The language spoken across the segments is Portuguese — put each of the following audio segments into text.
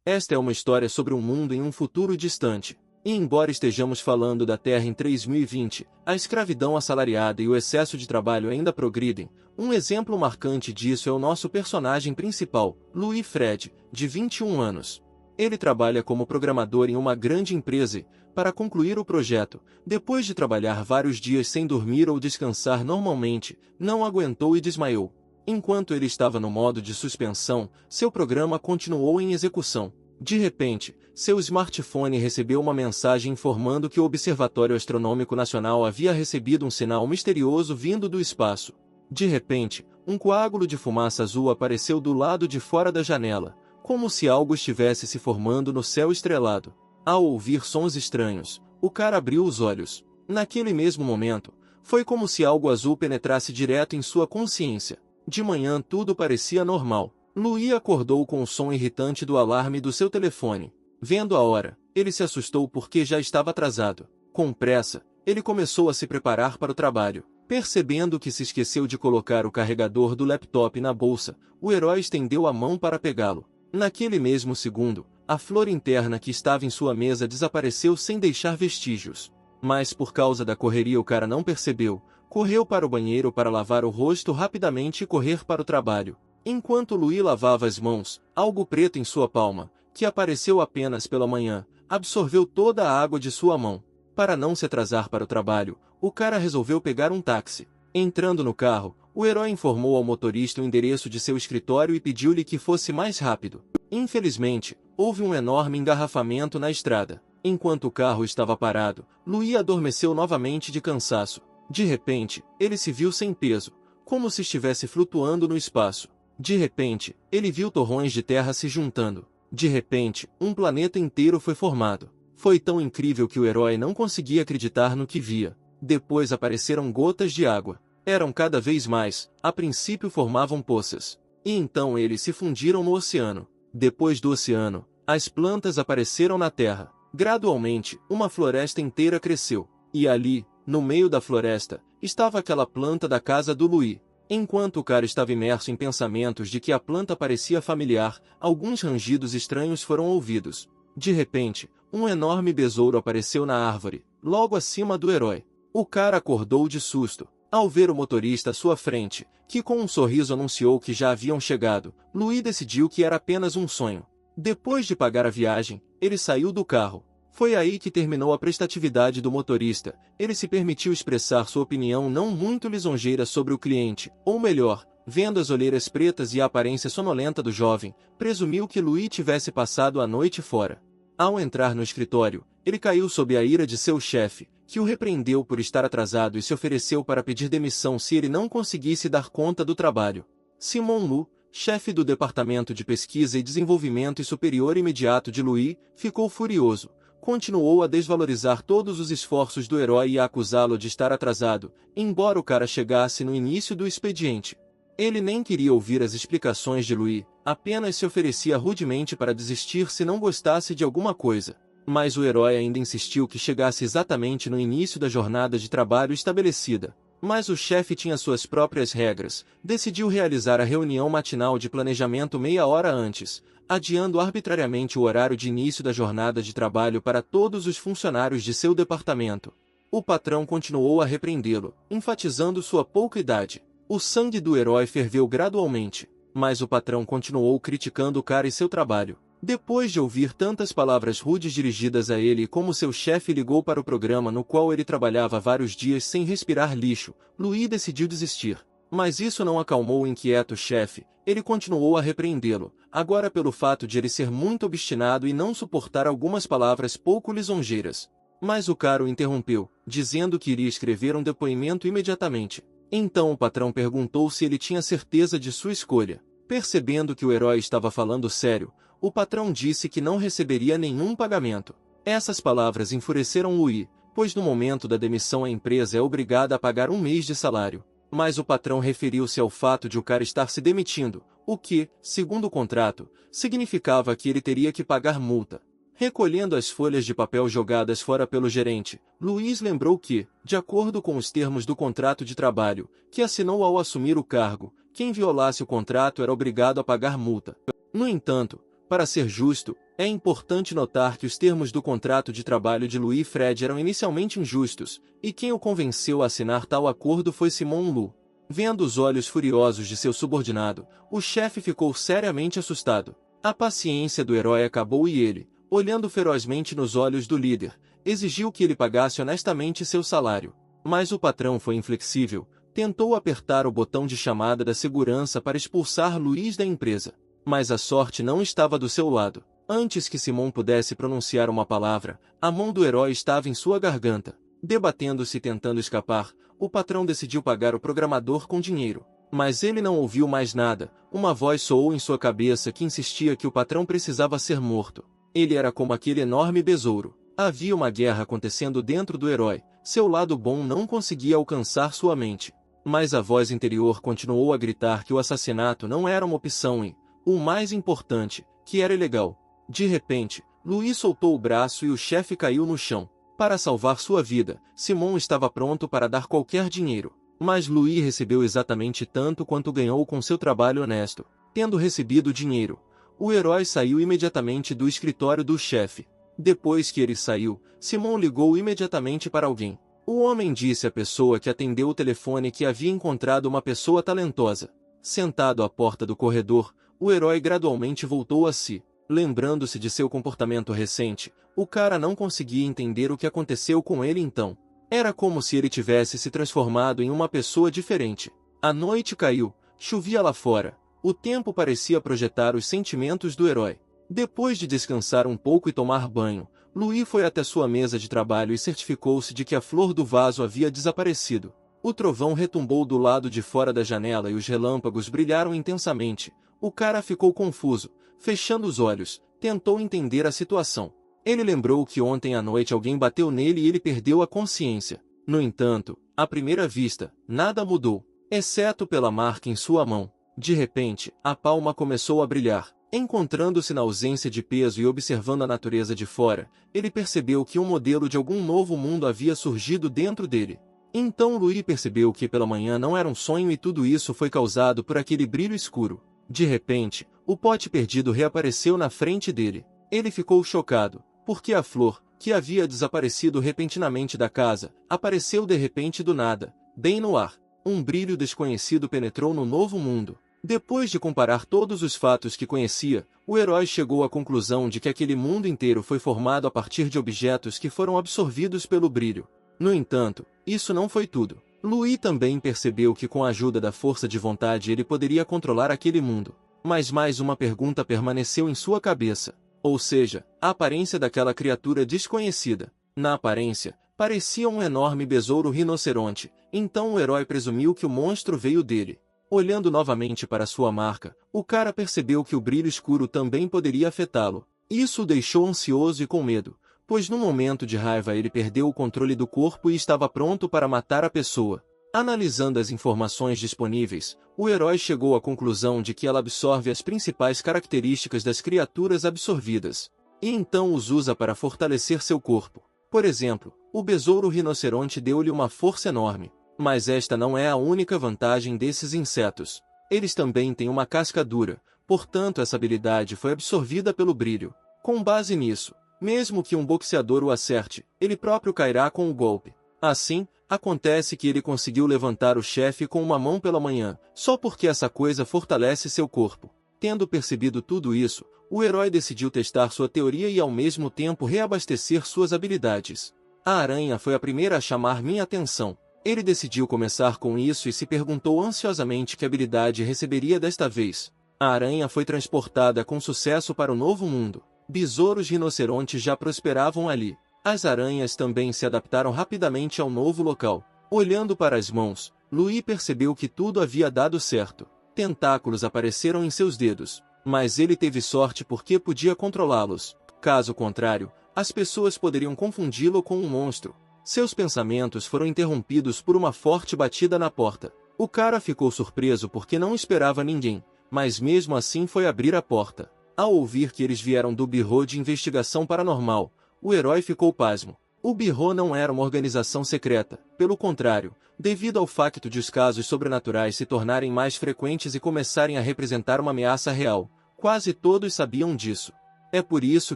Esta é uma história sobre um mundo em um futuro distante. E embora estejamos falando da Terra em 3020, a escravidão assalariada e o excesso de trabalho ainda progridem. Um exemplo marcante disso é o nosso personagem principal, Louis Fred, de 21 anos. Ele trabalha como programador em uma grande empresa e, para concluir o projeto, depois de trabalhar vários dias sem dormir ou descansar normalmente, não aguentou e desmaiou. Enquanto ele estava no modo de suspensão, seu programa continuou em execução. De repente, seu smartphone recebeu uma mensagem informando que o Observatório Astronômico Nacional havia recebido um sinal misterioso vindo do espaço. De repente, um coágulo de fumaça azul apareceu do lado de fora da janela, como se algo estivesse se formando no céu estrelado. Ao ouvir sons estranhos, o cara abriu os olhos. Naquele mesmo momento, foi como se algo azul penetrasse direto em sua consciência. De manhã tudo parecia normal. Louis acordou com o som irritante do alarme do seu telefone. Vendo a hora, ele se assustou porque já estava atrasado. Com pressa, ele começou a se preparar para o trabalho. Percebendo que se esqueceu de colocar o carregador do laptop na bolsa, o herói estendeu a mão para pegá-lo. Naquele mesmo segundo, a flor interna que estava em sua mesa desapareceu sem deixar vestígios. Mas por causa da correria o cara não percebeu. Correu para o banheiro para lavar o rosto rapidamente e correr para o trabalho. Enquanto Louis lavava as mãos, algo preto em sua palma, que apareceu apenas pela manhã, absorveu toda a água de sua mão. Para não se atrasar para o trabalho, o cara resolveu pegar um táxi. Entrando no carro, o herói informou ao motorista o endereço de seu escritório e pediu-lhe que fosse mais rápido. Infelizmente, houve um enorme engarrafamento na estrada. Enquanto o carro estava parado, Louis adormeceu novamente de cansaço. De repente, ele se viu sem peso, como se estivesse flutuando no espaço. De repente, ele viu torrões de terra se juntando. De repente, um planeta inteiro foi formado. Foi tão incrível que o herói não conseguia acreditar no que via. Depois apareceram gotas de água. Eram cada vez mais, a princípio formavam poças. E então eles se fundiram no oceano. Depois do oceano, as plantas apareceram na terra. Gradualmente, uma floresta inteira cresceu. E ali, no meio da floresta, estava aquela planta da casa do Louis. Enquanto o cara estava imerso em pensamentos de que a planta parecia familiar, alguns rangidos estranhos foram ouvidos. De repente, um enorme besouro apareceu na árvore, logo acima do herói. O cara acordou de susto, ao ver o motorista à sua frente, que com um sorriso anunciou que já haviam chegado. Louis decidiu que era apenas um sonho. Depois de pagar a viagem, ele saiu do carro. Foi aí que terminou a prestatividade do motorista. Ele se permitiu expressar sua opinião não muito lisonjeira sobre o cliente, ou melhor, vendo as olheiras pretas e a aparência sonolenta do jovem, presumiu que Louis tivesse passado a noite fora. Ao entrar no escritório, ele caiu sob a ira de seu chefe, que o repreendeu por estar atrasado e se ofereceu para pedir demissão se ele não conseguisse dar conta do trabalho. Simon Lu, chefe do Departamento de Pesquisa e Desenvolvimento e superior imediato de Louis, ficou furioso. Continuou a desvalorizar todos os esforços do herói e a acusá-lo de estar atrasado, embora o cara chegasse no início do expediente. Ele nem queria ouvir as explicações de Louis, apenas se oferecia rudemente para desistir se não gostasse de alguma coisa. Mas o herói ainda insistiu que chegasse exatamente no início da jornada de trabalho estabelecida. Mas o chefe tinha suas próprias regras, decidiu realizar a reunião matinal de planejamento meia hora antes, adiando arbitrariamente o horário de início da jornada de trabalho para todos os funcionários de seu departamento. O patrão continuou a repreendê-lo, enfatizando sua pouca idade. O sangue do herói ferveu gradualmente, mas o patrão continuou criticando o cara e seu trabalho. Depois de ouvir tantas palavras rudes dirigidas a ele e como seu chefe ligou para o programa no qual ele trabalhava vários dias sem respirar lixo, Louis decidiu desistir. Mas isso não acalmou o inquieto chefe, ele continuou a repreendê-lo, agora pelo fato de ele ser muito obstinado e não suportar algumas palavras pouco lisonjeiras. Mas o cara o interrompeu, dizendo que iria escrever um depoimento imediatamente. Então o patrão perguntou se ele tinha certeza de sua escolha. Percebendo que o herói estava falando sério, o patrão disse que não receberia nenhum pagamento. Essas palavras enfureceram Louis, pois no momento da demissão a empresa é obrigada a pagar um mês de salário. Mas o patrão referiu-se ao fato de o cara estar se demitindo, o que, segundo o contrato, significava que ele teria que pagar multa. Recolhendo as folhas de papel jogadas fora pelo gerente, Louis lembrou que, de acordo com os termos do contrato de trabalho, que assinou ao assumir o cargo, quem violasse o contrato era obrigado a pagar multa. No entanto, para ser justo, É importante notar que os termos do contrato de trabalho de Louis Fred eram inicialmente injustos, e quem o convenceu a assinar tal acordo foi Simon Lu. Vendo os olhos furiosos de seu subordinado, o chefe ficou seriamente assustado. A paciência do herói acabou e ele, olhando ferozmente nos olhos do líder, exigiu que ele pagasse honestamente seu salário. Mas o patrão foi inflexível, tentou apertar o botão de chamada da segurança para expulsar Luiz da empresa. Mas a sorte não estava do seu lado. Antes que Simon pudesse pronunciar uma palavra, a mão do herói estava em sua garganta. Debatendo-se e tentando escapar, o patrão decidiu pagar o programador com dinheiro. Mas ele não ouviu mais nada. Uma voz soou em sua cabeça que insistia que o patrão precisava ser morto. Ele era como aquele enorme besouro. Havia uma guerra acontecendo dentro do herói. Seu lado bom não conseguia alcançar sua mente. Mas a voz interior continuou a gritar que o assassinato não era uma opção e, o mais importante, que era ilegal. De repente, Louis soltou o braço e o chefe caiu no chão. Para salvar sua vida, Simon estava pronto para dar qualquer dinheiro. Mas Louis recebeu exatamente tanto quanto ganhou com seu trabalho honesto. Tendo recebido o dinheiro, o herói saiu imediatamente do escritório do chefe. Depois que ele saiu, Simon ligou imediatamente para alguém. O homem disse à pessoa que atendeu o telefone que havia encontrado uma pessoa talentosa. Sentado à porta do corredor, o herói gradualmente voltou a si. Lembrando-se de seu comportamento recente, o cara não conseguia entender o que aconteceu com ele então. Era como se ele tivesse se transformado em uma pessoa diferente. A noite caiu, chovia lá fora. O tempo parecia projetar os sentimentos do herói. Depois de descansar um pouco e tomar banho, Louis foi até sua mesa de trabalho e certificou-se de que a flor do vaso havia desaparecido. O trovão retumbou do lado de fora da janela e os relâmpagos brilharam intensamente. O cara ficou confuso. Fechando os olhos, tentou entender a situação. Ele lembrou que ontem à noite alguém bateu nele e ele perdeu a consciência. No entanto, à primeira vista, nada mudou, exceto pela marca em sua mão. De repente, a palma começou a brilhar. Encontrando-se na ausência de peso e observando a natureza de fora, ele percebeu que um modelo de algum novo mundo havia surgido dentro dele. Então Louis percebeu que pela manhã não era um sonho e tudo isso foi causado por aquele brilho escuro. De repente, o pote perdido reapareceu na frente dele. Ele ficou chocado, porque a flor, que havia desaparecido repentinamente da casa, apareceu de repente do nada, bem no ar. Um brilho desconhecido penetrou no novo mundo. Depois de comparar todos os fatos que conhecia, o herói chegou à conclusão de que aquele mundo inteiro foi formado a partir de objetos que foram absorvidos pelo brilho. No entanto, isso não foi tudo. Louis também percebeu que com a ajuda da força de vontade ele poderia controlar aquele mundo. Mas mais uma pergunta permaneceu em sua cabeça. Ou seja, a aparência daquela criatura desconhecida. Na aparência, parecia um enorme besouro rinoceronte, então o herói presumiu que o monstro veio dele. Olhando novamente para sua marca, o cara percebeu que o brilho escuro também poderia afetá-lo. Isso o deixou ansioso e com medo, pois num momento de raiva ele perdeu o controle do corpo e estava pronto para matar a pessoa. Analisando as informações disponíveis, o herói chegou à conclusão de que ela absorve as principais características das criaturas absorvidas, e então os usa para fortalecer seu corpo. Por exemplo, o besouro rinoceronte deu-lhe uma força enorme. Mas esta não é a única vantagem desses insetos. Eles também têm uma casca dura, portanto essa habilidade foi absorvida pelo brilho. Com base nisso, mesmo que um boxeador o acerte, ele próprio cairá com o golpe. Assim, acontece que ele conseguiu levantar o chefe com uma mão pela manhã, só porque essa coisa fortalece seu corpo. Tendo percebido tudo isso, o herói decidiu testar sua teoria e ao mesmo tempo reabastecer suas habilidades. A aranha foi a primeira a chamar minha atenção. Ele decidiu começar com isso e se perguntou ansiosamente que habilidade receberia desta vez. A aranha foi transportada com sucesso para o novo mundo. Besouros rinocerontes já prosperavam ali. As aranhas também se adaptaram rapidamente ao novo local. Olhando para as mãos, Louis percebeu que tudo havia dado certo. Tentáculos apareceram em seus dedos, mas ele teve sorte porque podia controlá-los. Caso contrário, as pessoas poderiam confundi-lo com um monstro. Seus pensamentos foram interrompidos por uma forte batida na porta. O cara ficou surpreso porque não esperava ninguém, mas mesmo assim foi abrir a porta. Ao ouvir que eles vieram do Bureau de Investigação Paranormal, o herói ficou pasmo. O Bureau não era uma organização secreta, pelo contrário, devido ao facto de os casos sobrenaturais se tornarem mais frequentes e começarem a representar uma ameaça real, quase todos sabiam disso. É por isso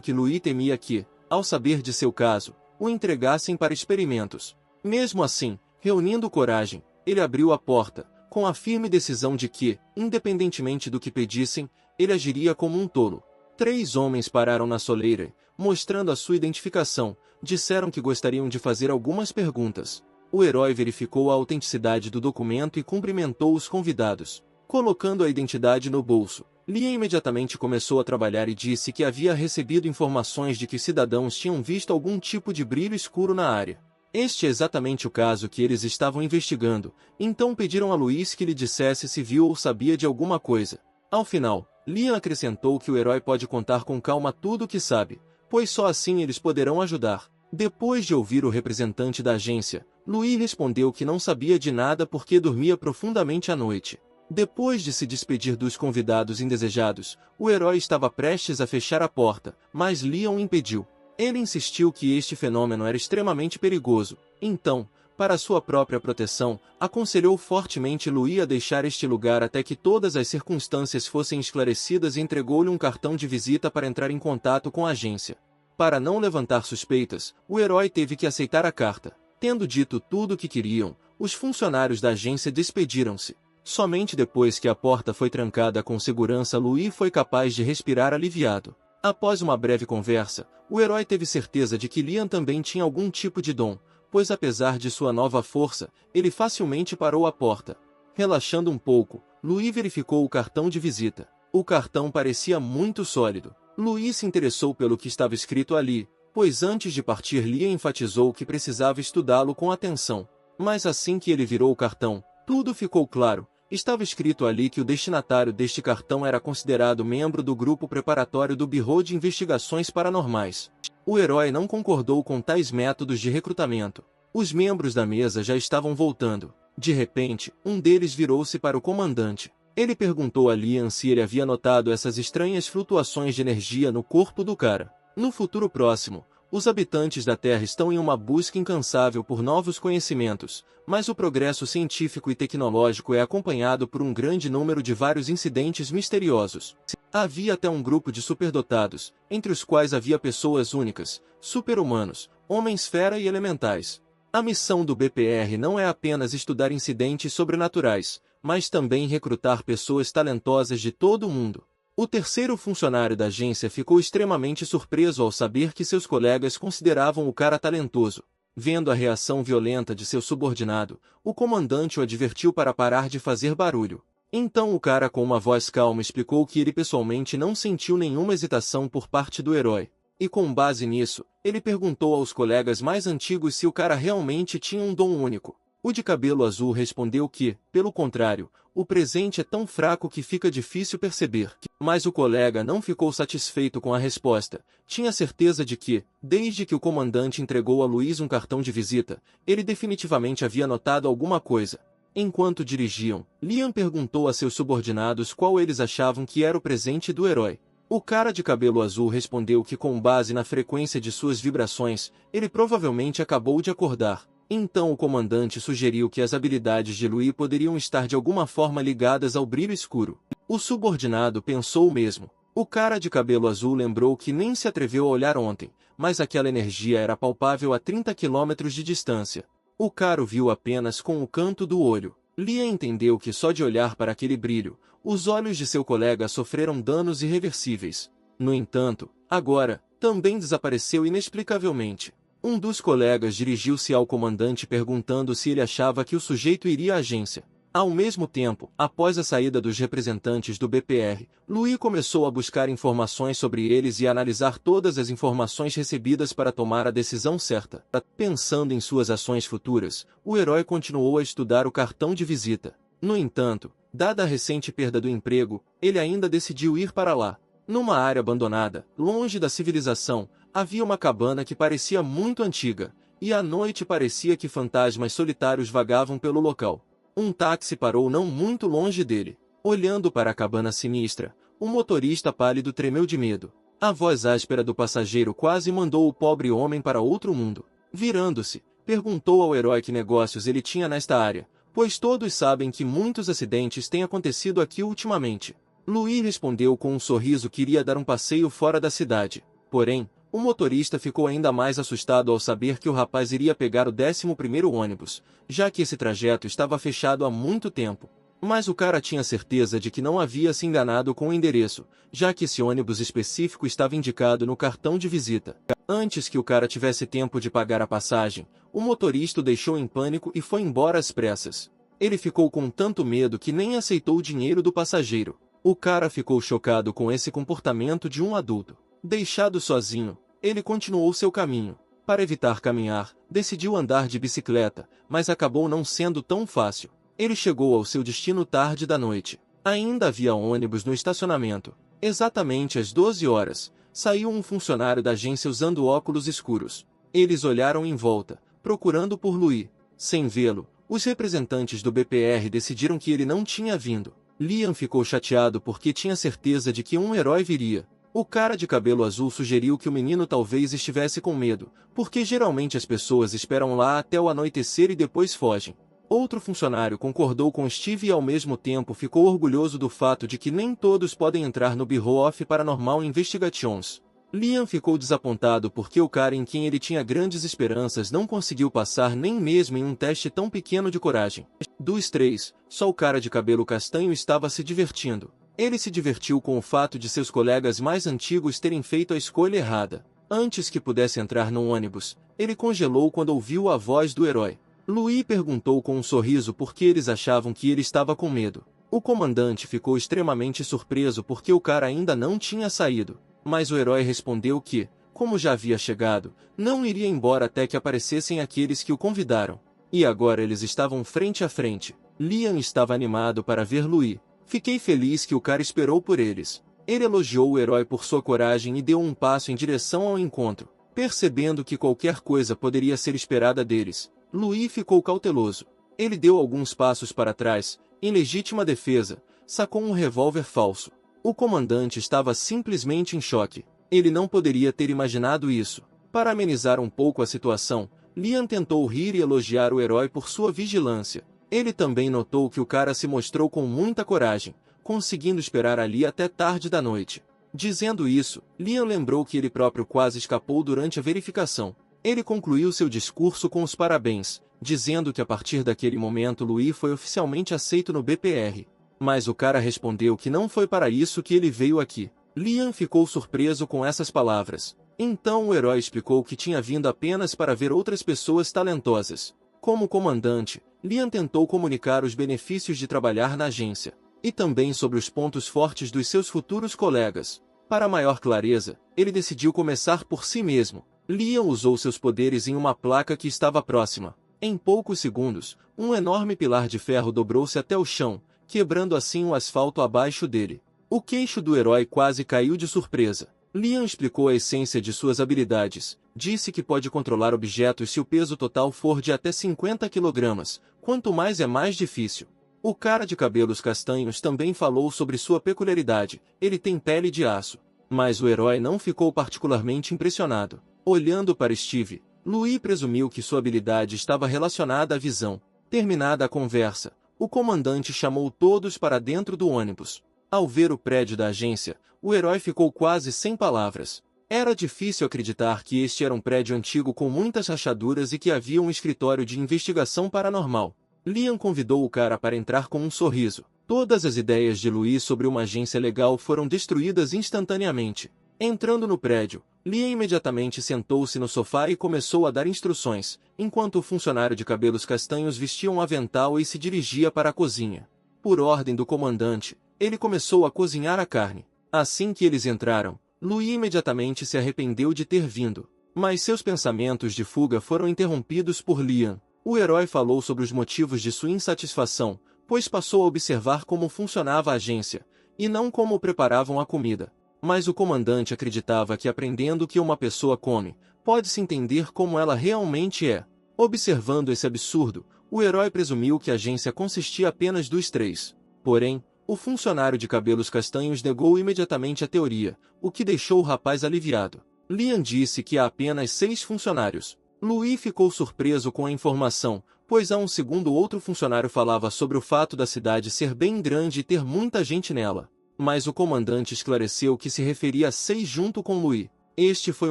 que Louis temia que, ao saber de seu caso, o entregassem para experimentos. Mesmo assim, reunindo coragem, ele abriu a porta, com a firme decisão de que, independentemente do que pedissem, ele agiria como um tolo. 3 homens pararam na soleira, mostrando a sua identificação, disseram que gostariam de fazer algumas perguntas. O herói verificou a autenticidade do documento e cumprimentou os convidados. Colocando a identidade no bolso, Lia imediatamente começou a trabalhar e disse que havia recebido informações de que cidadãos tinham visto algum tipo de brilho escuro na área. Este é exatamente o caso que eles estavam investigando, então pediram a Louis que lhe dissesse se viu ou sabia de alguma coisa. Ao final, Liam acrescentou que o herói pode contar com calma tudo o que sabe, pois só assim eles poderão ajudar. Depois de ouvir o representante da agência, Louis respondeu que não sabia de nada porque dormia profundamente à noite. Depois de se despedir dos convidados indesejados, o herói estava prestes a fechar a porta, mas Liam o impediu. Ele insistiu que este fenômeno era extremamente perigoso, então, para sua própria proteção, aconselhou fortemente Louis a deixar este lugar até que todas as circunstâncias fossem esclarecidas e entregou-lhe um cartão de visita para entrar em contato com a agência. Para não levantar suspeitas, o herói teve que aceitar a carta. Tendo dito tudo o que queriam, os funcionários da agência despediram-se. Somente depois que a porta foi trancada com segurança, Louis foi capaz de respirar aliviado. Após uma breve conversa, o herói teve certeza de que Liam também tinha algum tipo de dom, pois apesar de sua nova força, ele facilmente parou a porta. Relaxando um pouco, Louis verificou o cartão de visita. O cartão parecia muito sólido. Louis se interessou pelo que estava escrito ali, pois antes de partir Liam enfatizou que precisava estudá-lo com atenção. Mas assim que ele virou o cartão, tudo ficou claro. Estava escrito ali que o destinatário deste cartão era considerado membro do grupo preparatório do Bureau de Investigações Paranormais. O herói não concordou com tais métodos de recrutamento. Os membros da mesa já estavam voltando. De repente, um deles virou-se para o comandante. Ele perguntou a Liam se ele havia notado essas estranhas flutuações de energia no corpo do cara. No futuro próximo, os habitantes da Terra estão em uma busca incansável por novos conhecimentos, mas o progresso científico e tecnológico é acompanhado por um grande número de vários incidentes misteriosos. Havia até um grupo de superdotados, entre os quais havia pessoas únicas, super-humanos, homens-fera e elementais. A missão do BPR não é apenas estudar incidentes sobrenaturais, mas também recrutar pessoas talentosas de todo o mundo. O terceiro funcionário da agência ficou extremamente surpreso ao saber que seus colegas consideravam o cara talentoso. Vendo a reação violenta de seu subordinado, o comandante o advertiu para parar de fazer barulho. Então o cara com uma voz calma explicou que ele pessoalmente não sentiu nenhuma hesitação por parte do herói. E com base nisso, ele perguntou aos colegas mais antigos se o cara realmente tinha um dom único. O de cabelo azul respondeu que, pelo contrário, o presente é tão fraco que fica difícil perceber. Mas o colega não ficou satisfeito com a resposta. Tinha certeza de que, desde que o comandante entregou a Louis um cartão de visita, ele definitivamente havia notado alguma coisa. Enquanto dirigiam, Liam perguntou a seus subordinados qual eles achavam que era o presente do herói. O cara de cabelo azul respondeu que, com base na frequência de suas vibrações, ele provavelmente acabou de acordar. Então o comandante sugeriu que as habilidades de Louis poderiam estar de alguma forma ligadas ao brilho escuro. O subordinado pensou o mesmo. O cara de cabelo azul lembrou que nem se atreveu a olhar ontem, mas aquela energia era palpável a 30 quilômetros de distância. O cara o viu apenas com o canto do olho. Liam entendeu que só de olhar para aquele brilho, os olhos de seu colega sofreram danos irreversíveis. No entanto, agora, também desapareceu inexplicavelmente. Um dos colegas dirigiu-se ao comandante perguntando se ele achava que o sujeito iria à agência. Ao mesmo tempo, após a saída dos representantes do BPR, Louis começou a buscar informações sobre eles e a analisar todas as informações recebidas para tomar a decisão certa. Pensando em suas ações futuras, o herói continuou a estudar o cartão de visita. No entanto, dada a recente perda do emprego, ele ainda decidiu ir para lá. Numa área abandonada, longe da civilização, havia uma cabana que parecia muito antiga, e à noite parecia que fantasmas solitários vagavam pelo local. Um táxi parou não muito longe dele. Olhando para a cabana sinistra, o motorista pálido tremeu de medo. A voz áspera do passageiro quase mandou o pobre homem para outro mundo. Virando-se, perguntou ao herói que negócios ele tinha nesta área, pois todos sabem que muitos acidentes têm acontecido aqui ultimamente. Louis respondeu com um sorriso que iria dar um passeio fora da cidade. Porém, o motorista ficou ainda mais assustado ao saber que o rapaz iria pegar o 11º ônibus, já que esse trajeto estava fechado há muito tempo. Mas o cara tinha certeza de que não havia se enganado com o endereço, já que esse ônibus específico estava indicado no cartão de visita. Antes que o cara tivesse tempo de pagar a passagem, o motorista o deixou em pânico e foi embora às pressas. Ele ficou com tanto medo que nem aceitou o dinheiro do passageiro. O cara ficou chocado com esse comportamento de um adulto. Deixado sozinho, ele continuou seu caminho. Para evitar caminhar, decidiu andar de bicicleta, mas acabou não sendo tão fácil. Ele chegou ao seu destino tarde da noite. Ainda havia ônibus no estacionamento. Exatamente às 12 horas, saiu um funcionário da agência usando óculos escuros. Eles olharam em volta, procurando por Louis. Sem vê-lo, os representantes do BPR decidiram que ele não tinha vindo. Liam ficou chateado porque tinha certeza de que um herói viria. O cara de cabelo azul sugeriu que o menino talvez estivesse com medo, porque geralmente as pessoas esperam lá até o anoitecer e depois fogem. Outro funcionário concordou com Steve e ao mesmo tempo ficou orgulhoso do fato de que nem todos podem entrar no Bureau of Paranormal Investigations. Liam ficou desapontado porque o cara em quem ele tinha grandes esperanças não conseguiu passar nem mesmo em um teste tão pequeno de coragem. Dos três, só o cara de cabelo castanho estava se divertindo. Ele se divertiu com o fato de seus colegas mais antigos terem feito a escolha errada. Antes que pudesse entrar no ônibus, ele congelou quando ouviu a voz do herói. Louis perguntou com um sorriso por que eles achavam que ele estava com medo. O comandante ficou extremamente surpreso porque o cara ainda não tinha saído. Mas o herói respondeu que, como já havia chegado, não iria embora até que aparecessem aqueles que o convidaram. E agora eles estavam frente a frente. Liam estava animado para ver Louis. Fiquei feliz que o cara esperou por eles. Ele elogiou o herói por sua coragem e deu um passo em direção ao encontro. Percebendo que qualquer coisa poderia ser esperada deles, Louis ficou cauteloso. Ele deu alguns passos para trás, em legítima defesa, sacou um revólver falso. O comandante estava simplesmente em choque. Ele não poderia ter imaginado isso. Para amenizar um pouco a situação, Liam tentou rir e elogiar o herói por sua vigilância. Ele também notou que o cara se mostrou com muita coragem, conseguindo esperar ali até tarde da noite. Dizendo isso, Liam lembrou que ele próprio quase escapou durante a verificação. Ele concluiu seu discurso com os parabéns, dizendo que a partir daquele momento Louis foi oficialmente aceito no BPR. Mas o cara respondeu que não foi para isso que ele veio aqui. Liam ficou surpreso com essas palavras. Então o herói explicou que tinha vindo apenas para ver outras pessoas talentosas. Como comandante, Liam tentou comunicar os benefícios de trabalhar na agência, e também sobre os pontos fortes dos seus futuros colegas. Para maior clareza, ele decidiu começar por si mesmo. Liam usou seus poderes em uma placa que estava próxima. Em poucos segundos, um enorme pilar de ferro dobrou-se até o chão, quebrando assim o asfalto abaixo dele. O queixo do herói quase caiu de surpresa. Liam explicou a essência de suas habilidades. Disse que pode controlar objetos se o peso total for de até 50 kg, quanto mais é mais difícil. O cara de cabelos castanhos também falou sobre sua peculiaridade, ele tem pele de aço. Mas o herói não ficou particularmente impressionado. Olhando para Steve, Louis presumiu que sua habilidade estava relacionada à visão. Terminada a conversa, o comandante chamou todos para dentro do ônibus. Ao ver o prédio da agência, o herói ficou quase sem palavras. Era difícil acreditar que este era um prédio antigo com muitas rachaduras e que havia um escritório de investigação paranormal. Liam convidou o cara para entrar com um sorriso. Todas as ideias de Louis sobre uma agência legal foram destruídas instantaneamente. Entrando no prédio, Liam imediatamente sentou-se no sofá e começou a dar instruções, enquanto o funcionário de cabelos castanhos vestia um avental e se dirigia para a cozinha. Por ordem do comandante, ele começou a cozinhar a carne. Assim que eles entraram, Louis imediatamente se arrependeu de ter vindo. Mas seus pensamentos de fuga foram interrompidos por Liam. O herói falou sobre os motivos de sua insatisfação, pois passou a observar como funcionava a agência, e não como preparavam a comida. Mas o comandante acreditava que aprendendo o que uma pessoa come, pode-se entender como ela realmente é. Observando esse absurdo, o herói presumiu que a agência consistia apenas dos três. Porém, o funcionário de cabelos castanhos negou imediatamente a teoria, o que deixou o rapaz aliviado. Liam disse que há apenas 6 funcionários. Louis ficou surpreso com a informação, pois há um segundo outro funcionário falava sobre o fato da cidade ser bem grande e ter muita gente nela. Mas o comandante esclareceu que se referia a 6 junto com Louis. Este foi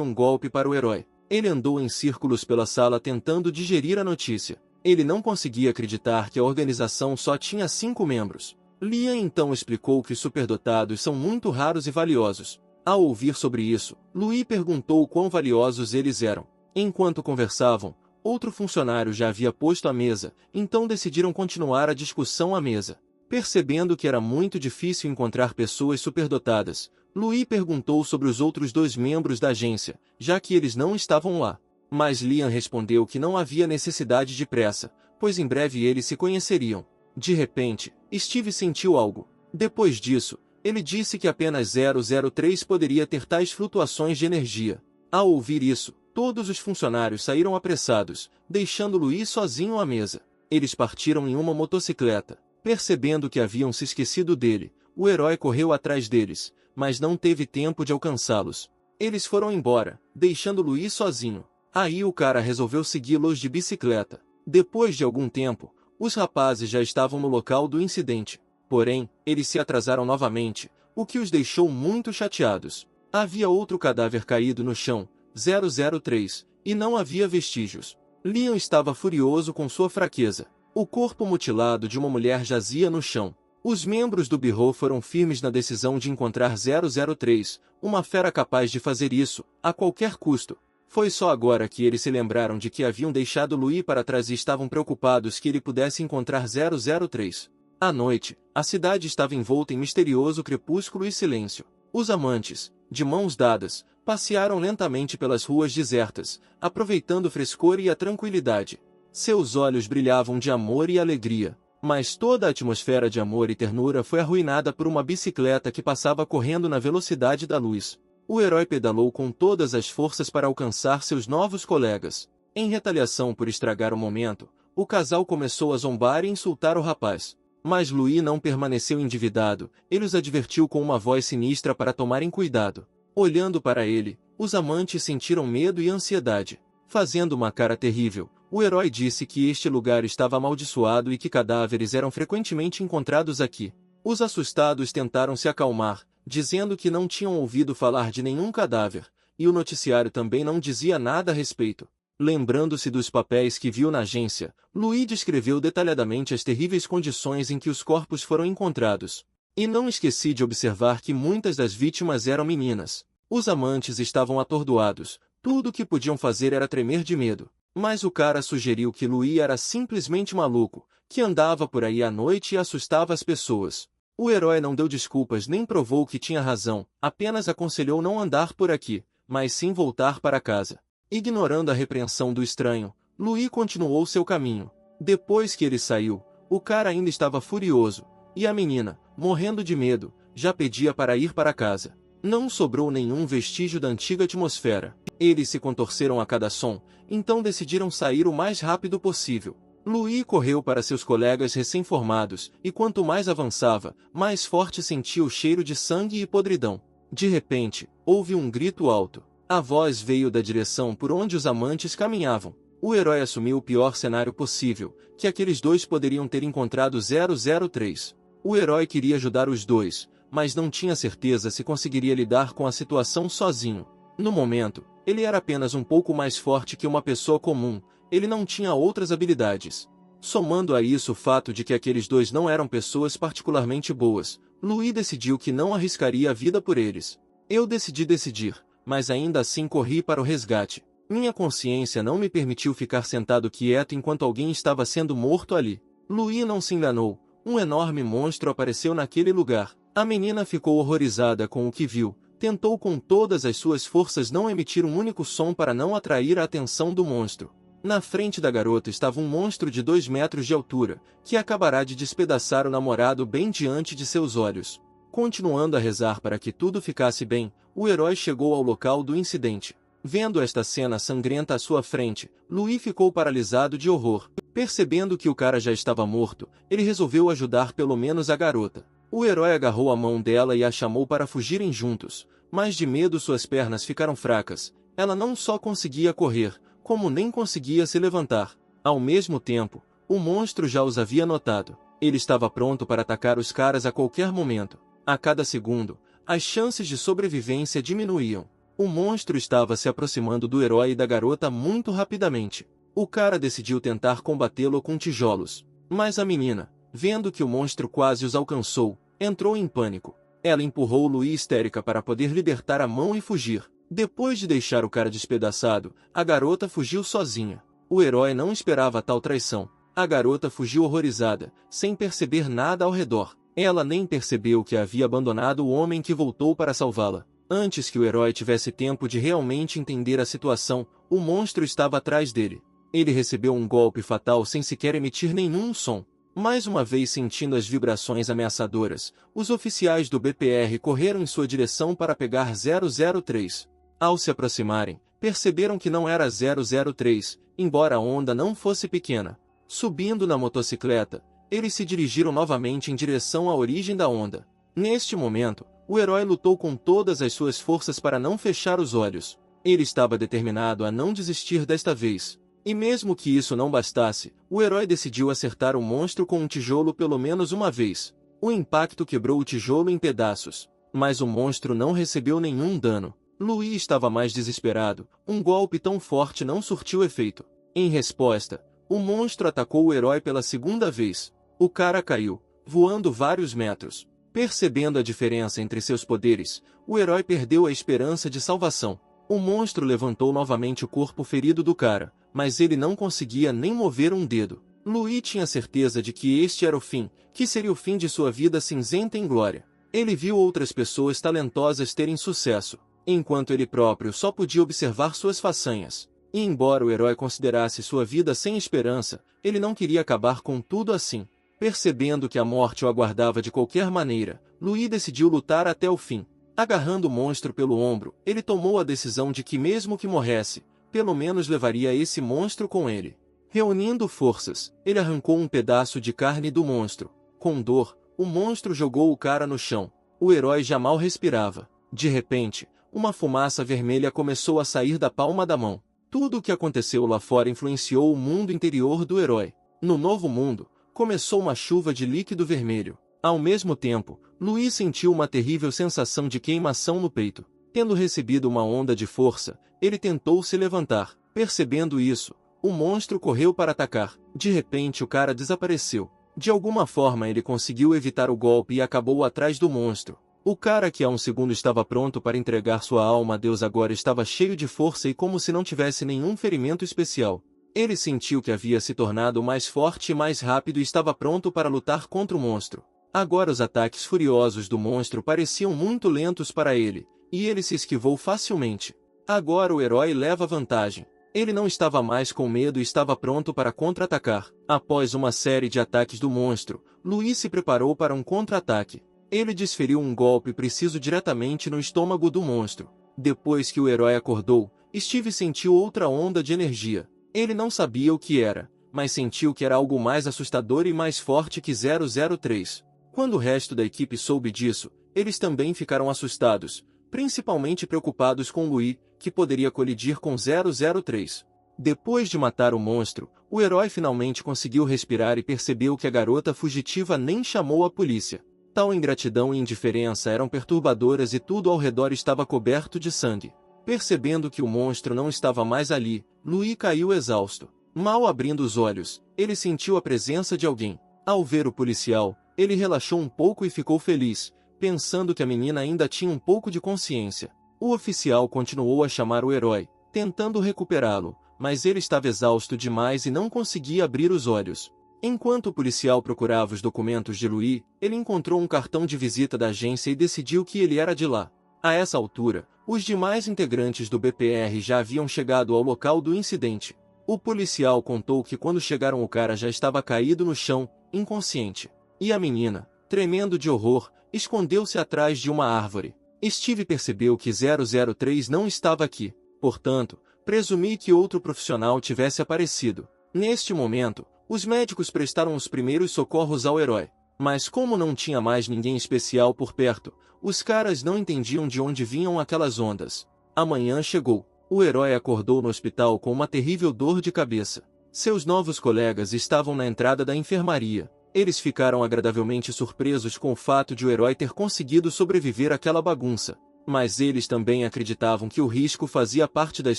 um golpe para o herói. Ele andou em círculos pela sala tentando digerir a notícia. Ele não conseguia acreditar que a organização só tinha 5 membros. Liam então explicou que os superdotados são muito raros e valiosos. Ao ouvir sobre isso, Louis perguntou quão valiosos eles eram. Enquanto conversavam, outro funcionário já havia posto a mesa, então decidiram continuar a discussão à mesa. Percebendo que era muito difícil encontrar pessoas superdotadas, Louis perguntou sobre os outros 2 membros da agência, já que eles não estavam lá. Mas Liam respondeu que não havia necessidade de pressa, pois em breve eles se conheceriam. De repente, Steve sentiu algo. Depois disso, ele disse que apenas 003 poderia ter tais flutuações de energia. Ao ouvir isso, todos os funcionários saíram apressados, deixando Louis sozinho à mesa. Eles partiram em uma motocicleta. Percebendo que haviam se esquecido dele, o herói correu atrás deles, mas não teve tempo de alcançá-los. Eles foram embora, deixando Louis sozinho. Aí o cara resolveu segui-los de bicicleta. Depois de algum tempo, os rapazes já estavam no local do incidente. Porém, eles se atrasaram novamente, o que os deixou muito chateados. Havia outro cadáver caído no chão, 003, e não havia vestígios. Liam estava furioso com sua fraqueza. O corpo mutilado de uma mulher jazia no chão. Os membros do Bureau foram firmes na decisão de encontrar 003, uma fera capaz de fazer isso, a qualquer custo. Foi só agora que eles se lembraram de que haviam deixado Louis para trás e estavam preocupados que ele pudesse encontrar 003. À noite, a cidade estava envolta em misterioso crepúsculo e silêncio. Os amantes, de mãos dadas, passearam lentamente pelas ruas desertas, aproveitando o frescor e a tranquilidade. Seus olhos brilhavam de amor e alegria, mas toda a atmosfera de amor e ternura foi arruinada por uma bicicleta que passava correndo na velocidade da luz. O herói pedalou com todas as forças para alcançar seus novos colegas. Em retaliação por estragar o momento, o casal começou a zombar e insultar o rapaz. Mas Louis não permaneceu endividado, ele os advertiu com uma voz sinistra para tomarem cuidado. Olhando para ele, os amantes sentiram medo e ansiedade. Fazendo uma cara terrível, o herói disse que este lugar estava amaldiçoado e que cadáveres eram frequentemente encontrados aqui. Os assustados tentaram se acalmar, dizendo que não tinham ouvido falar de nenhum cadáver, e o noticiário também não dizia nada a respeito. Lembrando-se dos papéis que viu na agência, Louis descreveu detalhadamente as terríveis condições em que os corpos foram encontrados. E não esqueci de observar que muitas das vítimas eram meninas. Os amantes estavam atordoados, tudo o que podiam fazer era tremer de medo. Mas o cara sugeriu que Louis era simplesmente maluco, que andava por aí à noite e assustava as pessoas. O herói não deu desculpas nem provou que tinha razão, apenas aconselhou não andar por aqui, mas sim voltar para casa. Ignorando a repreensão do estranho, Louis continuou seu caminho. Depois que ele saiu, o cara ainda estava furioso, e a menina, morrendo de medo, já pedia para ir para casa. Não sobrou nenhum vestígio da antiga atmosfera. Eles se contorceram a cada som, então decidiram sair o mais rápido possível. Louis correu para seus colegas recém-formados, e quanto mais avançava, mais forte sentia o cheiro de sangue e podridão. De repente, houve um grito alto. A voz veio da direção por onde os amantes caminhavam. O herói assumiu o pior cenário possível, que aqueles dois poderiam ter encontrado 003. O herói queria ajudar os dois, mas não tinha certeza se conseguiria lidar com a situação sozinho. No momento, ele era apenas um pouco mais forte que uma pessoa comum, ele não tinha outras habilidades. Somando a isso o fato de que aqueles dois não eram pessoas particularmente boas, Louis decidiu que não arriscaria a vida por eles. Eu decidi decidir, mas ainda assim corri para o resgate. Minha consciência não me permitiu ficar sentado quieto enquanto alguém estava sendo morto ali. Louis não se enganou, um enorme monstro apareceu naquele lugar. A menina ficou horrorizada com o que viu, tentou com todas as suas forças não emitir um único som para não atrair a atenção do monstro. Na frente da garota estava um monstro de 2 metros de altura, que acabará de despedaçar o namorado bem diante de seus olhos. Continuando a rezar para que tudo ficasse bem, o herói chegou ao local do incidente. Vendo esta cena sangrenta à sua frente, Louis ficou paralisado de horror. Percebendo que o cara já estava morto, ele resolveu ajudar pelo menos a garota. O herói agarrou a mão dela e a chamou para fugirem juntos, mas de medo suas pernas ficaram fracas. Ela não só conseguia correr, como nem conseguia se levantar. Ao mesmo tempo, o monstro já os havia notado. Ele estava pronto para atacar os caras a qualquer momento. A cada segundo, as chances de sobrevivência diminuíam. O monstro estava se aproximando do herói e da garota muito rapidamente. O cara decidiu tentar combatê-lo com tijolos. Mas a menina, vendo que o monstro quase os alcançou, entrou em pânico. Ela empurrou Louis histérica para poder libertar a mão e fugir. Depois de deixar o cara despedaçado, a garota fugiu sozinha. O herói não esperava tal traição. A garota fugiu horrorizada, sem perceber nada ao redor. Ela nem percebeu que havia abandonado o homem que voltou para salvá-la. Antes que o herói tivesse tempo de realmente entender a situação, o monstro estava atrás dele. Ele recebeu um golpe fatal sem sequer emitir nenhum som. Mais uma vez sentindo as vibrações ameaçadoras, os oficiais do BPR correram em sua direção para pegar 003. Ao se aproximarem, perceberam que não era 003, embora a onda não fosse pequena. Subindo na motocicleta, eles se dirigiram novamente em direção à origem da onda. Neste momento, o herói lutou com todas as suas forças para não fechar os olhos. Ele estava determinado a não desistir desta vez. E mesmo que isso não bastasse, o herói decidiu acertar o monstro com um tijolo pelo menos uma vez. O impacto quebrou o tijolo em pedaços, mas o monstro não recebeu nenhum dano. Louis estava mais desesperado. Um golpe tão forte não surtiu efeito. Em resposta, o monstro atacou o herói pela segunda vez. O cara caiu, voando vários metros. Percebendo a diferença entre seus poderes, o herói perdeu a esperança de salvação. O monstro levantou novamente o corpo ferido do cara, mas ele não conseguia nem mover um dedo. Louis tinha certeza de que este era o fim, que seria o fim de sua vida cinzenta em glória. Ele viu outras pessoas talentosas terem sucesso, enquanto ele próprio só podia observar suas façanhas. E embora o herói considerasse sua vida sem esperança, ele não queria acabar com tudo assim. Percebendo que a morte o aguardava de qualquer maneira, Louis decidiu lutar até o fim. Agarrando o monstro pelo ombro, ele tomou a decisão de que mesmo que morresse, pelo menos levaria esse monstro com ele. Reunindo forças, ele arrancou um pedaço de carne do monstro. Com dor, o monstro jogou o cara no chão. O herói já mal respirava. De repente, uma fumaça vermelha começou a sair da palma da mão. Tudo o que aconteceu lá fora influenciou o mundo interior do herói. No novo mundo, começou uma chuva de líquido vermelho. Ao mesmo tempo, Louis sentiu uma terrível sensação de queimação no peito. Tendo recebido uma onda de força, ele tentou se levantar. Percebendo isso, o monstro correu para atacar. De repente o cara desapareceu. De alguma forma ele conseguiu evitar o golpe e acabou atrás do monstro. O cara que há um segundo estava pronto para entregar sua alma a Deus agora estava cheio de força e como se não tivesse nenhum ferimento especial. Ele sentiu que havia se tornado mais forte e mais rápido e estava pronto para lutar contra o monstro. Agora os ataques furiosos do monstro pareciam muito lentos para ele, e ele se esquivou facilmente. Agora o herói leva vantagem. Ele não estava mais com medo e estava pronto para contra-atacar. Após uma série de ataques do monstro, Louis se preparou para um contra-ataque. Ele desferiu um golpe preciso diretamente no estômago do monstro. Depois que o herói acordou, Steve sentiu outra onda de energia. Ele não sabia o que era, mas sentiu que era algo mais assustador e mais forte que 003. Quando o resto da equipe soube disso, eles também ficaram assustados, principalmente preocupados com Louis, que poderia colidir com 003. Depois de matar o monstro, o herói finalmente conseguiu respirar e percebeu que a garota fugitiva nem chamou a polícia. Tal ingratidão e indiferença eram perturbadoras e tudo ao redor estava coberto de sangue. Percebendo que o monstro não estava mais ali, Louis caiu exausto. Mal abrindo os olhos, ele sentiu a presença de alguém. Ao ver o policial, ele relaxou um pouco e ficou feliz, pensando que a menina ainda tinha um pouco de consciência. O oficial continuou a chamar o herói, tentando recuperá-lo, mas ele estava exausto demais e não conseguia abrir os olhos. Enquanto o policial procurava os documentos de Louis, ele encontrou um cartão de visita da agência e decidiu que ele era de lá. A essa altura, os demais integrantes do BPR já haviam chegado ao local do incidente. O policial contou que quando chegaram o cara já estava caído no chão, inconsciente. E a menina, tremendo de horror, escondeu-se atrás de uma árvore. Steve percebeu que 003 não estava aqui, portanto, presumi que outro profissional tivesse aparecido. Neste momento, os médicos prestaram os primeiros socorros ao herói. Mas como não tinha mais ninguém especial por perto, os caras não entendiam de onde vinham aquelas ondas. Amanhã chegou. O herói acordou no hospital com uma terrível dor de cabeça. Seus novos colegas estavam na entrada da enfermaria. Eles ficaram agradavelmente surpresos com o fato de o herói ter conseguido sobreviver àquela bagunça. Mas eles também acreditavam que o risco fazia parte das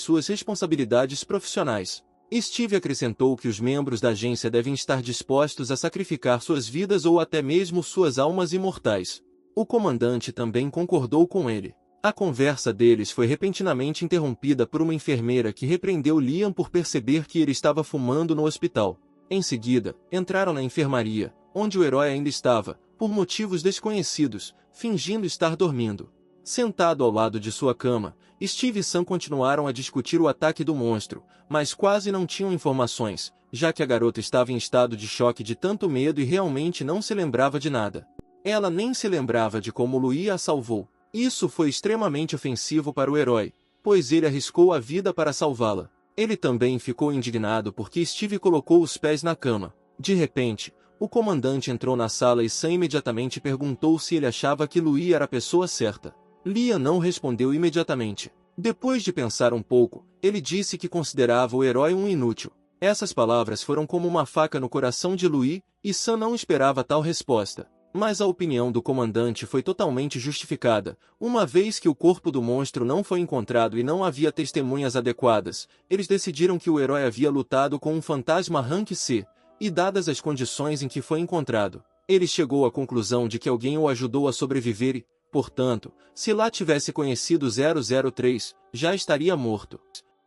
suas responsabilidades profissionais. Steve acrescentou que os membros da agência devem estar dispostos a sacrificar suas vidas ou até mesmo suas almas imortais. O comandante também concordou com ele. A conversa deles foi repentinamente interrompida por uma enfermeira que repreendeu Liam por perceber que ele estava fumando no hospital. Em seguida, entraram na enfermaria, onde o herói ainda estava, por motivos desconhecidos, fingindo estar dormindo. Sentado ao lado de sua cama, Steve e Sam continuaram a discutir o ataque do monstro, mas quase não tinham informações, já que a garota estava em estado de choque de tanto medo e realmente não se lembrava de nada. Ela nem se lembrava de como Louis a salvou. Isso foi extremamente ofensivo para o herói, pois ele arriscou a vida para salvá-la. Ele também ficou indignado porque Steve colocou os pés na cama. De repente, o comandante entrou na sala e Sam imediatamente perguntou se ele achava que Louis era a pessoa certa. Liam não respondeu imediatamente. Depois de pensar um pouco, ele disse que considerava o herói um inútil. Essas palavras foram como uma faca no coração de Louis, e Sam não esperava tal resposta. Mas a opinião do comandante foi totalmente justificada, uma vez que o corpo do monstro não foi encontrado e não havia testemunhas adequadas. Eles decidiram que o herói havia lutado com um fantasma Rank C, e dadas as condições em que foi encontrado, ele chegou à conclusão de que alguém o ajudou a sobreviver e, portanto, se lá tivesse conhecido 003, já estaria morto.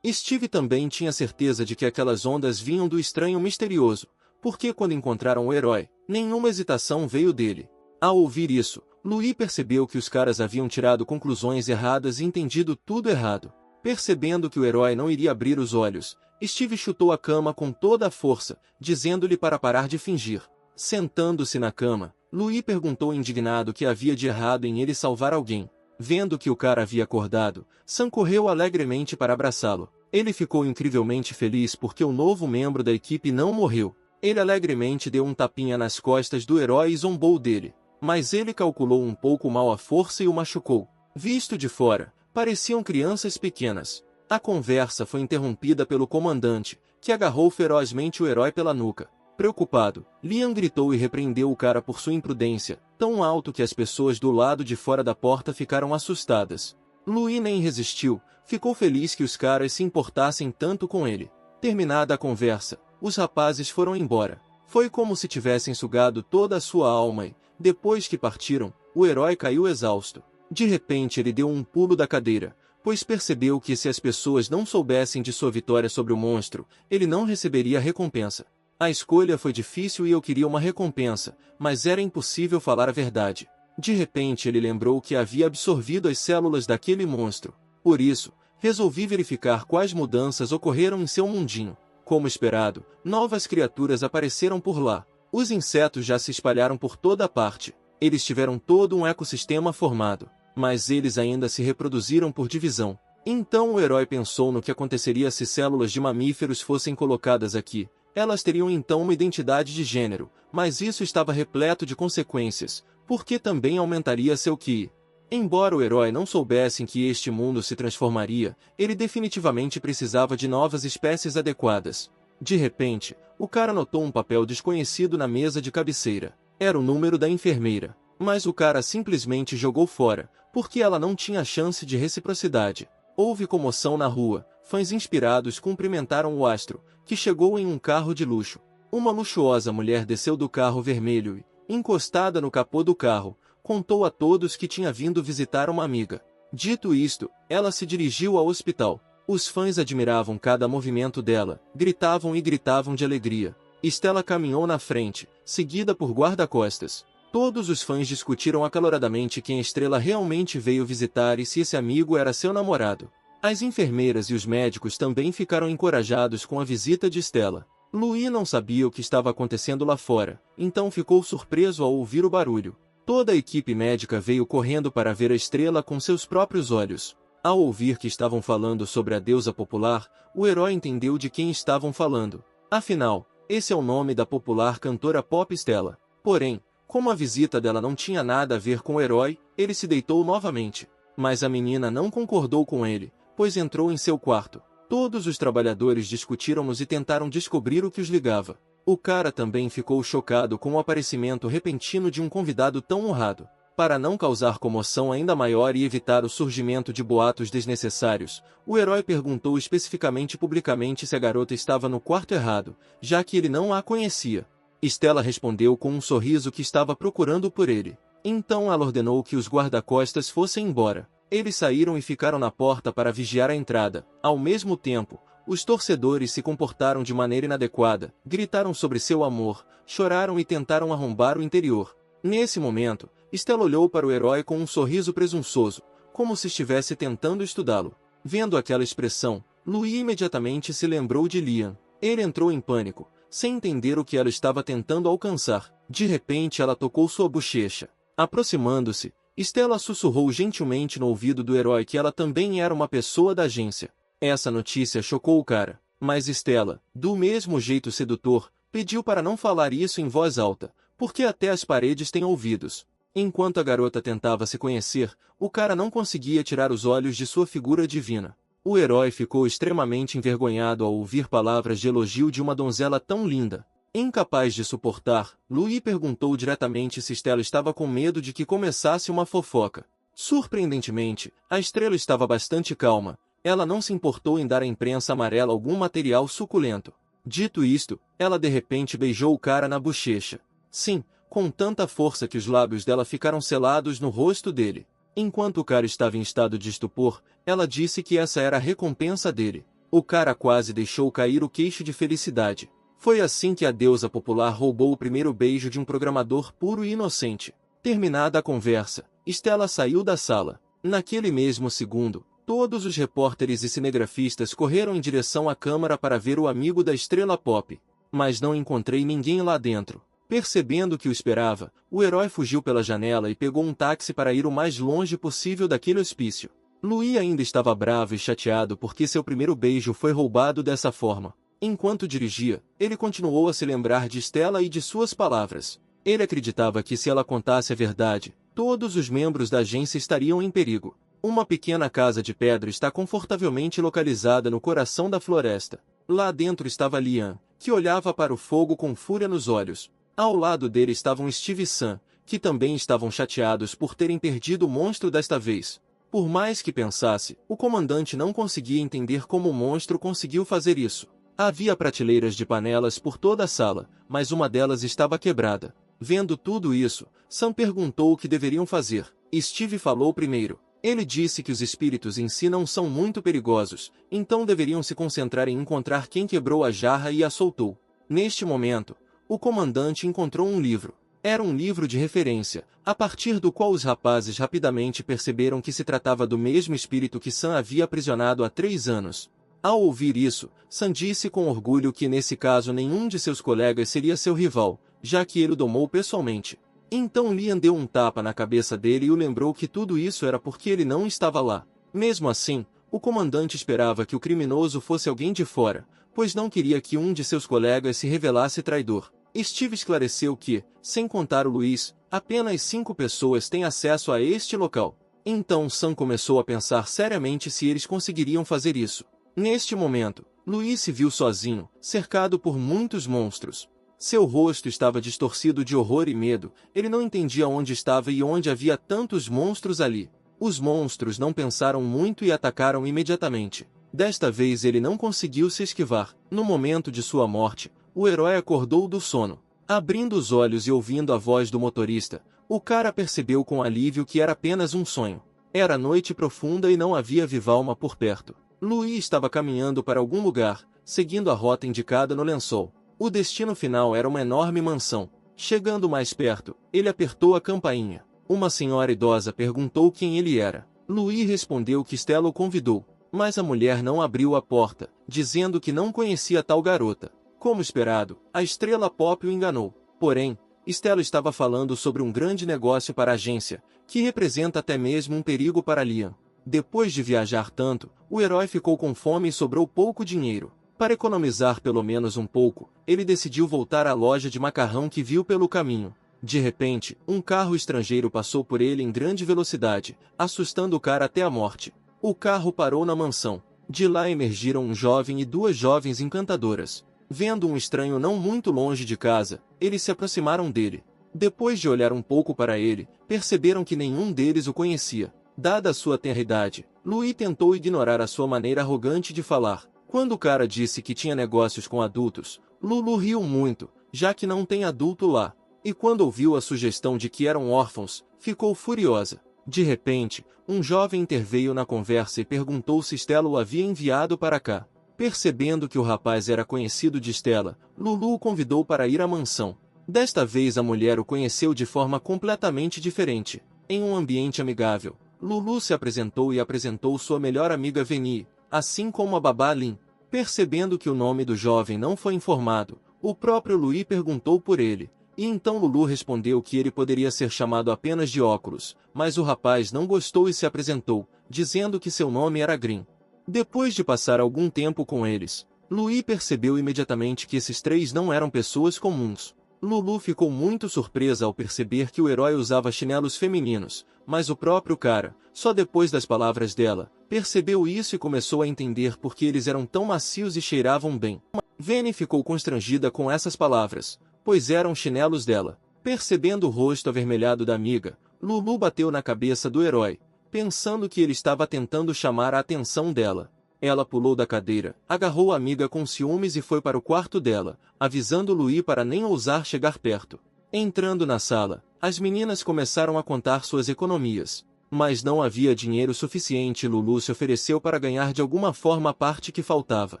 Steve também tinha certeza de que aquelas ondas vinham do estranho misterioso, porque quando encontraram o herói, nenhuma hesitação veio dele. Ao ouvir isso, Louis percebeu que os caras haviam tirado conclusões erradas e entendido tudo errado. Percebendo que o herói não iria abrir os olhos, Steve chutou a cama com toda a força, dizendo-lhe para parar de fingir. Sentando-se na cama, Louis perguntou indignado o que havia de errado em ele salvar alguém. Vendo que o cara havia acordado, Sam correu alegremente para abraçá-lo. Ele ficou incrivelmente feliz porque o novo membro da equipe não morreu. Ele alegremente deu um tapinha nas costas do herói e zombou dele. Mas ele calculou um pouco mal a força e o machucou. Visto de fora, pareciam crianças pequenas. A conversa foi interrompida pelo comandante, que agarrou ferozmente o herói pela nuca. Preocupado, Liam gritou e repreendeu o cara por sua imprudência, tão alto que as pessoas do lado de fora da porta ficaram assustadas. Louis nem resistiu, ficou feliz que os caras se importassem tanto com ele. Terminada a conversa, os rapazes foram embora. Foi como se tivessem sugado toda a sua alma e, depois que partiram, o herói caiu exausto. De repente ele deu um pulo da cadeira, pois percebeu que se as pessoas não soubessem de sua vitória sobre o monstro, ele não receberia recompensa. A escolha foi difícil e eu queria uma recompensa, mas era impossível falar a verdade. De repente ele lembrou que havia absorvido as células daquele monstro. Por isso, resolvi verificar quais mudanças ocorreram em seu mundinho. Como esperado, novas criaturas apareceram por lá. Os insetos já se espalharam por toda a parte. Eles tiveram todo um ecossistema formado, mas eles ainda se reproduziram por divisão. Então o herói pensou no que aconteceria se células de mamíferos fossem colocadas aqui. Elas teriam então uma identidade de gênero, mas isso estava repleto de consequências, porque também aumentaria seu QI. Embora o herói não soubesse em que este mundo se transformaria, ele definitivamente precisava de novas espécies adequadas. De repente, o cara notou um papel desconhecido na mesa de cabeceira. Era o número da enfermeira, mas o cara simplesmente jogou fora, porque ela não tinha chance de reciprocidade. Houve comoção na rua, fãs inspirados cumprimentaram o astro, que chegou em um carro de luxo. Uma luxuosa mulher desceu do carro vermelho e, encostada no capô do carro, contou a todos que tinha vindo visitar uma amiga. Dito isto, ela se dirigiu ao hospital. Os fãs admiravam cada movimento dela, gritavam e gritavam de alegria. Stella caminhou na frente, seguida por guarda-costas. Todos os fãs discutiram acaloradamente quem a estrela realmente veio visitar e se esse amigo era seu namorado. As enfermeiras e os médicos também ficaram encorajados com a visita de Stella. Louis não sabia o que estava acontecendo lá fora, então ficou surpreso ao ouvir o barulho. Toda a equipe médica veio correndo para ver a estrela com seus próprios olhos. Ao ouvir que estavam falando sobre a deusa popular, o herói entendeu de quem estavam falando. Afinal, esse é o nome da popular cantora pop Stella. Porém, como a visita dela não tinha nada a ver com o herói, ele se deitou novamente. Mas a menina não concordou com ele, pois entrou em seu quarto. Todos os trabalhadores discutiram-nos e tentaram descobrir o que os ligava. O cara também ficou chocado com o aparecimento repentino de um convidado tão honrado. Para não causar comoção ainda maior e evitar o surgimento de boatos desnecessários, o herói perguntou especificamente e publicamente se a garota estava no quarto errado, já que ele não a conhecia. Stella respondeu com um sorriso que estava procurando por ele. Então ela ordenou que os guarda-costas fossem embora. Eles saíram e ficaram na porta para vigiar a entrada. Ao mesmo tempo, os torcedores se comportaram de maneira inadequada, gritaram sobre seu amor, choraram e tentaram arrombar o interior. Nesse momento, Stella olhou para o herói com um sorriso presunçoso, como se estivesse tentando estudá-lo. Vendo aquela expressão, Louis imediatamente se lembrou de Lian. Ele entrou em pânico, sem entender o que ela estava tentando alcançar. De repente ela tocou sua bochecha. Aproximando-se, Stella sussurrou gentilmente no ouvido do herói que ela também era uma pessoa da agência. Essa notícia chocou o cara, mas Stella, do mesmo jeito sedutor, pediu para não falar isso em voz alta, porque até as paredes têm ouvidos. Enquanto a garota tentava se conhecer, o cara não conseguia tirar os olhos de sua figura divina. O herói ficou extremamente envergonhado ao ouvir palavras de elogio de uma donzela tão linda. Incapaz de suportar, Louis perguntou diretamente se Stella estava com medo de que começasse uma fofoca. Surpreendentemente, a estrela estava bastante calma. Ela não se importou em dar à imprensa amarela algum material suculento. Dito isto, ela de repente beijou o cara na bochecha. Sim, com tanta força que os lábios dela ficaram selados no rosto dele. Enquanto o cara estava em estado de estupor, ela disse que essa era a recompensa dele. O cara quase deixou cair o queixo de felicidade. Foi assim que a deusa popular roubou o primeiro beijo de um programador puro e inocente. Terminada a conversa, Stella saiu da sala. Naquele mesmo segundo, todos os repórteres e cinegrafistas correram em direção à câmara para ver o amigo da estrela pop. Mas não encontrei ninguém lá dentro. Percebendo que o esperava, o herói fugiu pela janela e pegou um táxi para ir o mais longe possível daquele hospício. Louis ainda estava bravo e chateado porque seu primeiro beijo foi roubado dessa forma. Enquanto dirigia, ele continuou a se lembrar de Stella e de suas palavras. Ele acreditava que se ela contasse a verdade, todos os membros da agência estariam em perigo. Uma pequena casa de pedra está confortavelmente localizada no coração da floresta. Lá dentro estava Lian, que olhava para o fogo com fúria nos olhos. Ao lado dele estavam Steve e Sam, que também estavam chateados por terem perdido o monstro desta vez. Por mais que pensasse, o comandante não conseguia entender como o monstro conseguiu fazer isso. Havia prateleiras de panelas por toda a sala, mas uma delas estava quebrada. Vendo tudo isso, Sam perguntou o que deveriam fazer. Steve falou primeiro. Ele disse que os espíritos em si não são muito perigosos, então deveriam se concentrar em encontrar quem quebrou a jarra e a soltou. Neste momento, o comandante encontrou um livro. Era um livro de referência, a partir do qual os rapazes rapidamente perceberam que se tratava do mesmo espírito que Sam havia aprisionado há 3 anos. Ao ouvir isso, Sam disse com orgulho que nesse caso nenhum de seus colegas seria seu rival, já que ele o domou pessoalmente. Então Lian deu um tapa na cabeça dele e o lembrou que tudo isso era porque ele não estava lá. Mesmo assim, o comandante esperava que o criminoso fosse alguém de fora, pois não queria que um de seus colegas se revelasse traidor. Steve esclareceu que, sem contar o Luiz, apenas 5 pessoas têm acesso a este local. Então Sam começou a pensar seriamente se eles conseguiriam fazer isso. Neste momento, Luiz se viu sozinho, cercado por muitos monstros. Seu rosto estava distorcido de horror e medo, ele não entendia onde estava e onde havia tantos monstros ali. Os monstros não pensaram muito e atacaram imediatamente. Desta vez ele não conseguiu se esquivar. No momento de sua morte, o herói acordou do sono. Abrindo os olhos e ouvindo a voz do motorista, o cara percebeu com alívio que era apenas um sonho. Era noite profunda e não havia viva alma por perto. Louis estava caminhando para algum lugar, seguindo a rota indicada no lençol. O destino final era uma enorme mansão. Chegando mais perto, ele apertou a campainha. Uma senhora idosa perguntou quem ele era. Louis respondeu que Stella o convidou, mas a mulher não abriu a porta, dizendo que não conhecia tal garota. Como esperado, a estrela pop o enganou. Porém, Stella estava falando sobre um grande negócio para a agência, que representa até mesmo um perigo para Lian. Depois de viajar tanto, o herói ficou com fome e sobrou pouco dinheiro. Para economizar pelo menos um pouco, ele decidiu voltar à loja de macarrão que viu pelo caminho. De repente, um carro estrangeiro passou por ele em grande velocidade, assustando o cara até a morte. O carro parou na mansão. De lá emergiram um jovem e 2 jovens encantadoras. Vendo um estranho não muito longe de casa, eles se aproximaram dele. Depois de olhar um pouco para ele, perceberam que nenhum deles o conhecia. Dada a sua tenra idade, Louis tentou ignorar a sua maneira arrogante de falar. Quando o cara disse que tinha negócios com adultos, Lulu riu muito, já que não tem adulto lá. E quando ouviu a sugestão de que eram órfãos, ficou furiosa. De repente, um jovem interveio na conversa e perguntou se Stella o havia enviado para cá. Percebendo que o rapaz era conhecido de Stella, Lulu o convidou para ir à mansão. Desta vez a mulher o conheceu de forma completamente diferente. Em um ambiente amigável, Lulu se apresentou e apresentou sua melhor amiga Veni, assim como a babá Lin. Percebendo que o nome do jovem não foi informado, o próprio Louis perguntou por ele, e então Lulu respondeu que ele poderia ser chamado apenas de Óculos, mas o rapaz não gostou e se apresentou, dizendo que seu nome era Green. Depois de passar algum tempo com eles, Louis percebeu imediatamente que esses três não eram pessoas comuns. Lulu ficou muito surpresa ao perceber que o herói usava chinelos femininos, mas o próprio cara, só depois das palavras dela, percebeu isso e começou a entender por que eles eram tão macios e cheiravam bem. Veni ficou constrangida com essas palavras, pois eram chinelos dela. Percebendo o rosto avermelhado da amiga, Lulu bateu na cabeça do herói, pensando que ele estava tentando chamar a atenção dela. Ela pulou da cadeira, agarrou a amiga com ciúmes e foi para o quarto dela, avisando Louis para nem ousar chegar perto. Entrando na sala, as meninas começaram a contar suas economias. Mas não havia dinheiro suficiente e Lulu se ofereceu para ganhar de alguma forma a parte que faltava.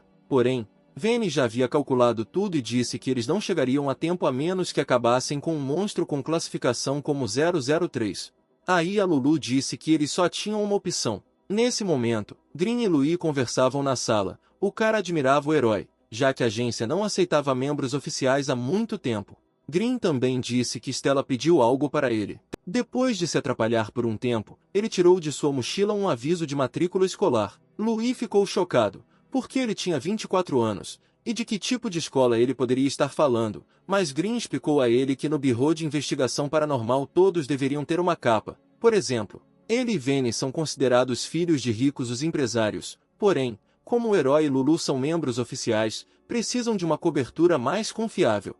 Porém, Veni já havia calculado tudo e disse que eles não chegariam a tempo a menos que acabassem com um monstro com classificação como 003. Aí a Lulu disse que eles só tinham uma opção. Nesse momento, Green e Louis conversavam na sala. O cara admirava o herói, já que a agência não aceitava membros oficiais há muito tempo. Green também disse que Stella pediu algo para ele. Depois de se atrapalhar por um tempo, ele tirou de sua mochila um aviso de matrícula escolar. Louis ficou chocado, porque ele tinha 24 anos, e de que tipo de escola ele poderia estar falando, mas Green explicou a ele que no Bureau de Investigação Paranormal todos deveriam ter uma capa. Por exemplo, ele e Veni são considerados filhos de ricos os empresários, porém, como o herói e Lulu são membros oficiais, precisam de uma cobertura mais confiável.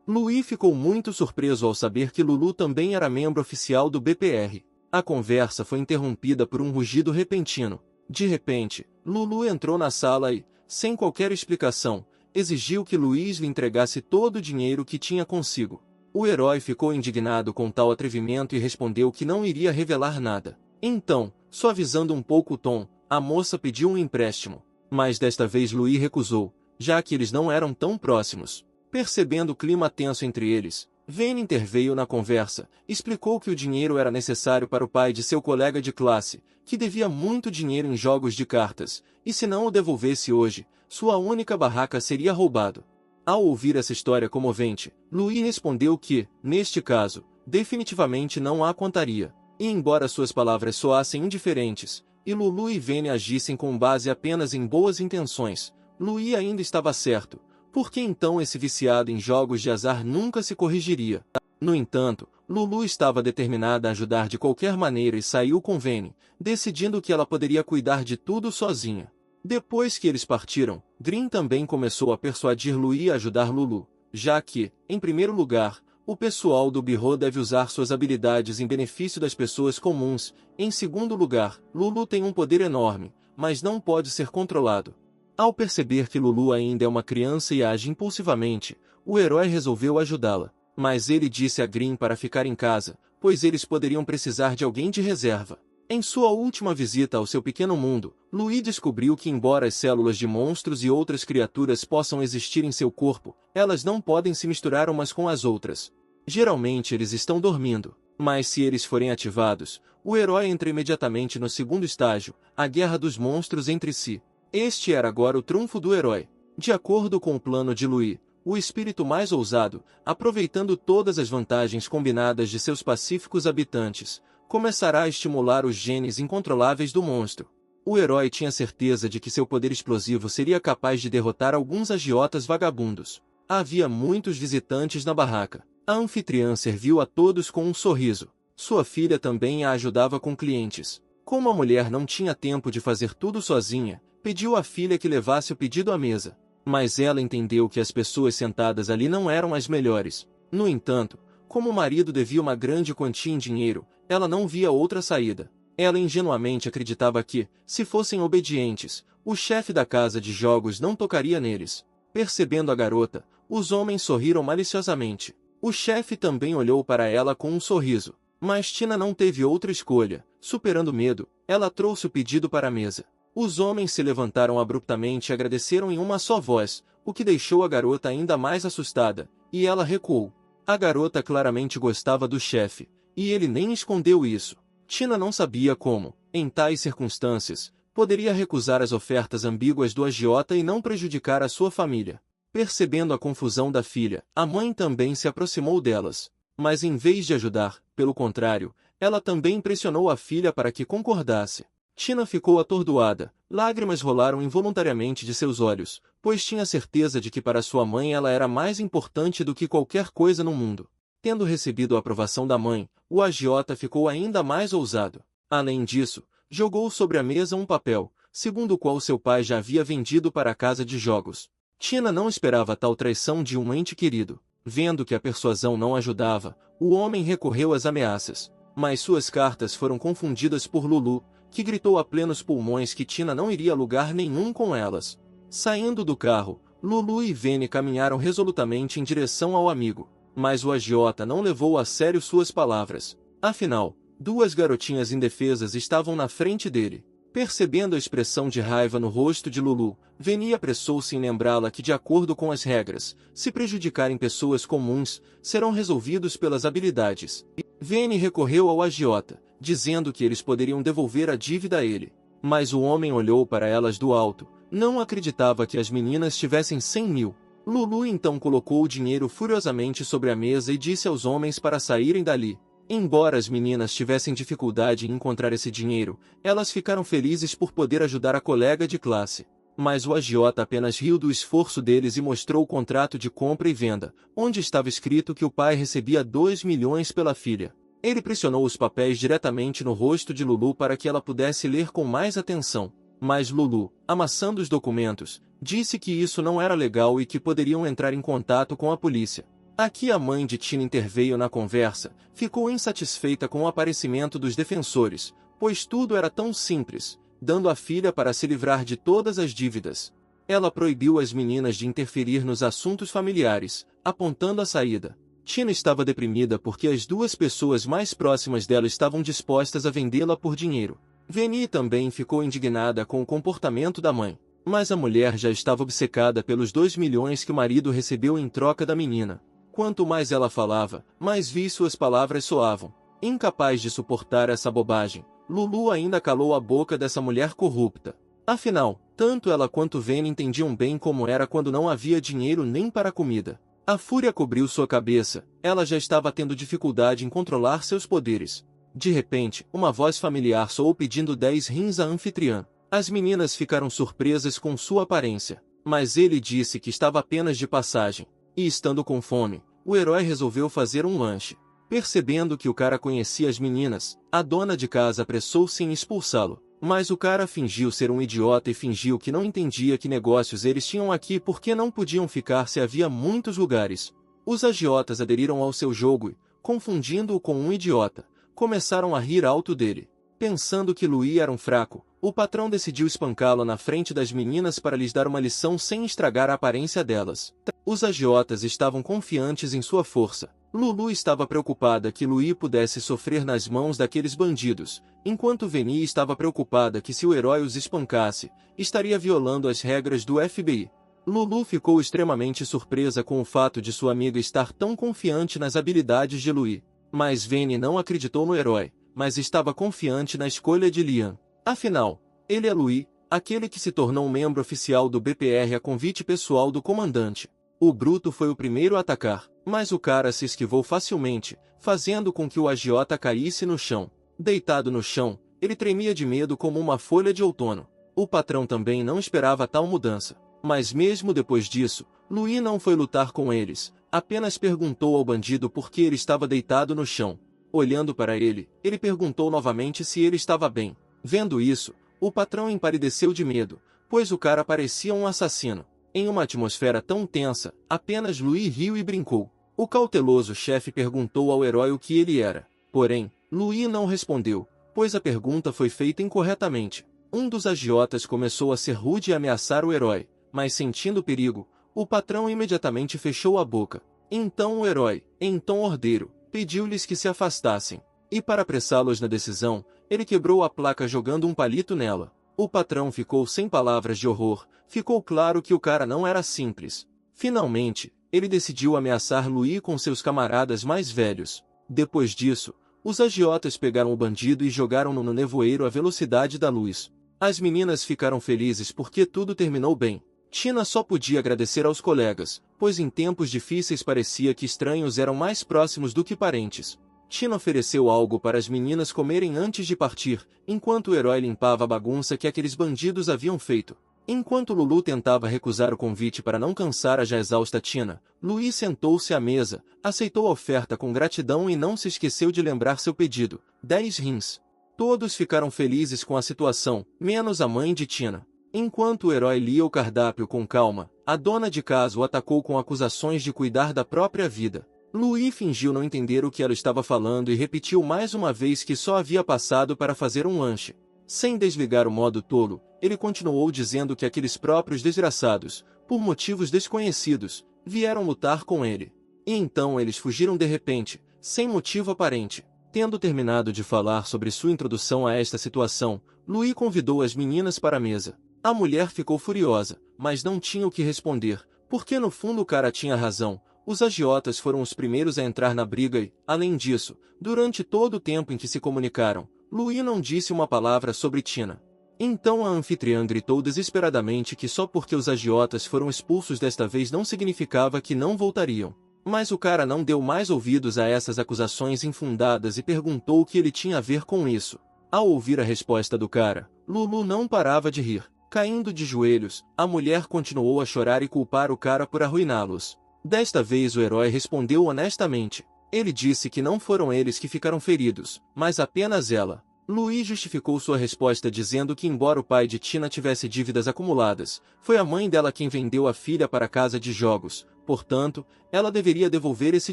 Louis ficou muito surpreso ao saber que Lulu também era membro oficial do BPR. A conversa foi interrompida por um rugido repentino. De repente, Lulu entrou na sala e, sem qualquer explicação, exigiu que Louis lhe entregasse todo o dinheiro que tinha consigo. O herói ficou indignado com tal atrevimento e respondeu que não iria revelar nada. Então, suavizando um pouco o tom, a moça pediu um empréstimo. Mas desta vez Louis recusou, já que eles não eram tão próximos. Percebendo o clima tenso entre eles, Veni interveio na conversa, explicou que o dinheiro era necessário para o pai de seu colega de classe, que devia muito dinheiro em jogos de cartas, e se não o devolvesse hoje, sua única barraca seria roubado. Ao ouvir essa história comovente, Louis respondeu que, neste caso, definitivamente não a contaria. E embora suas palavras soassem indiferentes, e Lulu e Veni agissem com base apenas em boas intenções, Louis ainda estava certo, porque então esse viciado em jogos de azar nunca se corrigiria. No entanto, Lulu estava determinada a ajudar de qualquer maneira e saiu com Veni, decidindo que ela poderia cuidar de tudo sozinha. Depois que eles partiram, Green também começou a persuadir Louis a ajudar Lulu, já que, em primeiro lugar, o pessoal do Bureau deve usar suas habilidades em benefício das pessoas comuns, em segundo lugar, Lulu tem um poder enorme, mas não pode ser controlado. Ao perceber que Lulu ainda é uma criança e age impulsivamente, o herói resolveu ajudá-la, mas ele disse a Green para ficar em casa, pois eles poderiam precisar de alguém de reserva. Em sua última visita ao seu pequeno mundo, Louis descobriu que embora as células de monstros e outras criaturas possam existir em seu corpo, elas não podem se misturar umas com as outras. Geralmente eles estão dormindo, mas se eles forem ativados, o herói entra imediatamente no segundo estágio, a guerra dos monstros entre si. Este era agora o trunfo do herói. De acordo com o plano de Louis, o espírito mais ousado, aproveitando todas as vantagens combinadas de seus pacíficos habitantes, começará a estimular os genes incontroláveis do monstro. O herói tinha certeza de que seu poder explosivo seria capaz de derrotar alguns agiotas vagabundos. Havia muitos visitantes na barraca. A anfitriã serviu a todos com um sorriso. Sua filha também a ajudava com clientes. Como a mulher não tinha tempo de fazer tudo sozinha, pediu à filha que levasse o pedido à mesa. Mas ela entendeu que as pessoas sentadas ali não eram as melhores. No entanto, como o marido devia uma grande quantia em dinheiro, ela não via outra saída. Ela ingenuamente acreditava que, se fossem obedientes, o chefe da casa de jogos não tocaria neles. Percebendo a garota, os homens sorriram maliciosamente. O chefe também olhou para ela com um sorriso. Mas Tina não teve outra escolha. Superando o medo, ela trouxe o pedido para a mesa. Os homens se levantaram abruptamente e agradeceram em uma só voz, o que deixou a garota ainda mais assustada, e ela recuou. A garota claramente gostava do chefe, e ele nem escondeu isso. Tina não sabia como, em tais circunstâncias, poderia recusar as ofertas ambíguas do agiota e não prejudicar a sua família. Percebendo a confusão da filha, a mãe também se aproximou delas. Mas em vez de ajudar, pelo contrário, ela também pressionou a filha para que concordasse. Tina ficou atordoada, lágrimas rolaram involuntariamente de seus olhos, pois tinha certeza de que para sua mãe ela era mais importante do que qualquer coisa no mundo. Tendo recebido a aprovação da mãe, o agiota ficou ainda mais ousado. Além disso, jogou sobre a mesa um papel, segundo o qual seu pai já havia vendido para a casa de jogos. Tina não esperava tal traição de um ente querido. Vendo que a persuasão não ajudava, o homem recorreu às ameaças. Mas suas cartas foram confundidas por Lulu, que gritou a plenos pulmões que Tina não iria a lugar nenhum com elas. Saindo do carro, Lulu e Vene caminharam resolutamente em direção ao amigo. Mas o agiota não levou a sério suas palavras. Afinal, duas garotinhas indefesas estavam na frente dele. Percebendo a expressão de raiva no rosto de Lulu, Vene apressou-se em lembrá-la que, de acordo com as regras, se prejudicarem pessoas comuns, serão resolvidos pelas habilidades. Vene recorreu ao agiota, dizendo que eles poderiam devolver a dívida a ele. Mas o homem olhou para elas do alto, não acreditava que as meninas tivessem 100 mil. Lulu então colocou o dinheiro furiosamente sobre a mesa e disse aos homens para saírem dali. Embora as meninas tivessem dificuldade em encontrar esse dinheiro, elas ficaram felizes por poder ajudar a colega de classe. Mas o agiota apenas riu do esforço deles e mostrou o contrato de compra e venda, onde estava escrito que o pai recebia 2 milhões pela filha. Ele pressionou os papéis diretamente no rosto de Lulu para que ela pudesse ler com mais atenção. Mas Lulu, amassando os documentos, disse que isso não era legal e que poderiam entrar em contato com a polícia. Aqui a mãe de Tina interveio na conversa, ficou insatisfeita com o aparecimento dos defensores, pois tudo era tão simples, dando a filha para se livrar de todas as dívidas. Ela proibiu as meninas de interferir nos assuntos familiares, apontando a saída. Tina estava deprimida porque as duas pessoas mais próximas dela estavam dispostas a vendê-la por dinheiro. Veni também ficou indignada com o comportamento da mãe, mas a mulher já estava obcecada pelos 2 milhões que o marido recebeu em troca da menina. Quanto mais ela falava, mais vi suas palavras soavam. Incapaz de suportar essa bobagem, Lulu ainda calou a boca dessa mulher corrupta. Afinal, tanto ela quanto Vene entendiam bem como era quando não havia dinheiro nem para comida. A fúria cobriu sua cabeça, ela já estava tendo dificuldade em controlar seus poderes. De repente, uma voz familiar soou pedindo 10 rins à anfitriã. As meninas ficaram surpresas com sua aparência, mas ele disse que estava apenas de passagem. E estando com fome, o herói resolveu fazer um lanche. Percebendo que o cara conhecia as meninas, a dona de casa apressou-se em expulsá-lo. Mas o cara fingiu ser um idiota e fingiu que não entendia que negócios eles tinham aqui porque não podiam ficar se havia muitos lugares. Os agiotas aderiram ao seu jogo e, confundindo-o com um idiota, começaram a rir alto dele. Pensando que Louis era um fraco, o patrão decidiu espancá-lo na frente das meninas para lhes dar uma lição sem estragar a aparência delas. Os agiotas estavam confiantes em sua força. Lulu estava preocupada que Louis pudesse sofrer nas mãos daqueles bandidos, enquanto Veni estava preocupada que se o herói os espancasse, estaria violando as regras do FBI. Lulu ficou extremamente surpresa com o fato de sua amiga estar tão confiante nas habilidades de Louis. Mas Veni não acreditou no herói, mas estava confiante na escolha de Liam. Afinal, ele é Louis, aquele que se tornou um membro oficial do BPR a convite pessoal do comandante. O bruto foi o primeiro a atacar, mas o cara se esquivou facilmente, fazendo com que o agiota caísse no chão. Deitado no chão, ele tremia de medo como uma folha de outono. O patrão também não esperava tal mudança. Mas mesmo depois disso, Louis não foi lutar com eles, apenas perguntou ao bandido por que ele estava deitado no chão. Olhando para ele, ele perguntou novamente se ele estava bem. Vendo isso, o patrão empalideceu de medo, pois o cara parecia um assassino. Em uma atmosfera tão tensa, apenas Louis riu e brincou. O cauteloso chefe perguntou ao herói o que ele era. Porém, Louis não respondeu, pois a pergunta foi feita incorretamente. Um dos agiotas começou a ser rude e ameaçar o herói, mas sentindo perigo, o patrão imediatamente fechou a boca. Então o herói, em tom ordeiro, pediu-lhes que se afastassem. E para apressá-los na decisão, ele quebrou a placa jogando um palito nela. O patrão ficou sem palavras de horror, ficou claro que o cara não era simples. Finalmente, ele decidiu ameaçar Louis com seus camaradas mais velhos. Depois disso, os agiotas pegaram o bandido e jogaram-no no nevoeiro à velocidade da luz. As meninas ficaram felizes porque tudo terminou bem. Tina só podia agradecer aos colegas, pois em tempos difíceis parecia que estranhos eram mais próximos do que parentes. Tina ofereceu algo para as meninas comerem antes de partir, enquanto o herói limpava a bagunça que aqueles bandidos haviam feito. Enquanto Lulu tentava recusar o convite para não cansar a já exausta Tina, Louis sentou-se à mesa, aceitou a oferta com gratidão e não se esqueceu de lembrar seu pedido: 10 rins. Todos ficaram felizes com a situação, menos a mãe de Tina. Enquanto o herói lia o cardápio com calma, a dona de casa o atacou com acusações de cuidar da própria vida. Louis fingiu não entender o que ela estava falando e repetiu mais uma vez que só havia passado para fazer um lanche. Sem desligar o modo tolo, ele continuou dizendo que aqueles próprios desgraçados, por motivos desconhecidos, vieram lutar com ele. E então eles fugiram de repente, sem motivo aparente. Tendo terminado de falar sobre sua introdução a esta situação, Louis convidou as meninas para a mesa. A mulher ficou furiosa, mas não tinha o que responder, porque no fundo o cara tinha razão. Os agiotas foram os primeiros a entrar na briga e, além disso, durante todo o tempo em que se comunicaram, Louis não disse uma palavra sobre Tina. Então a anfitriã gritou desesperadamente que só porque os agiotas foram expulsos desta vez não significava que não voltariam. Mas o cara não deu mais ouvidos a essas acusações infundadas e perguntou o que ele tinha a ver com isso. Ao ouvir a resposta do cara, Lulu não parava de rir. Caindo de joelhos, a mulher continuou a chorar e culpar o cara por arruiná-los. Desta vez o herói respondeu honestamente. Ele disse que não foram eles que ficaram feridos, mas apenas ela. Louis justificou sua resposta dizendo que embora o pai de Tina tivesse dívidas acumuladas, foi a mãe dela quem vendeu a filha para a casa de jogos, portanto, ela deveria devolver esse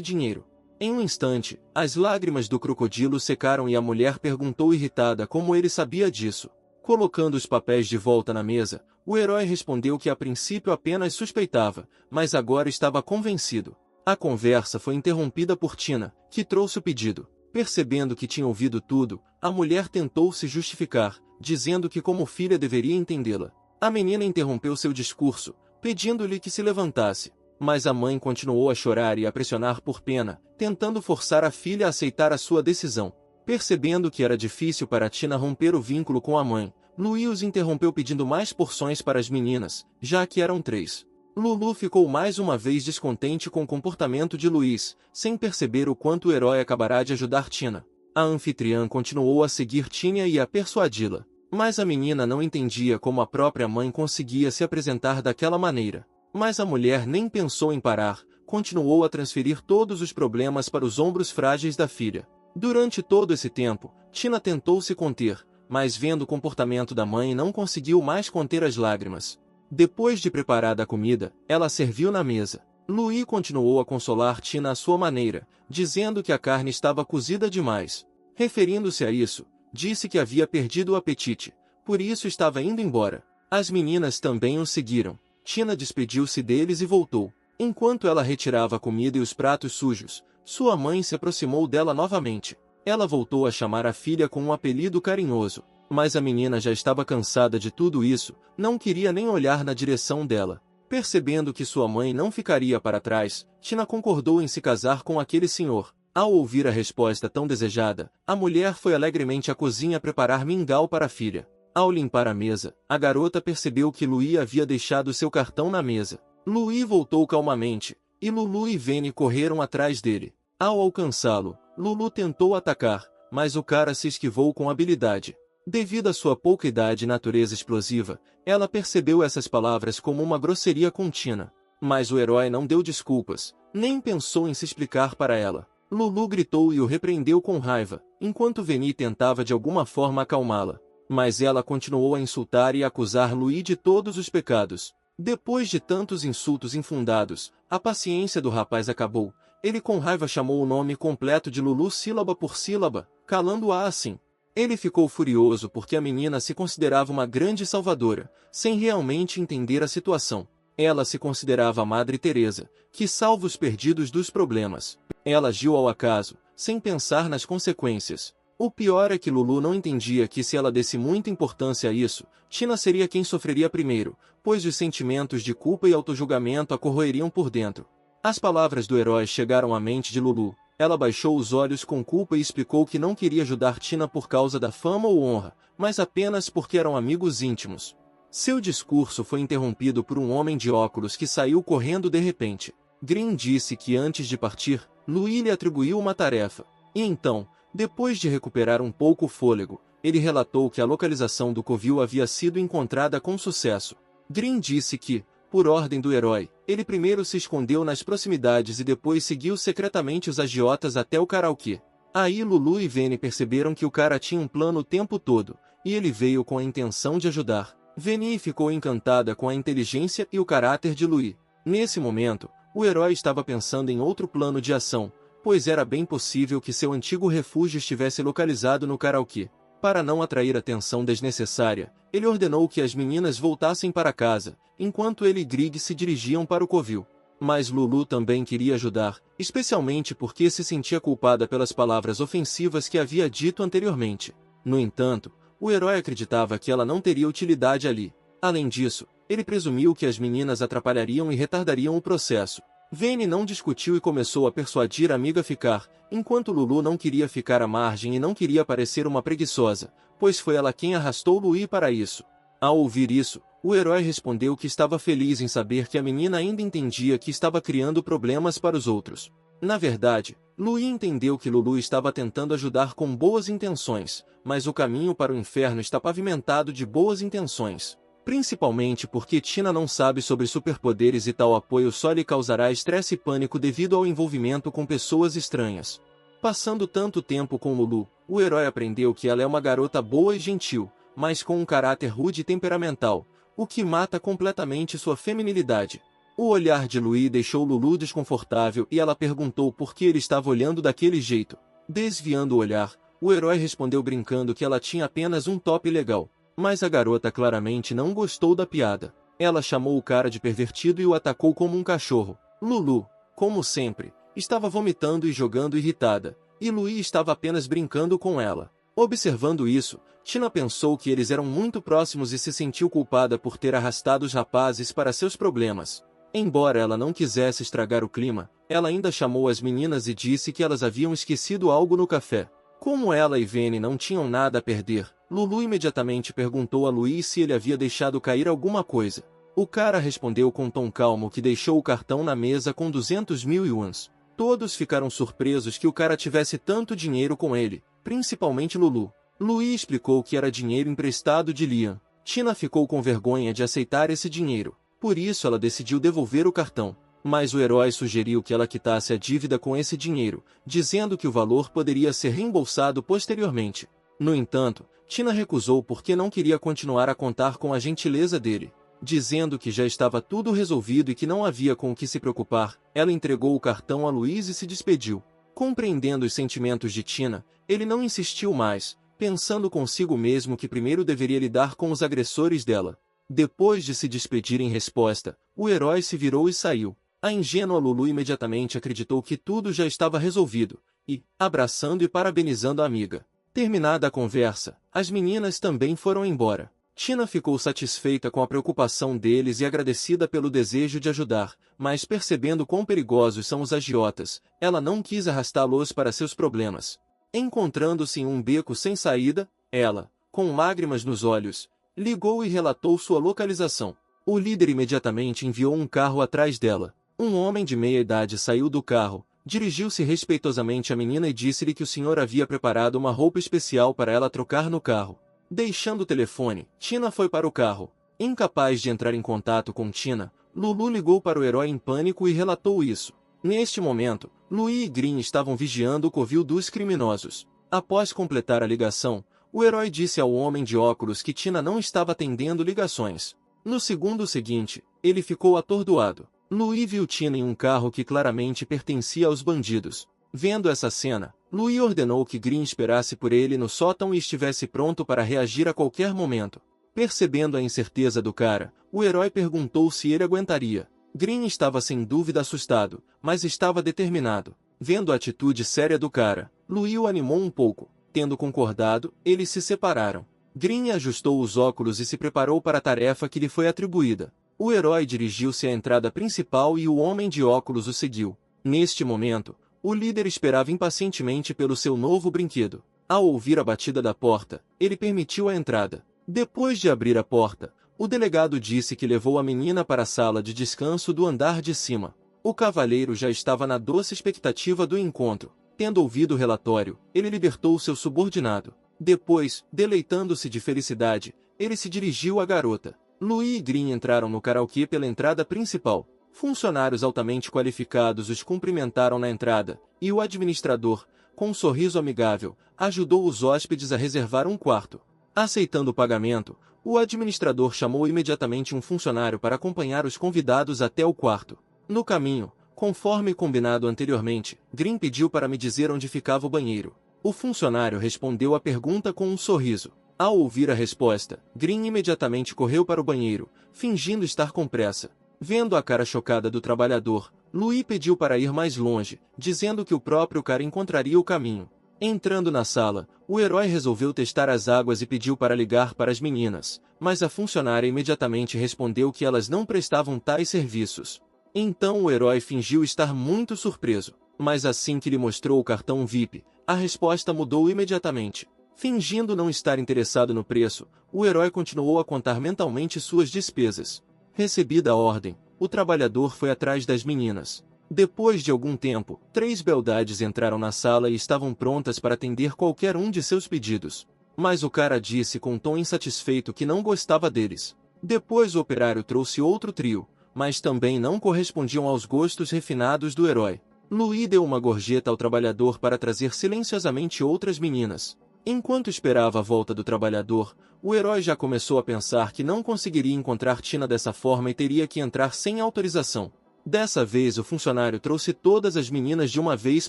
dinheiro. Em um instante, as lágrimas do crocodilo secaram e a mulher perguntou irritada como ele sabia disso. Colocando os papéis de volta na mesa, o herói respondeu que a princípio apenas suspeitava, mas agora estava convencido. A conversa foi interrompida por Tina, que trouxe o pedido. Percebendo que tinha ouvido tudo, a mulher tentou se justificar, dizendo que como filha deveria entendê-la. A menina interrompeu seu discurso, pedindo-lhe que se levantasse, mas a mãe continuou a chorar e a pressionar por pena, tentando forçar a filha a aceitar a sua decisão. Percebendo que era difícil para Tina romper o vínculo com a mãe, Louis os interrompeu pedindo mais porções para as meninas, já que eram 3. Lulu ficou mais uma vez descontente com o comportamento de Louis, sem perceber o quanto o herói acabará de ajudar Tina. A anfitriã continuou a seguir Tina e a persuadi-la, mas a menina não entendia como a própria mãe conseguia se apresentar daquela maneira. Mas a mulher nem pensou em parar, continuou a transferir todos os problemas para os ombros frágeis da filha. Durante todo esse tempo, Tina tentou se conter, mas vendo o comportamento da mãe não conseguiu mais conter as lágrimas. Depois de preparada a comida, ela serviu na mesa. Louis continuou a consolar Tina à sua maneira, dizendo que a carne estava cozida demais. Referindo-se a isso, disse que havia perdido o apetite, por isso estava indo embora. As meninas também o seguiram. Tina despediu-se deles e voltou. Enquanto ela retirava a comida e os pratos sujos, sua mãe se aproximou dela novamente. Ela voltou a chamar a filha com um apelido carinhoso, mas a menina já estava cansada de tudo isso, não queria nem olhar na direção dela. Percebendo que sua mãe não ficaria para trás, Tina concordou em se casar com aquele senhor. Ao ouvir a resposta tão desejada, a mulher foi alegremente à cozinha preparar mingau para a filha. Ao limpar a mesa, a garota percebeu que Louis havia deixado seu cartão na mesa. Louis voltou calmamente, e Lulu e Vene correram atrás dele. Ao alcançá-lo, Lulu tentou atacar, mas o cara se esquivou com habilidade. Devido à sua pouca idade e natureza explosiva, ela percebeu essas palavras como uma grosseria com Tina. Mas o herói não deu desculpas, nem pensou em se explicar para ela. Lulu gritou e o repreendeu com raiva, enquanto Veni tentava de alguma forma acalmá-la. Mas ela continuou a insultar e acusar Louis de todos os pecados. Depois de tantos insultos infundados, a paciência do rapaz acabou. Ele com raiva chamou o nome completo de Lulu sílaba por sílaba, calando-a assim. Ele ficou furioso porque a menina se considerava uma grande salvadora, sem realmente entender a situação. Ela se considerava a Madre Teresa, que salva os perdidos dos problemas. Ela agiu ao acaso, sem pensar nas consequências. O pior é que Lulu não entendia que se ela desse muita importância a isso, Tina seria quem sofreria primeiro, pois os sentimentos de culpa e autojulgamento a corroeriam por dentro. As palavras do herói chegaram à mente de Lulu. Ela baixou os olhos com culpa e explicou que não queria ajudar Tina por causa da fama ou honra, mas apenas porque eram amigos íntimos. Seu discurso foi interrompido por um homem de óculos que saiu correndo de repente. Green disse que antes de partir, Louis lhe atribuiu uma tarefa. E então, depois de recuperar um pouco o fôlego, ele relatou que a localização do covil havia sido encontrada com sucesso. Green disse que, por ordem do herói, ele primeiro se escondeu nas proximidades e depois seguiu secretamente os agiotas até o karaokê. Aí Lulu e Vene perceberam que o cara tinha um plano o tempo todo, e ele veio com a intenção de ajudar. Vene ficou encantada com a inteligência e o caráter de Louis. Nesse momento, o herói estava pensando em outro plano de ação, pois era bem possível que seu antigo refúgio estivesse localizado no karaokê. Para não atrair atenção desnecessária, ele ordenou que as meninas voltassem para casa, enquanto ele e Grigg se dirigiam para o covil. Mas Lulu também queria ajudar, especialmente porque se sentia culpada pelas palavras ofensivas que havia dito anteriormente. No entanto, o herói acreditava que ela não teria utilidade ali. Além disso, ele presumiu que as meninas atrapalhariam e retardariam o processo. Vane não discutiu e começou a persuadir a amiga a ficar, enquanto Lulu não queria ficar à margem e não queria parecer uma preguiçosa, pois foi ela quem arrastou Louis para isso. Ao ouvir isso, o herói respondeu que estava feliz em saber que a menina ainda entendia que estava criando problemas para os outros. Na verdade, Louis entendeu que Lulu estava tentando ajudar com boas intenções, mas o caminho para o inferno está pavimentado de boas intenções. Principalmente porque Tina não sabe sobre superpoderes e tal apoio só lhe causará estresse e pânico devido ao envolvimento com pessoas estranhas. Passando tanto tempo com Lulu, o herói aprendeu que ela é uma garota boa e gentil, mas com um caráter rude e temperamental, o que mata completamente sua feminilidade. O olhar de Louis deixou Lulu desconfortável e ela perguntou por que ele estava olhando daquele jeito. Desviando o olhar, o herói respondeu brincando que ela tinha apenas um top legal. Mas a garota claramente não gostou da piada. Ela chamou o cara de pervertido e o atacou como um cachorro. Lulu, como sempre, estava vomitando e jogando irritada, e Louis estava apenas brincando com ela. Observando isso, Tina pensou que eles eram muito próximos e se sentiu culpada por ter arrastado os rapazes para seus problemas. Embora ela não quisesse estragar o clima, ela ainda chamou as meninas e disse que elas haviam esquecido algo no café. Como ela e Vane não tinham nada a perder, Lulu imediatamente perguntou a Louis se ele havia deixado cair alguma coisa. O cara respondeu com um tom calmo que deixou o cartão na mesa com 200.000 yuans. Todos ficaram surpresos que o cara tivesse tanto dinheiro com ele, principalmente Lulu. Louis explicou que era dinheiro emprestado de Liam. Tina ficou com vergonha de aceitar esse dinheiro, por isso ela decidiu devolver o cartão. Mas o herói sugeriu que ela quitasse a dívida com esse dinheiro, dizendo que o valor poderia ser reembolsado posteriormente. No entanto, Tina recusou porque não queria continuar a contar com a gentileza dele. Dizendo que já estava tudo resolvido e que não havia com o que se preocupar, ela entregou o cartão a Louis e se despediu. Compreendendo os sentimentos de Tina, ele não insistiu mais, pensando consigo mesmo que primeiro deveria lidar com os agressores dela. Depois de se despedir em resposta, o herói se virou e saiu. A ingênua Lulu imediatamente acreditou que tudo já estava resolvido, e, abraçando e parabenizando a amiga. Terminada a conversa, as meninas também foram embora. Tina ficou satisfeita com a preocupação deles e agradecida pelo desejo de ajudar, mas percebendo quão perigosos são os agiotas, ela não quis arrastá-los para seus problemas. Encontrando-se em um beco sem saída, ela, com lágrimas nos olhos, ligou e relatou sua localização. O líder imediatamente enviou um carro atrás dela. Um homem de meia idade saiu do carro, dirigiu-se respeitosamente à menina e disse-lhe que o senhor havia preparado uma roupa especial para ela trocar no carro. Deixando o telefone, Tina foi para o carro. Incapaz de entrar em contato com Tina, Lulu ligou para o herói em pânico e relatou isso. Neste momento, Louis e Green estavam vigiando o covil dos criminosos. Após completar a ligação, o herói disse ao homem de óculos que Tina não estava atendendo ligações. No segundo seguinte, Ele ficou atordoado. Louis viu Tina em um carro que claramente pertencia aos bandidos. Vendo essa cena, Louis ordenou que Green esperasse por ele no sótão e estivesse pronto para reagir a qualquer momento. Percebendo a incerteza do cara, o herói perguntou se ele aguentaria. Green estava sem dúvida assustado, mas estava determinado. Vendo a atitude séria do cara, Louis o animou um pouco. Tendo concordado, eles se separaram. Green ajustou os óculos e se preparou para a tarefa que lhe foi atribuída. O herói dirigiu-se à entrada principal e o homem de óculos o seguiu. Neste momento, o líder esperava impacientemente pelo seu novo brinquedo. Ao ouvir a batida da porta, ele permitiu a entrada. Depois de abrir a porta, o delegado disse que levou a menina para a sala de descanso do andar de cima. O cavalheiro já estava na doce expectativa do encontro. Tendo ouvido o relatório, ele libertou seu subordinado. Depois, deleitando-se de felicidade, ele se dirigiu à garota. Louis e Green entraram no karaokê pela entrada principal. Funcionários altamente qualificados os cumprimentaram na entrada, e o administrador, com um sorriso amigável, ajudou os hóspedes a reservar um quarto. Aceitando o pagamento, o administrador chamou imediatamente um funcionário para acompanhar os convidados até o quarto. No caminho, conforme combinado anteriormente, Green pediu para me dizer onde ficava o banheiro. O funcionário respondeu a pergunta com um sorriso. Ao ouvir a resposta, Green imediatamente correu para o banheiro, fingindo estar com pressa. Vendo a cara chocada do trabalhador, Louis pediu para ir mais longe, dizendo que o próprio cara encontraria o caminho. Entrando na sala, o herói resolveu testar as águas e pediu para ligar para as meninas, mas a funcionária imediatamente respondeu que elas não prestavam tais serviços. Então o herói fingiu estar muito surpreso, mas assim que lhe mostrou o cartão VIP, a resposta mudou imediatamente. Fingindo não estar interessado no preço, o herói continuou a contar mentalmente suas despesas. Recebida a ordem, o trabalhador foi atrás das meninas. Depois de algum tempo, 3 beldades entraram na sala e estavam prontas para atender qualquer um de seus pedidos. Mas o cara disse com um tom insatisfeito que não gostava deles. Depois o operário trouxe outro trio, mas também não correspondiam aos gostos refinados do herói. Louis deu uma gorjeta ao trabalhador para trazer silenciosamente outras meninas. Enquanto esperava a volta do trabalhador, o herói já começou a pensar que não conseguiria encontrar Tina dessa forma e teria que entrar sem autorização. Dessa vez o funcionário trouxe todas as meninas de uma vez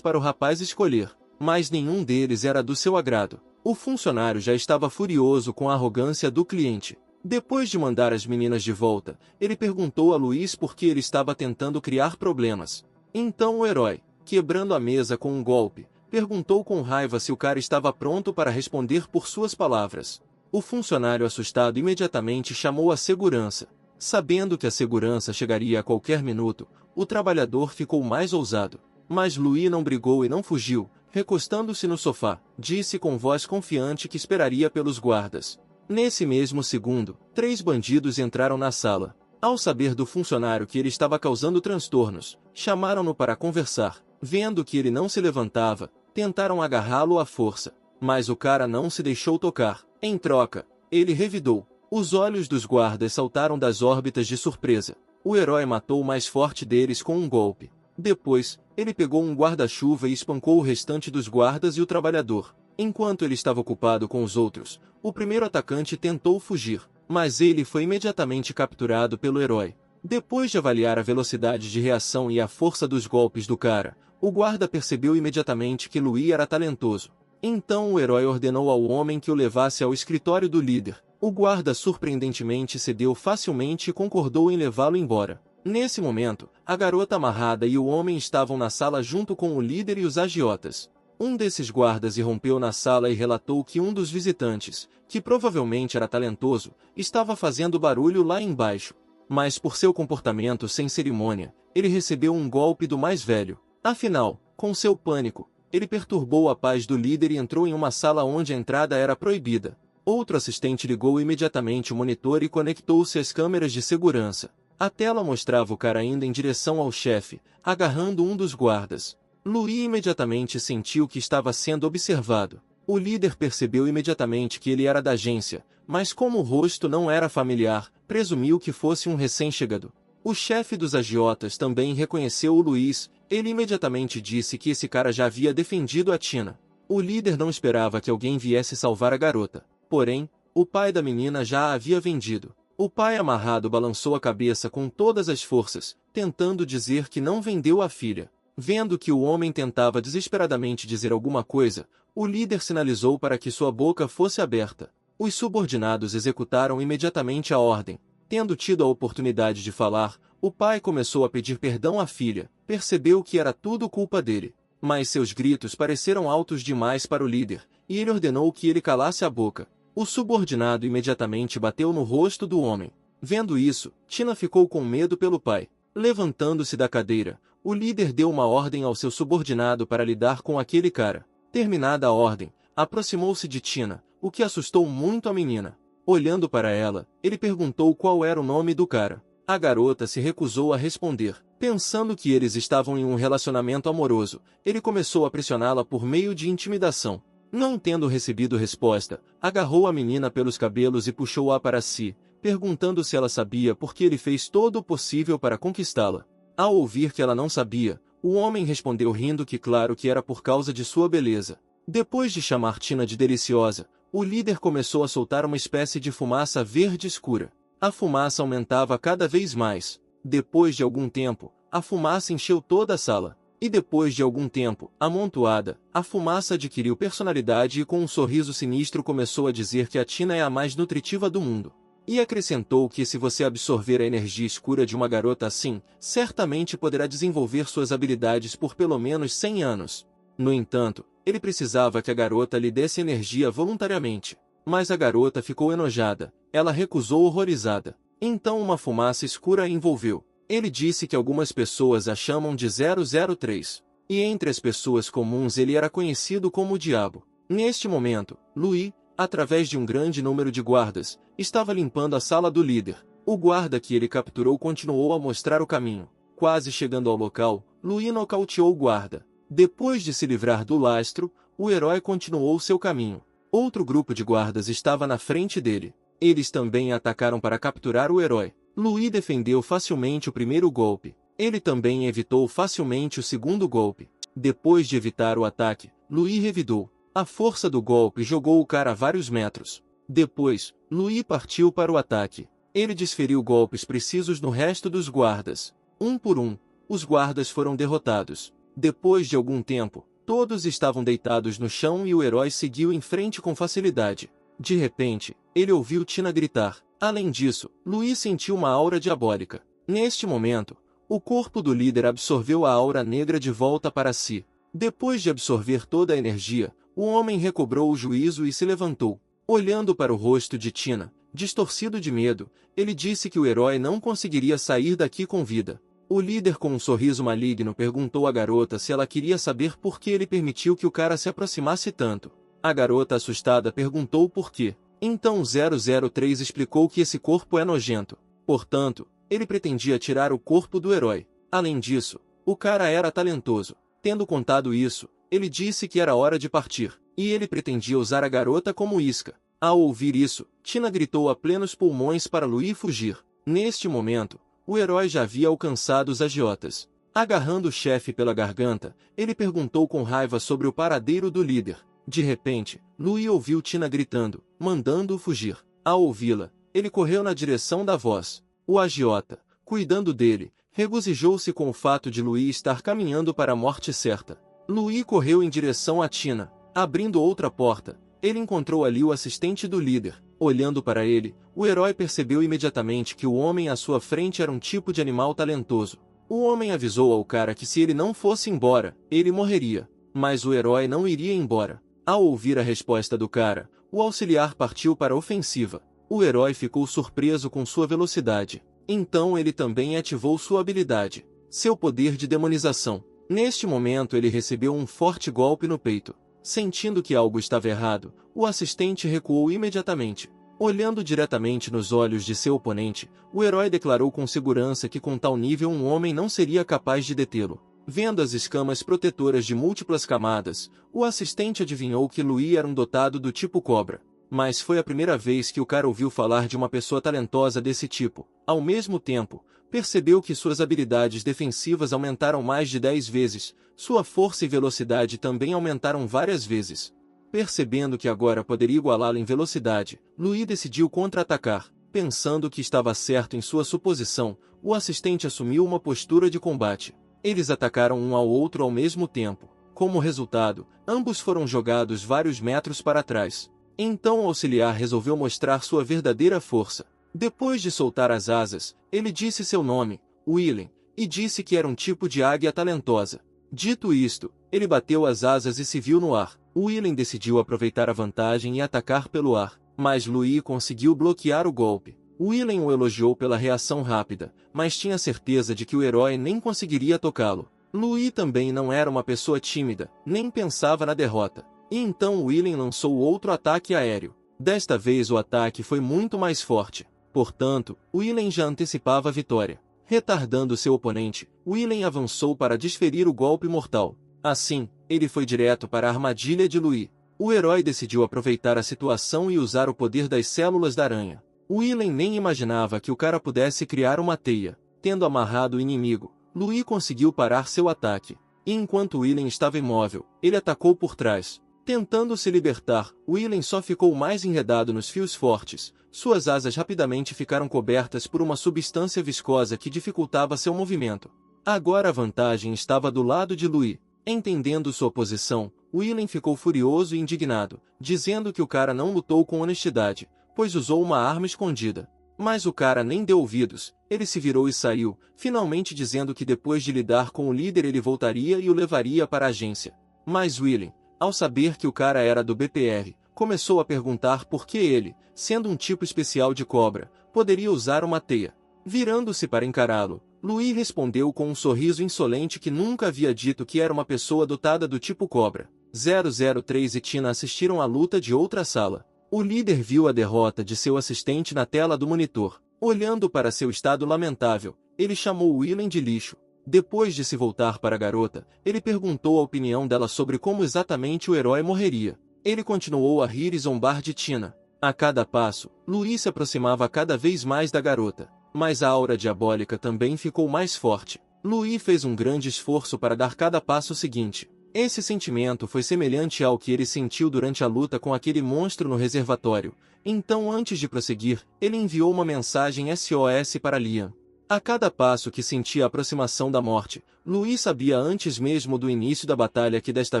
para o rapaz escolher, mas nenhum deles era do seu agrado. O funcionário já estava furioso com a arrogância do cliente. Depois de mandar as meninas de volta, ele perguntou a Louis por que ele estava tentando criar problemas. Então o herói, quebrando a mesa com um golpe, perguntou com raiva se o cara estava pronto para responder por suas palavras. O funcionário assustado imediatamente chamou a segurança. Sabendo que a segurança chegaria a qualquer minuto, o trabalhador ficou mais ousado. Mas Louis não brigou e não fugiu, recostando-se no sofá, disse com voz confiante que esperaria pelos guardas. Nesse mesmo segundo, 3 bandidos entraram na sala. Ao saber do funcionário que ele estava causando transtornos, chamaram-no para conversar. Vendo que ele não se levantava, tentaram agarrá-lo à força, mas o cara não se deixou tocar. Em troca, ele revidou. Os olhos dos guardas saltaram das órbitas de surpresa. O herói matou o mais forte deles com um golpe. Depois, ele pegou um guarda-chuva e espancou o restante dos guardas e o trabalhador. Enquanto ele estava ocupado com os outros, o primeiro atacante tentou fugir, mas ele foi imediatamente capturado pelo herói. Depois de avaliar a velocidade de reação e a força dos golpes do cara, o guarda percebeu imediatamente que Louis era talentoso. Então o herói ordenou ao homem que o levasse ao escritório do líder. O guarda surpreendentemente cedeu facilmente e concordou em levá-lo embora. Nesse momento, a garota amarrada e o homem estavam na sala junto com o líder e os agiotas. Um desses guardas irrompeu na sala e relatou que um dos visitantes, que provavelmente era talentoso, estava fazendo barulho lá embaixo. Mas por seu comportamento sem cerimônia, ele recebeu um golpe do mais velho. Afinal, com seu pânico, ele perturbou a paz do líder e entrou em uma sala onde a entrada era proibida. Outro assistente ligou imediatamente o monitor e conectou-se às câmeras de segurança. A tela mostrava o cara indo em direção ao chefe, agarrando um dos guardas. Louis imediatamente sentiu que estava sendo observado. O líder percebeu imediatamente que ele era da agência, mas como o rosto não era familiar, presumiu que fosse um recém-chegado. O chefe dos agiotas também reconheceu o Louis. Ele imediatamente disse que esse cara já havia defendido a Tina. O líder não esperava que alguém viesse salvar a garota. Porém, o pai da menina já a havia vendido. O pai amarrado balançou a cabeça com todas as forças, tentando dizer que não vendeu a filha. Vendo que o homem tentava desesperadamente dizer alguma coisa, o líder sinalizou para que sua boca fosse aberta. Os subordinados executaram imediatamente a ordem. Tendo tido a oportunidade de falar, o pai começou a pedir perdão à filha, percebeu que era tudo culpa dele. Mas seus gritos pareceram altos demais para o líder, e ele ordenou que ele calasse a boca. O subordinado imediatamente bateu no rosto do homem. Vendo isso, Tina ficou com medo pelo pai. Levantando-se da cadeira, o líder deu uma ordem ao seu subordinado para lidar com aquele cara. Terminada a ordem, aproximou-se de Tina, o que assustou muito a menina. Olhando para ela, ele perguntou qual era o nome do cara. A garota se recusou a responder. Pensando que eles estavam em um relacionamento amoroso, ele começou a pressioná-la por meio de intimidação. Não tendo recebido resposta, agarrou a menina pelos cabelos e puxou-a para si, perguntando se ela sabia por que ele fez todo o possível para conquistá-la. Ao ouvir que ela não sabia, o homem respondeu rindo que claro que era por causa de sua beleza. Depois de chamar Tina de deliciosa, o líder começou a soltar uma espécie de fumaça verde escura. A fumaça aumentava cada vez mais. Depois de algum tempo, a fumaça encheu toda a sala. E depois de algum tempo, amontoada, a fumaça adquiriu personalidade e com um sorriso sinistro começou a dizer que a Tina é a mais nutritiva do mundo. E acrescentou que se você absorver a energia escura de uma garota assim, certamente poderá desenvolver suas habilidades por pelo menos 100 anos. No entanto, ele precisava que a garota lhe desse energia voluntariamente. Mas a garota ficou enojada, ela recusou horrorizada. Então uma fumaça escura a envolveu. Ele disse que algumas pessoas a chamam de 003. E entre as pessoas comuns ele era conhecido como o Diabo. Neste momento, Louis, através de um grande número de guardas, estava limpando a sala do líder. O guarda que ele capturou continuou a mostrar o caminho. Quase chegando ao local, Louis nocauteou o guarda. Depois de se livrar do lastro, o herói continuou seu caminho. Outro grupo de guardas estava na frente dele. Eles também atacaram para capturar o herói. Louis defendeu facilmente o primeiro golpe. Ele também evitou facilmente o segundo golpe. Depois de evitar o ataque, Louis revidou. A força do golpe jogou o cara a vários metros. Depois, Louis partiu para o ataque. Ele desferiu golpes precisos no resto dos guardas. Um por um, os guardas foram derrotados. Depois de algum tempo, todos estavam deitados no chão e o herói seguiu em frente com facilidade. De repente, ele ouviu Tina gritar. Além disso, Louis sentiu uma aura diabólica. Neste momento, o corpo do líder absorveu a aura negra de volta para si. Depois de absorver toda a energia, o homem recobrou o juízo e se levantou. Olhando para o rosto de Tina, distorcido de medo, ele disse que o herói não conseguiria sair daqui com vida. O líder com um sorriso maligno perguntou à garota se ela queria saber por que ele permitiu que o cara se aproximasse tanto. A garota assustada perguntou por quê. Então o 003 explicou que esse corpo é nojento. Portanto, ele pretendia tirar o corpo do herói. Além disso, o cara era talentoso. Tendo contado isso, ele disse que era hora de partir, e ele pretendia usar a garota como isca. Ao ouvir isso, Tina gritou a plenos pulmões para Louis fugir. Neste momento, o herói já havia alcançado os agiotas. Agarrando o chefe pela garganta, ele perguntou com raiva sobre o paradeiro do líder. De repente, Louis ouviu Tina gritando, mandando-o fugir. Ao ouvi-la, ele correu na direção da voz. O agiota, cuidando dele, regozijou-se com o fato de Louis estar caminhando para a morte certa. Louis correu em direção a Tina. Abrindo outra porta, ele encontrou ali o assistente do líder. Olhando para ele, o herói percebeu imediatamente que o homem à sua frente era um tipo de animal talentoso. O homem avisou ao cara que se ele não fosse embora, ele morreria. Mas o herói não iria embora. Ao ouvir a resposta do cara, o auxiliar partiu para a ofensiva. O herói ficou surpreso com sua velocidade. Então ele também ativou sua habilidade, seu poder de demonização. Neste momento ele recebeu um forte golpe no peito. Sentindo que algo estava errado, o assistente recuou imediatamente. Olhando diretamente nos olhos de seu oponente, o herói declarou com segurança que com tal nível um homem não seria capaz de detê-lo. Vendo as escamas protetoras de múltiplas camadas, o assistente adivinhou que Louis era um dotado do tipo cobra. Mas foi a primeira vez que o cara ouviu falar de uma pessoa talentosa desse tipo. Ao mesmo tempo, percebeu que suas habilidades defensivas aumentaram mais de 10 vezes, sua força e velocidade também aumentaram várias vezes. Percebendo que agora poderia igualá-lo em velocidade, Louis decidiu contra-atacar. Pensando que estava certo em sua suposição, o assistente assumiu uma postura de combate. Eles atacaram um ao outro ao mesmo tempo. Como resultado, ambos foram jogados vários metros para trás. Então o auxiliar resolveu mostrar sua verdadeira força. Depois de soltar as asas, ele disse seu nome, Willen, e disse que era um tipo de águia talentosa. Dito isto, ele bateu as asas e se viu no ar. Willen decidiu aproveitar a vantagem e atacar pelo ar, mas Louis conseguiu bloquear o golpe. Willen o elogiou pela reação rápida, mas tinha certeza de que o herói nem conseguiria tocá-lo. Louis também não era uma pessoa tímida, nem pensava na derrota. E então Willen lançou outro ataque aéreo. Desta vez o ataque foi muito mais forte. Portanto, Willen já antecipava a vitória. Retardando seu oponente, Willen avançou para desferir o golpe mortal. Assim, ele foi direto para a armadilha de Louis. O herói decidiu aproveitar a situação e usar o poder das células da aranha. Willen nem imaginava que o cara pudesse criar uma teia. Tendo amarrado o inimigo, Louis conseguiu parar seu ataque. E enquanto Willen estava imóvel, ele atacou por trás. Tentando se libertar, Willen só ficou mais enredado nos fios fortes. Suas asas rapidamente ficaram cobertas por uma substância viscosa que dificultava seu movimento. Agora a vantagem estava do lado de Louis. Entendendo sua posição, Willen ficou furioso e indignado, dizendo que o cara não lutou com honestidade, pois usou uma arma escondida. Mas o cara nem deu ouvidos, ele se virou e saiu, finalmente dizendo que depois de lidar com o líder ele voltaria e o levaria para a agência. Mas Willen, ao saber que o cara era do BPR, começou a perguntar por que ele, sendo um tipo especial de cobra, poderia usar uma teia. Virando-se para encará-lo, Louis respondeu com um sorriso insolente que nunca havia dito que era uma pessoa dotada do tipo cobra. 003 e Tina assistiram à luta de outra sala. O líder viu a derrota de seu assistente na tela do monitor. Olhando para seu estado lamentável, ele chamou Willen de lixo. Depois de se voltar para a garota, ele perguntou a opinião dela sobre como exatamente o herói morreria. Ele continuou a rir e zombar de Tina. A cada passo, Louis se aproximava cada vez mais da garota. Mas a aura diabólica também ficou mais forte. Louis fez um grande esforço para dar cada passo seguinte. Esse sentimento foi semelhante ao que ele sentiu durante a luta com aquele monstro no reservatório. Então, antes de prosseguir, ele enviou uma mensagem SOS para Liam. A cada passo que sentia a aproximação da morte, Louis sabia antes mesmo do início da batalha que desta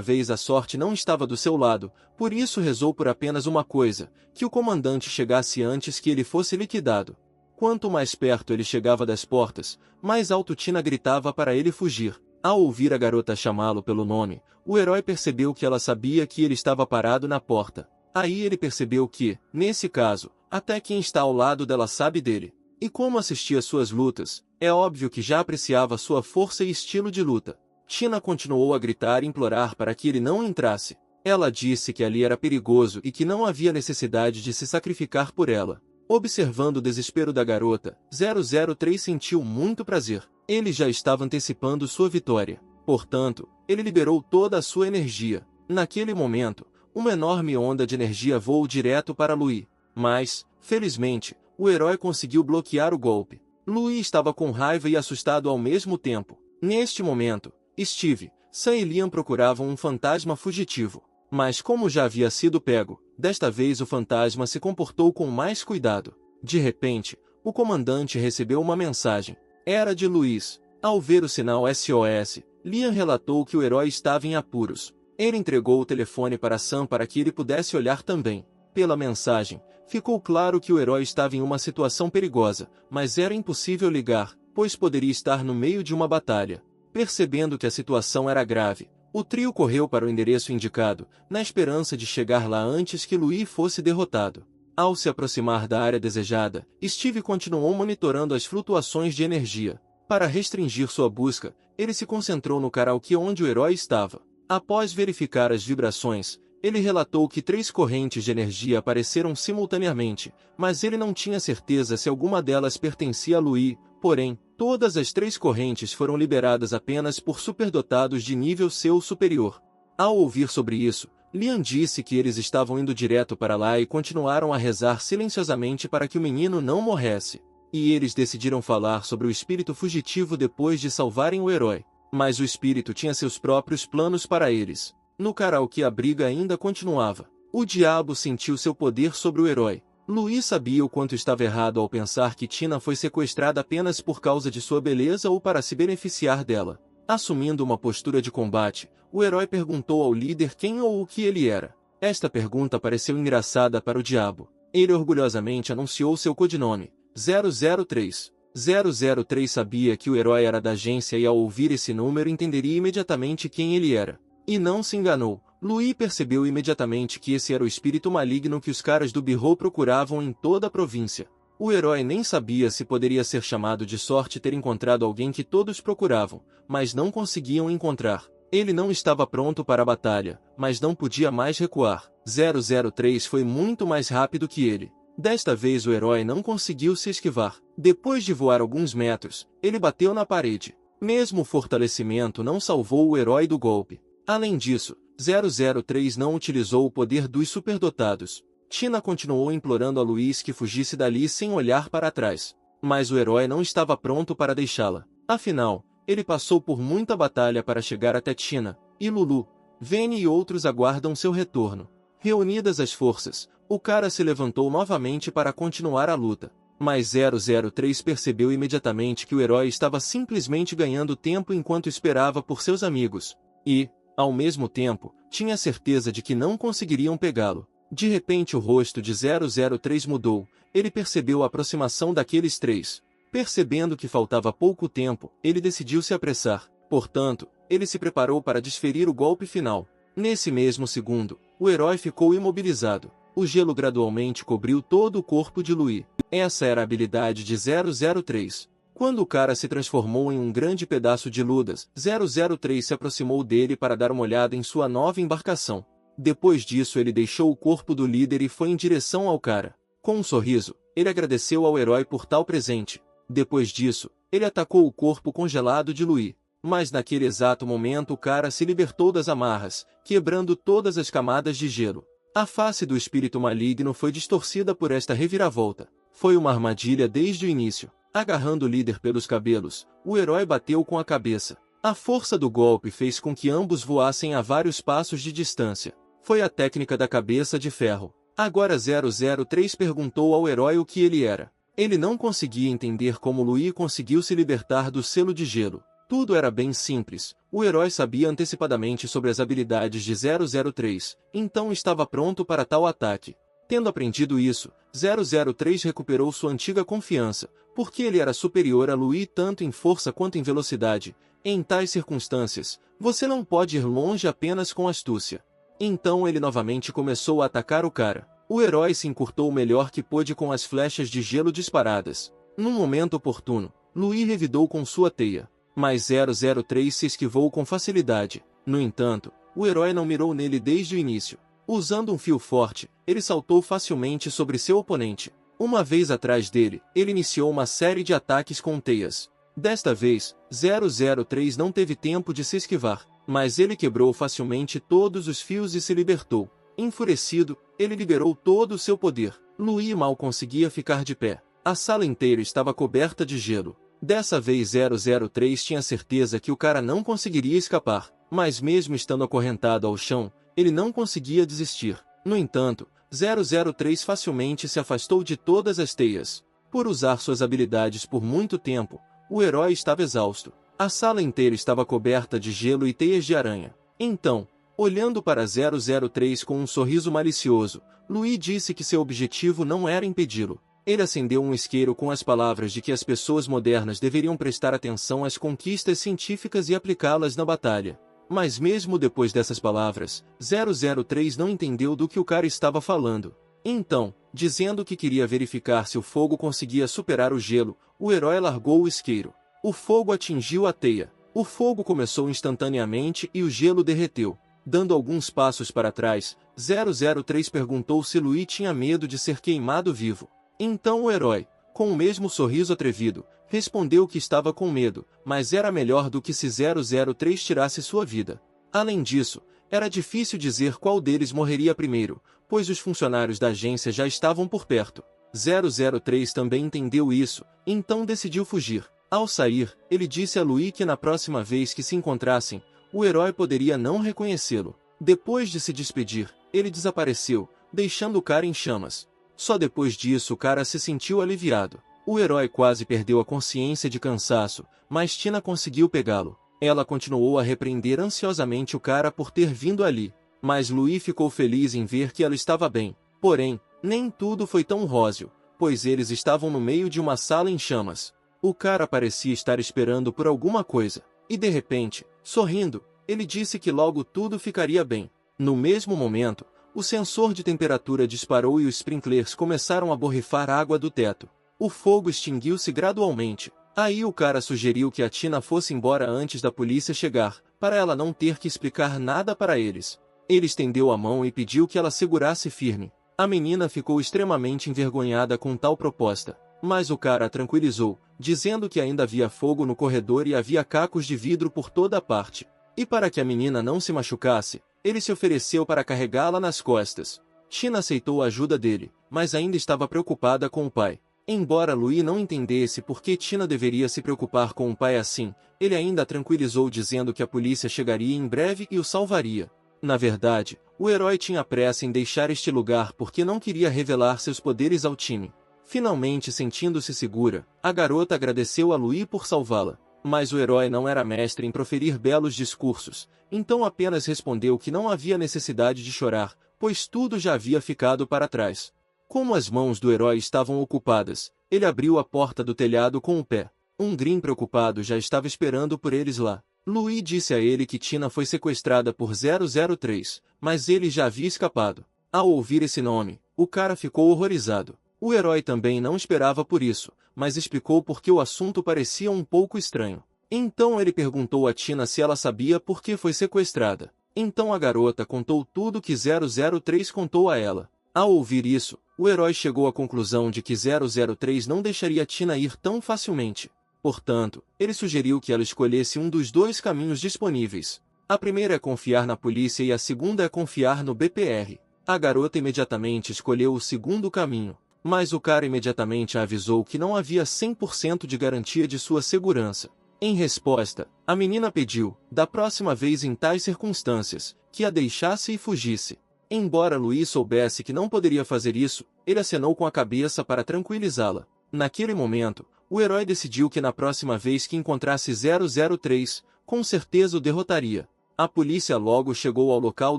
vez a sorte não estava do seu lado, por isso rezou por apenas uma coisa, que o comandante chegasse antes que ele fosse liquidado. Quanto mais perto ele chegava das portas, mais alto Tina gritava para ele fugir. Ao ouvir a garota chamá-lo pelo nome, o herói percebeu que ela sabia que ele estava parado na porta. Aí ele percebeu que, nesse caso, até quem está ao lado dela sabe dele. E como assistia suas lutas, é óbvio que já apreciava sua força e estilo de luta. Tina continuou a gritar e implorar para que ele não entrasse. Ela disse que ali era perigoso e que não havia necessidade de se sacrificar por ela. Observando o desespero da garota, 003 sentiu muito prazer. Ele já estava antecipando sua vitória. Portanto, ele liberou toda a sua energia. Naquele momento, uma enorme onda de energia voou direto para Louis. Mas, felizmente, o herói conseguiu bloquear o golpe. Louis estava com raiva e assustado ao mesmo tempo. Neste momento, Steve, Sam e Liam procuravam um fantasma fugitivo. Mas como já havia sido pego, desta vez o fantasma se comportou com mais cuidado. De repente, o comandante recebeu uma mensagem. Era de Louis. Ao ver o sinal SOS, Liam relatou que o herói estava em apuros. Ele entregou o telefone para Sam para que ele pudesse olhar também. Pela mensagem, ficou claro que o herói estava em uma situação perigosa, mas era impossível ligar, pois poderia estar no meio de uma batalha. Percebendo que a situação era grave, o trio correu para o endereço indicado, na esperança de chegar lá antes que Louis fosse derrotado. Ao se aproximar da área desejada, Steve continuou monitorando as flutuações de energia. Para restringir sua busca, ele se concentrou no karaokê onde o herói estava. Após verificar as vibrações, ele relatou que 3 correntes de energia apareceram simultaneamente, mas ele não tinha certeza se alguma delas pertencia a Louis. Porém, todas as 3 correntes foram liberadas apenas por superdotados de nível seu superior. Ao ouvir sobre isso, Liam disse que eles estavam indo direto para lá e continuaram a rezar silenciosamente para que o menino não morresse. E eles decidiram falar sobre o espírito fugitivo depois de salvarem o herói. Mas o espírito tinha seus próprios planos para eles. No karaokê a briga ainda continuava. O diabo sentiu seu poder sobre o herói. Louis sabia o quanto estava errado ao pensar que Tina foi sequestrada apenas por causa de sua beleza ou para se beneficiar dela. Assumindo uma postura de combate, o herói perguntou ao líder quem ou o que ele era. Esta pergunta pareceu engraçada para o diabo. Ele orgulhosamente anunciou seu codinome, 003. 003 sabia que o herói era da agência e ao ouvir esse número entenderia imediatamente quem ele era. E não se enganou. Louis percebeu imediatamente que esse era o espírito maligno que os caras do Bureau procuravam em toda a província. O herói nem sabia se poderia ser chamado de sorte ter encontrado alguém que todos procuravam, mas não conseguiam encontrar. Ele não estava pronto para a batalha, mas não podia mais recuar. 003 foi muito mais rápido que ele. Desta vez o herói não conseguiu se esquivar. Depois de voar alguns metros, ele bateu na parede. Mesmo o fortalecimento não salvou o herói do golpe. Além disso, 003 não utilizou o poder dos superdotados. Tina continuou implorando a Louis que fugisse dali sem olhar para trás. Mas o herói não estava pronto para deixá-la. Afinal, ele passou por muita batalha para chegar até Tina, e Lulu, Vene e outros aguardam seu retorno. Reunidas as forças, o cara se levantou novamente para continuar a luta. Mas 003 percebeu imediatamente que o herói estava simplesmente ganhando tempo enquanto esperava por seus amigos. E, ao mesmo tempo, tinha certeza de que não conseguiriam pegá-lo. De repente o rosto de 003 mudou, ele percebeu a aproximação daqueles três. Percebendo que faltava pouco tempo, ele decidiu se apressar. Portanto, ele se preparou para desferir o golpe final. Nesse mesmo segundo, o herói ficou imobilizado. O gelo gradualmente cobriu todo o corpo de Louis. Essa era a habilidade de 003. Quando o cara se transformou em um grande pedaço de ludas, 003 se aproximou dele para dar uma olhada em sua nova embarcação. Depois disso ele deixou o corpo do líder e foi em direção ao cara. Com um sorriso, ele agradeceu ao herói por tal presente. Depois disso, ele atacou o corpo congelado de Louis. Mas naquele exato momento o cara se libertou das amarras, quebrando todas as camadas de gelo. A face do espírito maligno foi distorcida por esta reviravolta. Foi uma armadilha desde o início. Agarrando o líder pelos cabelos, o herói bateu com a cabeça. A força do golpe fez com que ambos voassem a vários passos de distância. Foi a técnica da cabeça de ferro. Agora 003 perguntou ao herói o que ele era. Ele não conseguia entender como Louis conseguiu se libertar do selo de gelo. Tudo era bem simples. O herói sabia antecipadamente sobre as habilidades de 003, então estava pronto para tal ataque. Tendo aprendido isso, 003 recuperou sua antiga confiança, porque ele era superior a Louis tanto em força quanto em velocidade. Em tais circunstâncias, você não pode ir longe apenas com astúcia. Então ele novamente começou a atacar o cara. O herói se encurtou o melhor que pôde com as flechas de gelo disparadas. Num momento oportuno, Louis revidou com sua teia. Mas 003 se esquivou com facilidade. No entanto, o herói não mirou nele desde o início. Usando um fio forte, ele saltou facilmente sobre seu oponente. Uma vez atrás dele, ele iniciou uma série de ataques com teias. Desta vez, 003 não teve tempo de se esquivar, mas ele quebrou facilmente todos os fios e se libertou. Enfurecido, ele liberou todo o seu poder. Louis mal conseguia ficar de pé. A sala inteira estava coberta de gelo. Dessa vez 003 tinha certeza que o cara não conseguiria escapar, mas mesmo estando acorrentado ao chão, ele não conseguia desistir. No entanto, 003 facilmente se afastou de todas as teias. Por usar suas habilidades por muito tempo, o herói estava exausto. A sala inteira estava coberta de gelo e teias de aranha. Então, olhando para 003 com um sorriso malicioso, Louis disse que seu objetivo não era impedi-lo. Ele acendeu um isqueiro com as palavras de que as pessoas modernas deveriam prestar atenção às conquistas científicas e aplicá-las na batalha. Mas mesmo depois dessas palavras, 003 não entendeu do que o cara estava falando. Então, dizendo que queria verificar se o fogo conseguia superar o gelo, o herói largou o isqueiro. O fogo atingiu a teia. O fogo começou instantaneamente e o gelo derreteu. Dando alguns passos para trás, 003 perguntou se Louis tinha medo de ser queimado vivo. Então o herói, com o mesmo sorriso atrevido, respondeu que estava com medo, mas era melhor do que se 003 tirasse sua vida. Além disso, era difícil dizer qual deles morreria primeiro, pois os funcionários da agência já estavam por perto. 003 também entendeu isso, então decidiu fugir. Ao sair, ele disse a Louis que na próxima vez que se encontrassem, o herói poderia não reconhecê-lo. Depois de se despedir, ele desapareceu, deixando o cara em chamas. Só depois disso o cara se sentiu aliviado. O herói quase perdeu a consciência de cansaço, mas Tina conseguiu pegá-lo. Ela continuou a repreender ansiosamente o cara por ter vindo ali, mas Louis ficou feliz em ver que ela estava bem. Porém, nem tudo foi tão róseo, pois eles estavam no meio de uma sala em chamas. O cara parecia estar esperando por alguma coisa, e de repente, sorrindo, ele disse que logo tudo ficaria bem. No mesmo momento, o sensor de temperatura disparou e os sprinklers começaram a borrifar água do teto. O fogo extinguiu-se gradualmente. Aí o cara sugeriu que a Tina fosse embora antes da polícia chegar, para ela não ter que explicar nada para eles. Ele estendeu a mão e pediu que ela segurasse firme. A menina ficou extremamente envergonhada com tal proposta, mas o cara a tranquilizou, dizendo que ainda havia fogo no corredor e havia cacos de vidro por toda a parte. E para que a menina não se machucasse, ele se ofereceu para carregá-la nas costas. Tina aceitou a ajuda dele, mas ainda estava preocupada com o pai. Embora Louis não entendesse por que Tina deveria se preocupar com o pai assim, ele ainda a tranquilizou dizendo que a polícia chegaria em breve e o salvaria. Na verdade, o herói tinha pressa em deixar este lugar porque não queria revelar seus poderes ao time. Finalmente sentindo-se segura, a garota agradeceu a Louis por salvá-la. Mas o herói não era mestre em proferir belos discursos, então apenas respondeu que não havia necessidade de chorar, pois tudo já havia ficado para trás. Como as mãos do herói estavam ocupadas, ele abriu a porta do telhado com o pé. Um Grimm preocupado já estava esperando por eles lá. Louis disse a ele que Tina foi sequestrada por 003, mas ele já havia escapado. Ao ouvir esse nome, o cara ficou horrorizado. O herói também não esperava por isso, mas explicou porque o assunto parecia um pouco estranho. Então ele perguntou a Tina se ela sabia por que foi sequestrada. Então a garota contou tudo que 003 contou a ela. Ao ouvir isso, o herói chegou à conclusão de que 003 não deixaria Tina ir tão facilmente. Portanto, ele sugeriu que ela escolhesse um dos dois caminhos disponíveis. A primeira é confiar na polícia e a segunda é confiar no BPR. A garota imediatamente escolheu o segundo caminho, mas o cara imediatamente a avisou que não havia 100% de garantia de sua segurança. Em resposta, a menina pediu, da próxima vez em tais circunstâncias, que a deixasse e fugisse. Embora Louis soubesse que não poderia fazer isso, ele acenou com a cabeça para tranquilizá-la. Naquele momento, o herói decidiu que na próxima vez que encontrasse 003, com certeza o derrotaria. A polícia logo chegou ao local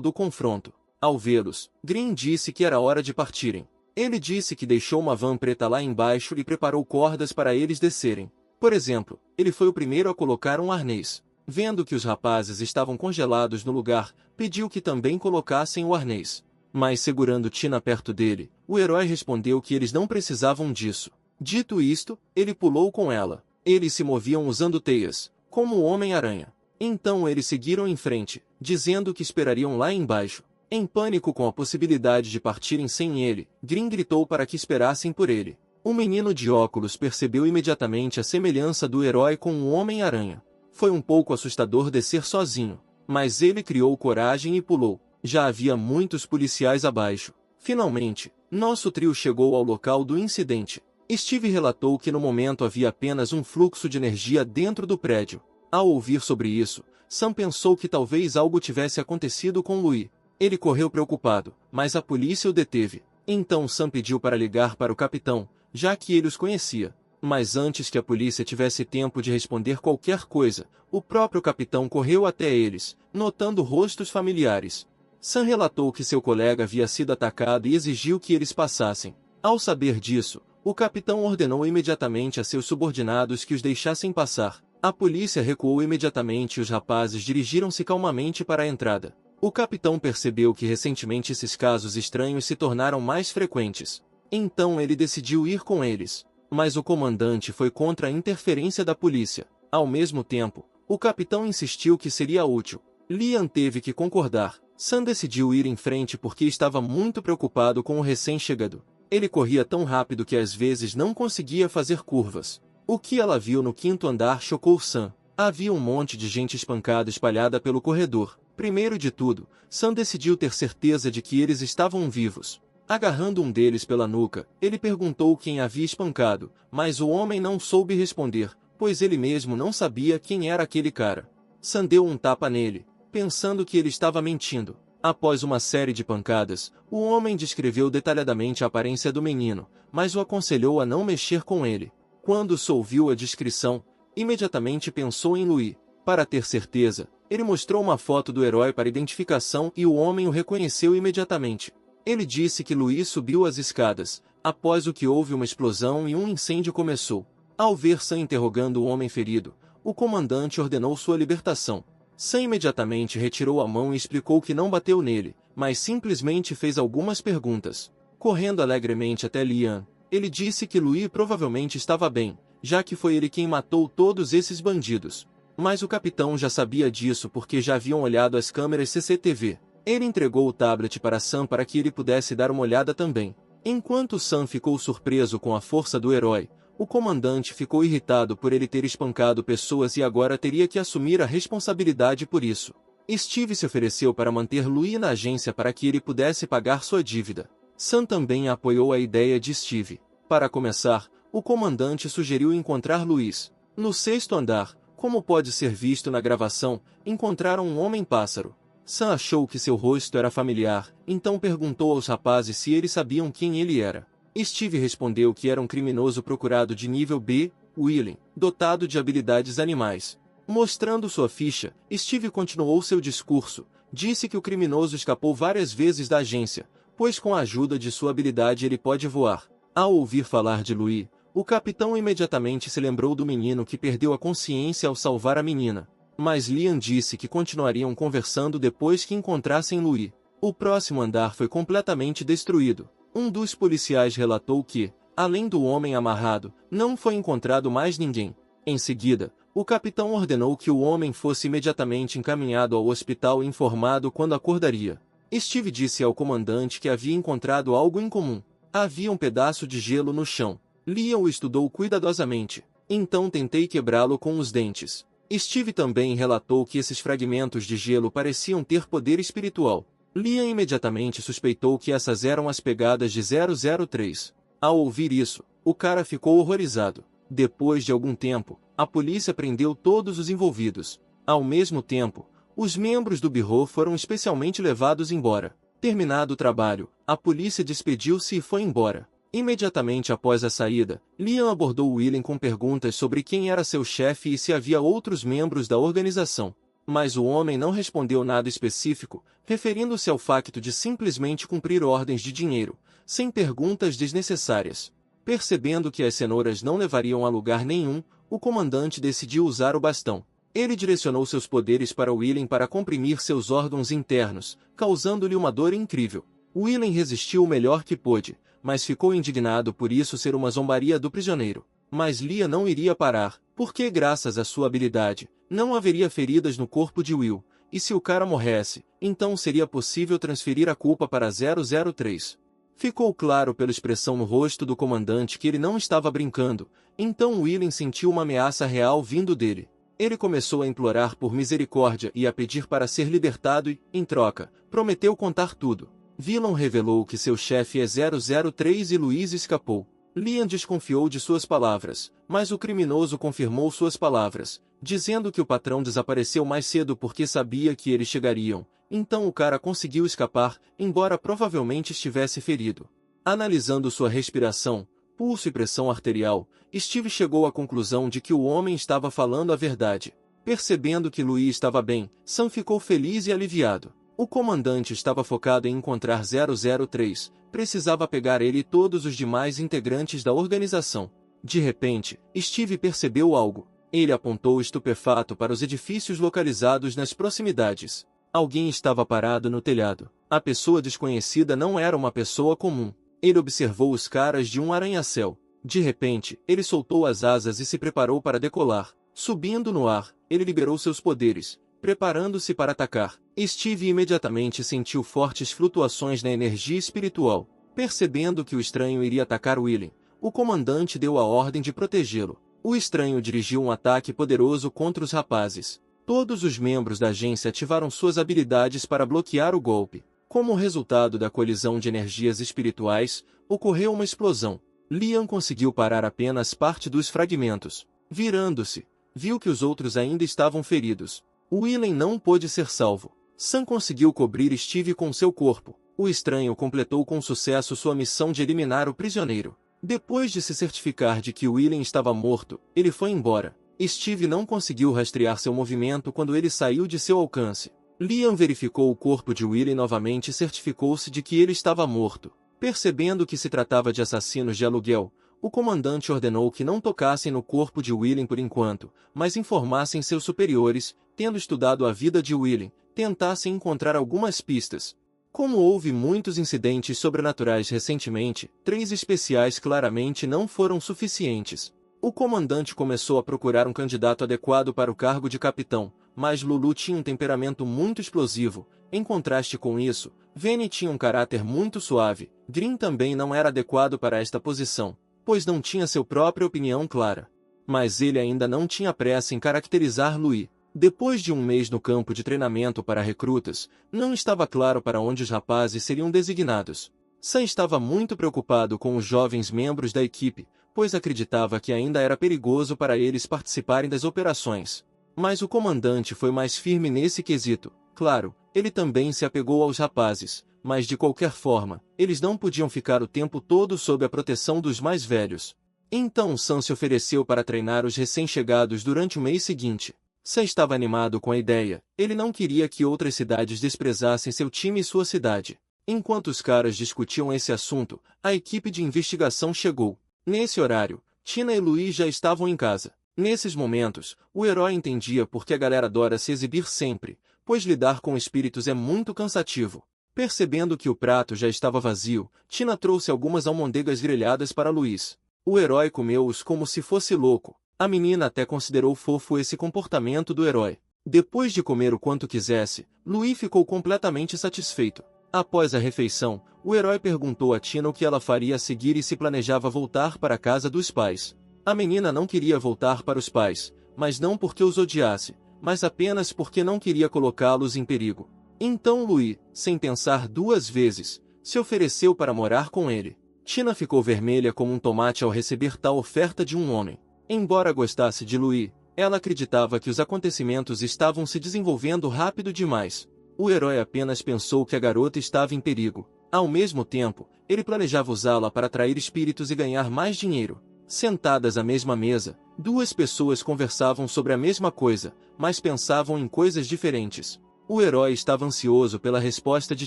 do confronto. Ao vê-los, Grimm disse que era hora de partirem. Ele disse que deixou uma van preta lá embaixo e preparou cordas para eles descerem. Por exemplo, ele foi o primeiro a colocar um arnês. Vendo que os rapazes estavam congelados no lugar, pediu que também colocassem o arnês. Mas segurando Tina perto dele, o herói respondeu que eles não precisavam disso. Dito isto, ele pulou com ela. Eles se moviam usando teias, como o Homem-Aranha. Então eles seguiram em frente, dizendo que esperariam lá embaixo. Em pânico com a possibilidade de partirem sem ele, Grimm gritou para que esperassem por ele. O menino de óculos percebeu imediatamente a semelhança do herói com o Homem-Aranha. Foi um pouco assustador descer sozinho, mas ele criou coragem e pulou. Já havia muitos policiais abaixo. Finalmente, nosso trio chegou ao local do incidente. Steve relatou que no momento havia apenas um fluxo de energia dentro do prédio. Ao ouvir sobre isso, Sam pensou que talvez algo tivesse acontecido com Louis. Ele correu preocupado, mas a polícia o deteve. Então Sam pediu para ligar para o capitão, já que ele os conhecia. Mas antes que a polícia tivesse tempo de responder qualquer coisa, o próprio capitão correu até eles, notando rostos familiares. Sam relatou que seu colega havia sido atacado e exigiu que eles passassem. Ao saber disso, o capitão ordenou imediatamente a seus subordinados que os deixassem passar. A polícia recuou imediatamente e os rapazes dirigiram-se calmamente para a entrada. O capitão percebeu que recentemente esses casos estranhos se tornaram mais frequentes. Então ele decidiu ir com eles. Mas o comandante foi contra a interferência da polícia. Ao mesmo tempo, o capitão insistiu que seria útil. Liam teve que concordar. Sam decidiu ir em frente porque estava muito preocupado com o recém-chegado. Ele corria tão rápido que às vezes não conseguia fazer curvas. O que ela viu no quinto andar chocou Sam. Havia um monte de gente espancada espalhada pelo corredor. Primeiro de tudo, Sam decidiu ter certeza de que eles estavam vivos. Agarrando um deles pela nuca, ele perguntou quem havia espancado, mas o homem não soube responder, pois ele mesmo não sabia quem era aquele cara. Sam deu um tapa nele, pensando que ele estava mentindo. Após uma série de pancadas, o homem descreveu detalhadamente a aparência do menino, mas o aconselhou a não mexer com ele. Quando Saul viu a descrição, imediatamente pensou em Louis. Para ter certeza, ele mostrou uma foto do herói para identificação e o homem o reconheceu imediatamente. Ele disse que Louis subiu as escadas, após o que houve uma explosão e um incêndio começou. Ao ver Sam interrogando o homem ferido, o comandante ordenou sua libertação. Sam imediatamente retirou a mão e explicou que não bateu nele, mas simplesmente fez algumas perguntas. Correndo alegremente até Liam, ele disse que Louis provavelmente estava bem, já que foi ele quem matou todos esses bandidos. Mas o capitão já sabia disso porque já haviam olhado as câmeras CCTV. Ele entregou o tablet para Sam para que ele pudesse dar uma olhada também. Enquanto Sam ficou surpreso com a força do herói, o comandante ficou irritado por ele ter espancado pessoas e agora teria que assumir a responsabilidade por isso. Steve se ofereceu para manter Louis na agência para que ele pudesse pagar sua dívida. Sam também apoiou a ideia de Steve. Para começar, o comandante sugeriu encontrar Louis. No sexto andar, como pode ser visto na gravação, encontraram um homem-pássaro. Sam achou que seu rosto era familiar, então perguntou aos rapazes se eles sabiam quem ele era. Steve respondeu que era um criminoso procurado de nível B, Willing, dotado de habilidades animais. Mostrando sua ficha, Steve continuou seu discurso. Disse que o criminoso escapou várias vezes da agência, pois com a ajuda de sua habilidade ele pode voar. Ao ouvir falar de Louis, o capitão imediatamente se lembrou do menino que perdeu a consciência ao salvar a menina. Mas Liam disse que continuariam conversando depois que encontrassem Louis. O próximo andar foi completamente destruído. Um dos policiais relatou que, além do homem amarrado, não foi encontrado mais ninguém. Em seguida, o capitão ordenou que o homem fosse imediatamente encaminhado ao hospital e informado quando acordaria. Steve disse ao comandante que havia encontrado algo incomum. Havia um pedaço de gelo no chão. Liam o estudou cuidadosamente. Então tentei quebrá-lo com os dentes. Steve também relatou que esses fragmentos de gelo pareciam ter poder espiritual. Liam imediatamente suspeitou que essas eram as pegadas de 003. Ao ouvir isso, o cara ficou horrorizado. Depois de algum tempo, a polícia prendeu todos os envolvidos. Ao mesmo tempo, os membros do Bureau foram especialmente levados embora. Terminado o trabalho, a polícia despediu-se e foi embora. Imediatamente após a saída, Liam abordou Willing com perguntas sobre quem era seu chefe e se havia outros membros da organização. Mas o homem não respondeu nada específico, referindo-se ao facto de simplesmente cumprir ordens de dinheiro, sem perguntas desnecessárias. Percebendo que as cenouras não levariam a lugar nenhum, o comandante decidiu usar o bastão. Ele direcionou seus poderes para Willing para comprimir seus órgãos internos, causando-lhe uma dor incrível. Willing resistiu o melhor que pôde, mas ficou indignado por isso ser uma zombaria do prisioneiro. Mas Liam não iria parar, porque graças à sua habilidade, não haveria feridas no corpo de Will, e se o cara morresse, então seria possível transferir a culpa para 003. Ficou claro pela expressão no rosto do comandante que ele não estava brincando, então Willing sentiu uma ameaça real vindo dele. Ele começou a implorar por misericórdia e a pedir para ser libertado e, em troca, prometeu contar tudo. Villain revelou que seu chefe é 003 e Louis escapou. Liam desconfiou de suas palavras, mas o criminoso confirmou suas palavras, dizendo que o patrão desapareceu mais cedo porque sabia que eles chegariam. Então o cara conseguiu escapar, embora provavelmente estivesse ferido. Analisando sua respiração, pulso e pressão arterial, Steve chegou à conclusão de que o homem estava falando a verdade. Percebendo que Louis estava bem, Sam ficou feliz e aliviado. O comandante estava focado em encontrar 003, precisava pegar ele e todos os demais integrantes da organização. De repente, Steve percebeu algo. Ele apontou estupefato para os edifícios localizados nas proximidades. Alguém estava parado no telhado. A pessoa desconhecida não era uma pessoa comum. Ele observou os caras de um arranha-céu. De repente, ele soltou as asas e se preparou para decolar. Subindo no ar, ele liberou seus poderes, preparando-se para atacar. Steve imediatamente sentiu fortes flutuações na energia espiritual. Percebendo que o estranho iria atacar Willing, o comandante deu a ordem de protegê-lo. O estranho dirigiu um ataque poderoso contra os rapazes. Todos os membros da agência ativaram suas habilidades para bloquear o golpe. Como resultado da colisão de energias espirituais, ocorreu uma explosão. Liam conseguiu parar apenas parte dos fragmentos. Virando-se, viu que os outros ainda estavam feridos. Willing não pôde ser salvo. Sam conseguiu cobrir Steve com seu corpo. O estranho completou com sucesso sua missão de eliminar o prisioneiro. Depois de se certificar de que William estava morto, ele foi embora. Steve não conseguiu rastrear seu movimento quando ele saiu de seu alcance. Liam verificou o corpo de William novamente e certificou-se de que ele estava morto. Percebendo que se tratava de assassinos de aluguel, o comandante ordenou que não tocassem no corpo de William por enquanto, mas informassem seus superiores, tendo estudado a vida de William, tentassem encontrar algumas pistas. Como houve muitos incidentes sobrenaturais recentemente, 3 especiais claramente não foram suficientes. O comandante começou a procurar um candidato adequado para o cargo de capitão, mas Lulu tinha um temperamento muito explosivo. Em contraste com isso, Vene tinha um caráter muito suave. Green também não era adequado para esta posição, pois não tinha sua própria opinião clara. Mas ele ainda não tinha pressa em caracterizar Louis. Depois de um mês no campo de treinamento para recrutas, não estava claro para onde os rapazes seriam designados. Sam estava muito preocupado com os jovens membros da equipe, pois acreditava que ainda era perigoso para eles participarem das operações. Mas o comandante foi mais firme nesse quesito. Claro, ele também se apegou aos rapazes, mas de qualquer forma, eles não podiam ficar o tempo todo sob a proteção dos mais velhos. Então Sam se ofereceu para treinar os recém-chegados durante o mês seguinte. Sam estava animado com a ideia. Ele não queria que outras cidades desprezassem seu time e sua cidade. Enquanto os caras discutiam esse assunto, a equipe de investigação chegou. Nesse horário, Tina e Louis já estavam em casa. Nesses momentos, o herói entendia por que a galera adora se exibir sempre, pois lidar com espíritos é muito cansativo. Percebendo que o prato já estava vazio, Tina trouxe algumas almôndegas grelhadas para Louis. O herói comeu-os como se fosse louco. A menina até considerou fofo esse comportamento do herói. Depois de comer o quanto quisesse, Louis ficou completamente satisfeito. Após a refeição, o herói perguntou a Tina o que ela faria a seguir e se planejava voltar para a casa dos pais. A menina não queria voltar para os pais, mas não porque os odiasse, mas apenas porque não queria colocá-los em perigo. Então Louis, sem pensar 2 vezes, se ofereceu para morar com ele. Tina ficou vermelha como um tomate ao receber tal oferta de um homem. Embora gostasse de Louis, ela acreditava que os acontecimentos estavam se desenvolvendo rápido demais. O herói apenas pensou que a garota estava em perigo. Ao mesmo tempo, ele planejava usá-la para atrair espíritos e ganhar mais dinheiro. Sentadas à mesma mesa, 2 pessoas conversavam sobre a mesma coisa, mas pensavam em coisas diferentes. O herói estava ansioso pela resposta de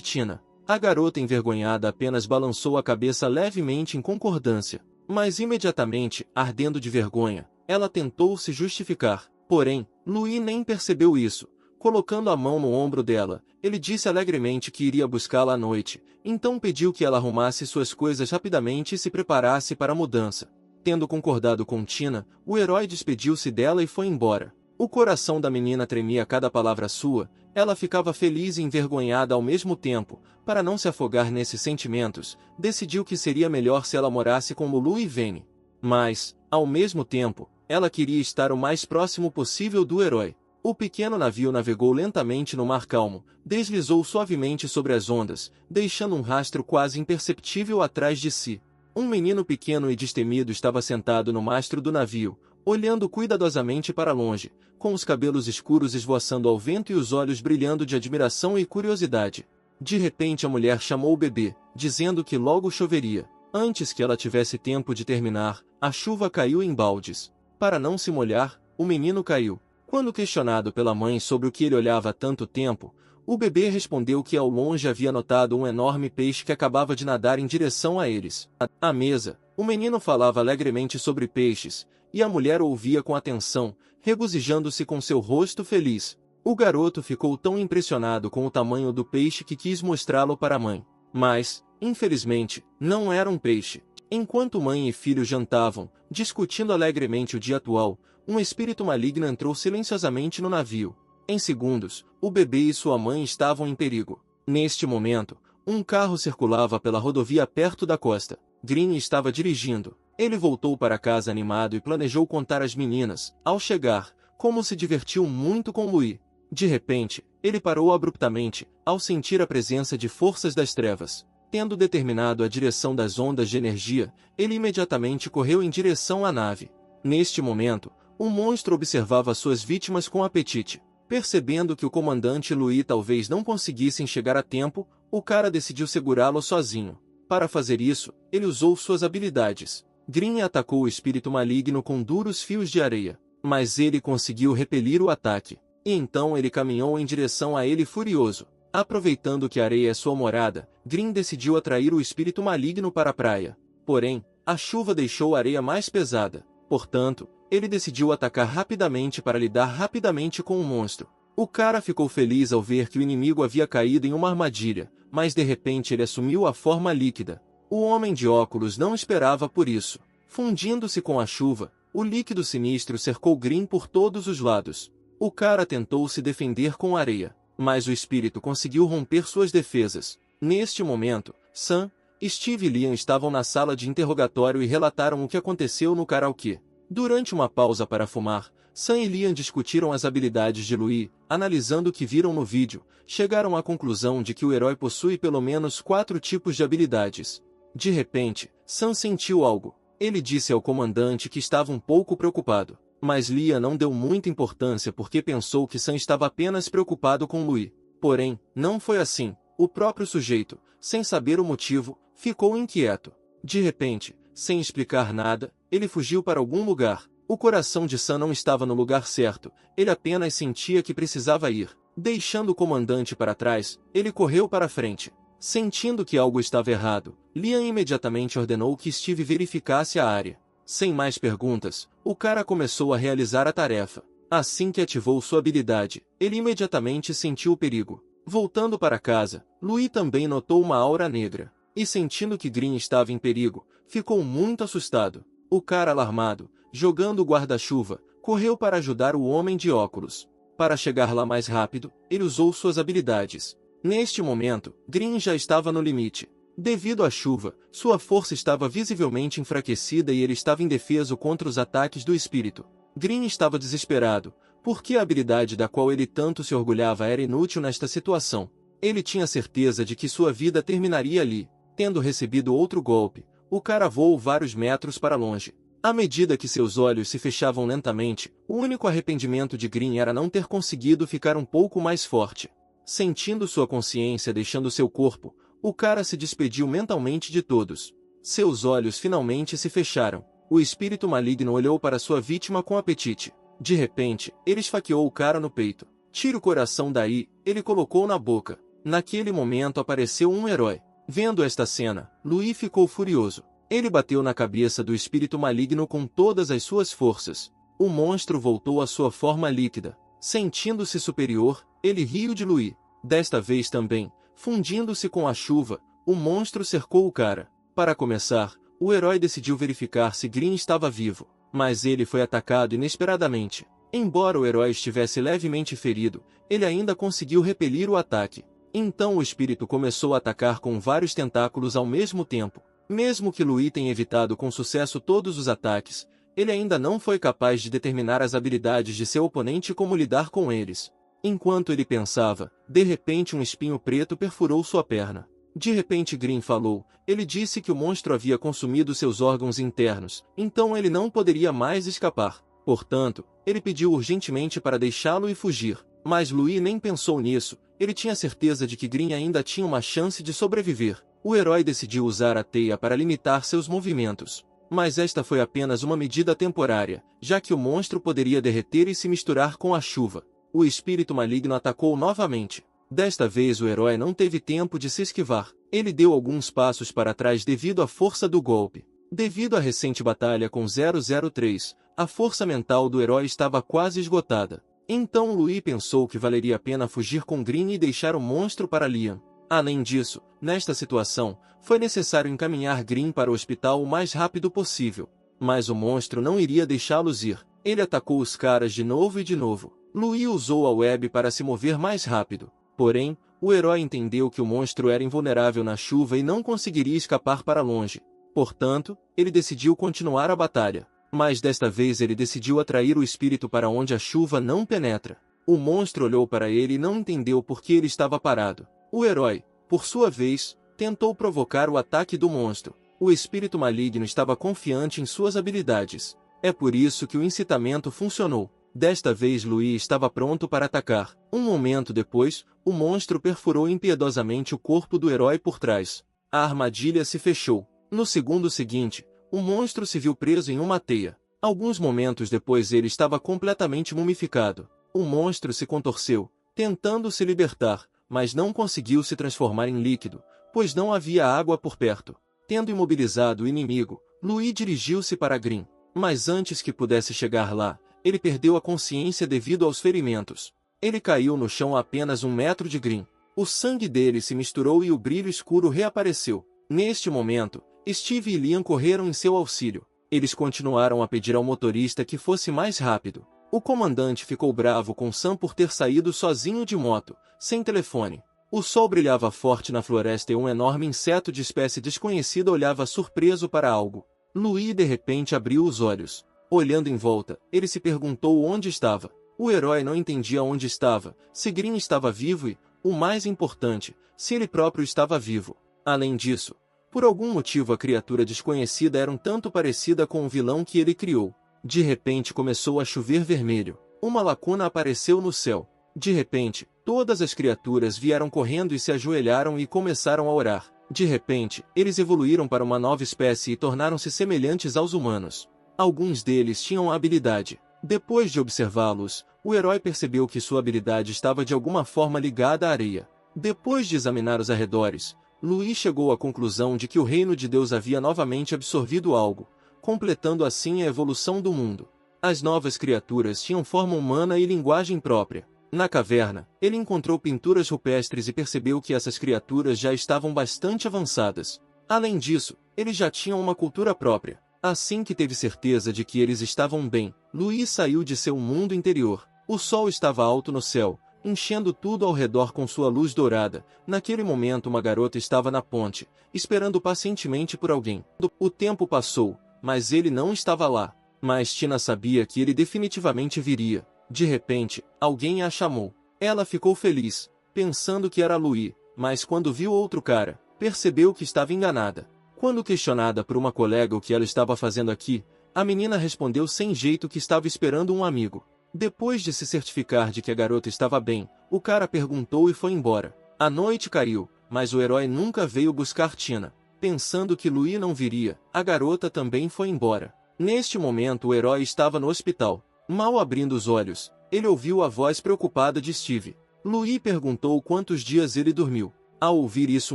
Tina. A garota envergonhada apenas balançou a cabeça levemente em concordância. Mas imediatamente, ardendo de vergonha, ela tentou se justificar. Porém, Louis nem percebeu isso. Colocando a mão no ombro dela, ele disse alegremente que iria buscá-la à noite, então pediu que ela arrumasse suas coisas rapidamente e se preparasse para a mudança. Tendo concordado com Tina, o herói despediu-se dela e foi embora. O coração da menina tremia a cada palavra sua, ela ficava feliz e envergonhada ao mesmo tempo. Para não se afogar nesses sentimentos, decidiu que seria melhor se ela morasse com Lulu e Vene. Mas, ao mesmo tempo, ela queria estar o mais próximo possível do herói. O pequeno navio navegou lentamente no mar calmo, deslizou suavemente sobre as ondas, deixando um rastro quase imperceptível atrás de si. Um menino pequeno e destemido estava sentado no mastro do navio, olhando cuidadosamente para longe, com os cabelos escuros esvoaçando ao vento e os olhos brilhando de admiração e curiosidade. De repente a mulher chamou o bebê, dizendo que logo choveria. Antes que ela tivesse tempo de terminar, a chuva caiu em baldes. Para não se molhar, o menino caiu. Quando questionado pela mãe sobre o que ele olhava há tanto tempo, o bebê respondeu que ao longe havia notado um enorme peixe que acabava de nadar em direção a eles. À mesa, o menino falava alegremente sobre peixes, e a mulher o ouvia com atenção, regozijando-se com seu rosto feliz. O garoto ficou tão impressionado com o tamanho do peixe que quis mostrá-lo para a mãe. Mas, infelizmente, não era um peixe. Enquanto mãe e filho jantavam, discutindo alegremente o dia atual, um espírito maligno entrou silenciosamente no navio. Em segundos, o bebê e sua mãe estavam em perigo. Neste momento, um carro circulava pela rodovia perto da costa. Green estava dirigindo. Ele voltou para casa animado e planejou contar às meninas, ao chegar, como se divertiu muito com Louis. De repente, ele parou abruptamente, ao sentir a presença de forças das trevas. Tendo determinado a direção das ondas de energia, ele imediatamente correu em direção à nave. Neste momento, o monstro observava suas vítimas com apetite. Percebendo que o comandante Louis talvez não conseguissem chegar a tempo, o cara decidiu segurá-lo sozinho. Para fazer isso, ele usou suas habilidades. Green atacou o espírito maligno com duros fios de areia, mas ele conseguiu repelir o ataque. E então ele caminhou em direção a ele furioso. Aproveitando que a areia é sua morada, Green decidiu atrair o espírito maligno para a praia. Porém, a chuva deixou a areia mais pesada. Portanto, ele decidiu atacar rapidamente para lidar rapidamente com o monstro. O cara ficou feliz ao ver que o inimigo havia caído em uma armadilha, mas de repente ele assumiu a forma líquida. O homem de óculos não esperava por isso. Fundindo-se com a chuva, o líquido sinistro cercou Green por todos os lados. O cara tentou se defender com areia, mas o espírito conseguiu romper suas defesas. Neste momento, Sam, Steve e Liam estavam na sala de interrogatório e relataram o que aconteceu no karaokê. Durante uma pausa para fumar, Sam e Liam discutiram as habilidades de Louis. Analisando o que viram no vídeo, chegaram à conclusão de que o herói possui pelo menos 4 tipos de habilidades. De repente, Sam sentiu algo. Ele disse ao comandante que estava um pouco preocupado, mas Liam não deu muita importância porque pensou que Sam estava apenas preocupado com Louis. Porém, não foi assim. O próprio sujeito, sem saber o motivo, ficou inquieto. De repente, sem explicar nada, ele fugiu para algum lugar. O coração de Sam não estava no lugar certo, ele apenas sentia que precisava ir. Deixando o comandante para trás, ele correu para frente. Sentindo que algo estava errado, Liam imediatamente ordenou que Steve verificasse a área. Sem mais perguntas, o cara começou a realizar a tarefa. Assim que ativou sua habilidade, ele imediatamente sentiu o perigo. Voltando para casa, Louis também notou uma aura negra, e sentindo que Green estava em perigo, ficou muito assustado. O cara alarmado, jogando o guarda-chuva, correu para ajudar o homem de óculos. Para chegar lá mais rápido, ele usou suas habilidades. Neste momento, Green já estava no limite. Devido à chuva, sua força estava visivelmente enfraquecida e ele estava indefeso contra os ataques do espírito. Green estava desesperado, porque a habilidade da qual ele tanto se orgulhava era inútil nesta situação. Ele tinha certeza de que sua vida terminaria ali. Tendo recebido outro golpe, o cara voou vários metros para longe. À medida que seus olhos se fechavam lentamente, o único arrependimento de Green era não ter conseguido ficar um pouco mais forte. Sentindo sua consciência deixando seu corpo, o cara se despediu mentalmente de todos. Seus olhos finalmente se fecharam. O espírito maligno olhou para sua vítima com apetite. De repente, ele esfaqueou o cara no peito. Tire o coração daí, ele colocou na boca. Naquele momento apareceu um herói. Vendo esta cena, Louis ficou furioso. Ele bateu na cabeça do espírito maligno com todas as suas forças. O monstro voltou à sua forma líquida. Sentindo-se superior, ele riu de Louis. Desta vez também, fundindo-se com a chuva, o monstro cercou o cara. Para começar, o herói decidiu verificar se Green estava vivo, mas ele foi atacado inesperadamente. Embora o herói estivesse levemente ferido, ele ainda conseguiu repelir o ataque. Então o espírito começou a atacar com vários tentáculos ao mesmo tempo. Mesmo que Louis tenha evitado com sucesso todos os ataques, ele ainda não foi capaz de determinar as habilidades de seu oponente e como lidar com eles. Enquanto ele pensava, de repente um espinho preto perfurou sua perna. De repente Green falou. Ele disse que o monstro havia consumido seus órgãos internos, então ele não poderia mais escapar. Portanto, ele pediu urgentemente para deixá-lo e fugir. Mas Louis nem pensou nisso, ele tinha certeza de que Green ainda tinha uma chance de sobreviver. O herói decidiu usar a teia para limitar seus movimentos. Mas esta foi apenas uma medida temporária, já que o monstro poderia derreter e se misturar com a chuva. O espírito maligno atacou novamente. Desta vez o herói não teve tempo de se esquivar. Ele deu alguns passos para trás devido à força do golpe. Devido à recente batalha com 003, a força mental do herói estava quase esgotada. Então Louis pensou que valeria a pena fugir com Green e deixar o monstro para Liam. Além disso, nesta situação, foi necessário encaminhar Green para o hospital o mais rápido possível. Mas o monstro não iria deixá-los ir. Ele atacou os caras de novo e de novo. Louis usou a web para se mover mais rápido. Porém, o herói entendeu que o monstro era invulnerável na chuva e não conseguiria escapar para longe. Portanto, ele decidiu continuar a batalha. Mas desta vez ele decidiu atrair o espírito para onde a chuva não penetra. O monstro olhou para ele e não entendeu por que ele estava parado. O herói, por sua vez, tentou provocar o ataque do monstro. O espírito maligno estava confiante em suas habilidades. É por isso que o incitamento funcionou. Desta vez Louis estava pronto para atacar. Um momento depois, o monstro perfurou impiedosamente o corpo do herói por trás. A armadilha se fechou. No segundo seguinte, o monstro se viu preso em uma teia. Alguns momentos depois ele estava completamente mumificado. O monstro se contorceu, tentando se libertar, mas não conseguiu se transformar em líquido, pois não havia água por perto. Tendo imobilizado o inimigo, Louis dirigiu-se para Green. Mas antes que pudesse chegar lá, ele perdeu a consciência devido aos ferimentos. Ele caiu no chão a apenas 1 metro de Green. O sangue dele se misturou e o brilho escuro reapareceu. Neste momento, Steve e Liam correram em seu auxílio. Eles continuaram a pedir ao motorista que fosse mais rápido. O comandante ficou bravo com Sam por ter saído sozinho de moto, sem telefone. O sol brilhava forte na floresta e um enorme inseto de espécie desconhecida olhava surpreso para algo. Louis de repente abriu os olhos. Olhando em volta, ele se perguntou onde estava. O herói não entendia onde estava, se Green estava vivo e, o mais importante, se ele próprio estava vivo. Além disso, por algum motivo a criatura desconhecida era um tanto parecida com o vilão que ele criou. De repente começou a chover vermelho. Uma lacuna apareceu no céu. De repente, todas as criaturas vieram correndo e se ajoelharam e começaram a orar. De repente, eles evoluíram para uma nova espécie e tornaram-se semelhantes aos humanos. Alguns deles tinham habilidade. Depois de observá-los, o herói percebeu que sua habilidade estava de alguma forma ligada à areia. Depois de examinar os arredores, Louis chegou à conclusão de que o reino de Deus havia novamente absorvido algo, completando assim a evolução do mundo. As novas criaturas tinham forma humana e linguagem própria. Na caverna, ele encontrou pinturas rupestres e percebeu que essas criaturas já estavam bastante avançadas. Além disso, eles já tinham uma cultura própria. Assim que teve certeza de que eles estavam bem, Louis saiu de seu mundo interior. O sol estava alto no céu, enchendo tudo ao redor com sua luz dourada. Naquele momento uma garota estava na ponte, esperando pacientemente por alguém. O tempo passou, mas ele não estava lá. Mas Tina sabia que ele definitivamente viria. De repente, alguém a chamou. Ela ficou feliz, pensando que era Louis, mas quando viu outro cara, percebeu que estava enganada. Quando questionada por uma colega o que ela estava fazendo aqui, a menina respondeu sem jeito que estava esperando um amigo. Depois de se certificar de que a garota estava bem, o cara perguntou e foi embora. A noite caiu, mas o herói nunca veio buscar Tina. Pensando que Louis não viria, a garota também foi embora. Neste momento o herói estava no hospital. Mal abrindo os olhos, ele ouviu a voz preocupada de Steve. Louis perguntou quantos dias ele dormiu. Ao ouvir isso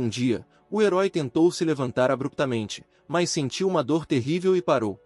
um dia, o herói tentou se levantar abruptamente, mas sentiu uma dor terrível e parou.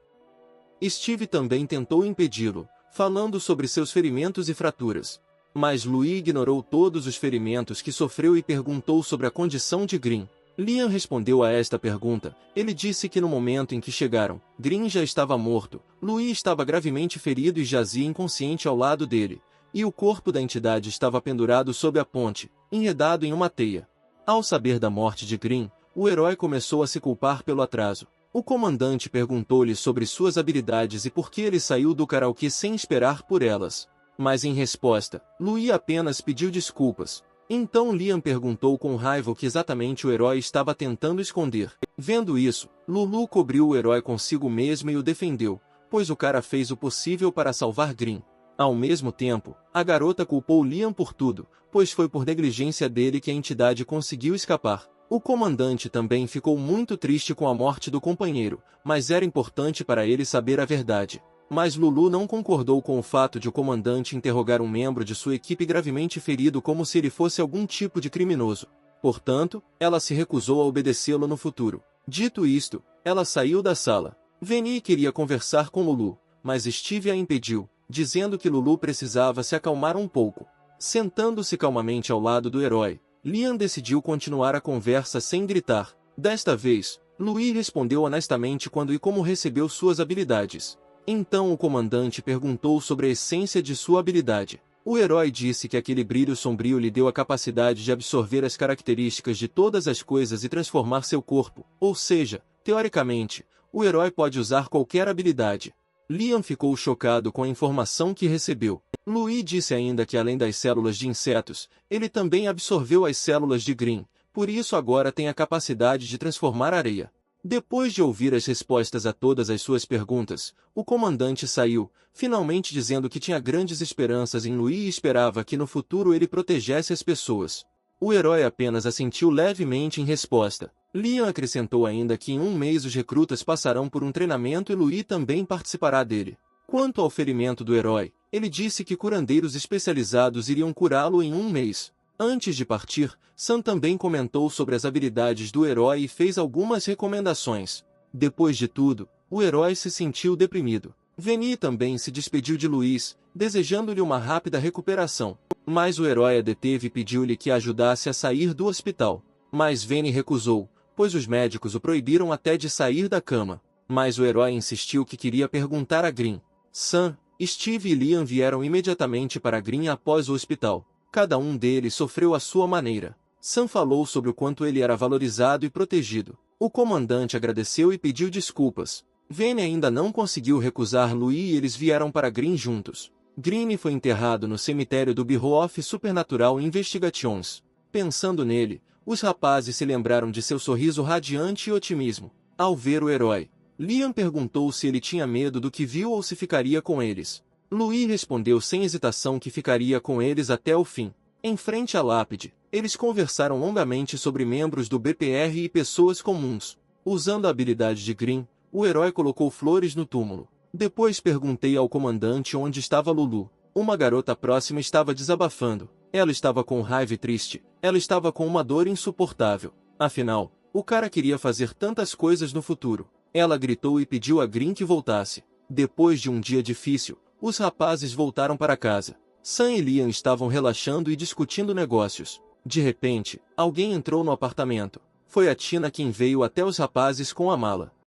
Steve também tentou impedi-lo, falando sobre seus ferimentos e fraturas. Mas Louis ignorou todos os ferimentos que sofreu e perguntou sobre a condição de Green. Liam respondeu a esta pergunta. Ele disse que no momento em que chegaram, Green já estava morto, Louis estava gravemente ferido e jazia inconsciente ao lado dele, e o corpo da entidade estava pendurado sob a ponte, enredado em uma teia. Ao saber da morte de Green, o herói começou a se culpar pelo atraso. O comandante perguntou-lhe sobre suas habilidades e por que ele saiu do karaokê sem esperar por elas. Mas em resposta, Louis apenas pediu desculpas. Então Liam perguntou com raiva o que exatamente o herói estava tentando esconder. Vendo isso, Lulu cobriu o herói consigo mesmo e o defendeu, pois o cara fez o possível para salvar Green. Ao mesmo tempo, a garota culpou Liam por tudo, pois foi por negligência dele que a entidade conseguiu escapar. O comandante também ficou muito triste com a morte do companheiro, mas era importante para ele saber a verdade. Mas Lulu não concordou com o fato de o comandante interrogar um membro de sua equipe gravemente ferido como se ele fosse algum tipo de criminoso. Portanto, ela se recusou a obedecê-lo no futuro. Dito isto, ela saiu da sala. Veni queria conversar com Lulu, mas Steve a impediu, dizendo que Lulu precisava se acalmar um pouco. Sentando-se calmamente ao lado do herói, Liam decidiu continuar a conversa sem gritar. Desta vez, Louis respondeu honestamente quando e como recebeu suas habilidades. Então o comandante perguntou sobre a essência de sua habilidade. O herói disse que aquele brilho sombrio lhe deu a capacidade de absorver as características de todas as coisas e transformar seu corpo, ou seja, teoricamente, o herói pode usar qualquer habilidade. Liam ficou chocado com a informação que recebeu. Louis disse ainda que além das células de insetos, ele também absorveu as células de Green, por isso agora tem a capacidade de transformar areia. Depois de ouvir as respostas a todas as suas perguntas, o comandante saiu, finalmente dizendo que tinha grandes esperanças em Louis e esperava que no futuro ele protegesse as pessoas. O herói apenas assentiu levemente em resposta. Liam acrescentou ainda que em um mês os recrutas passarão por um treinamento e Louis também participará dele. Quanto ao ferimento do herói, ele disse que curandeiros especializados iriam curá-lo em um mês. Antes de partir, Sam também comentou sobre as habilidades do herói e fez algumas recomendações. Depois de tudo, o herói se sentiu deprimido. Veni também se despediu de Louis, desejando-lhe uma rápida recuperação. Mas o herói a deteve e pediu-lhe que a ajudasse a sair do hospital. Mas Veni recusou, pois os médicos o proibiram até de sair da cama. Mas o herói insistiu que queria perguntar a Green. Sam, Steve e Liam vieram imediatamente para Green após o hospital. Cada um deles sofreu à sua maneira. Sam falou sobre o quanto ele era valorizado e protegido. O comandante agradeceu e pediu desculpas. Vane ainda não conseguiu recusar Louis e eles vieram para Green juntos. Green foi enterrado no cemitério do Bureau of Supernatural Investigations. Pensando nele, os rapazes se lembraram de seu sorriso radiante e otimismo. Ao ver o herói, Liam perguntou se ele tinha medo do que viu ou se ficaria com eles. Louis respondeu sem hesitação que ficaria com eles até o fim. Em frente à lápide, eles conversaram longamente sobre membros do BPR e pessoas comuns. Usando a habilidade de Green, o herói colocou flores no túmulo. Depois perguntei ao comandante onde estava Lulu. Uma garota próxima estava desabafando. Ela estava com raiva e triste. Ela estava com uma dor insuportável. Afinal, o cara queria fazer tantas coisas no futuro. Ela gritou e pediu a Green que voltasse. Depois de um dia difícil, os rapazes voltaram para casa. Sam e Liam estavam relaxando e discutindo negócios. De repente, alguém entrou no apartamento. Foi a Tina quem veio até os rapazes com a mala.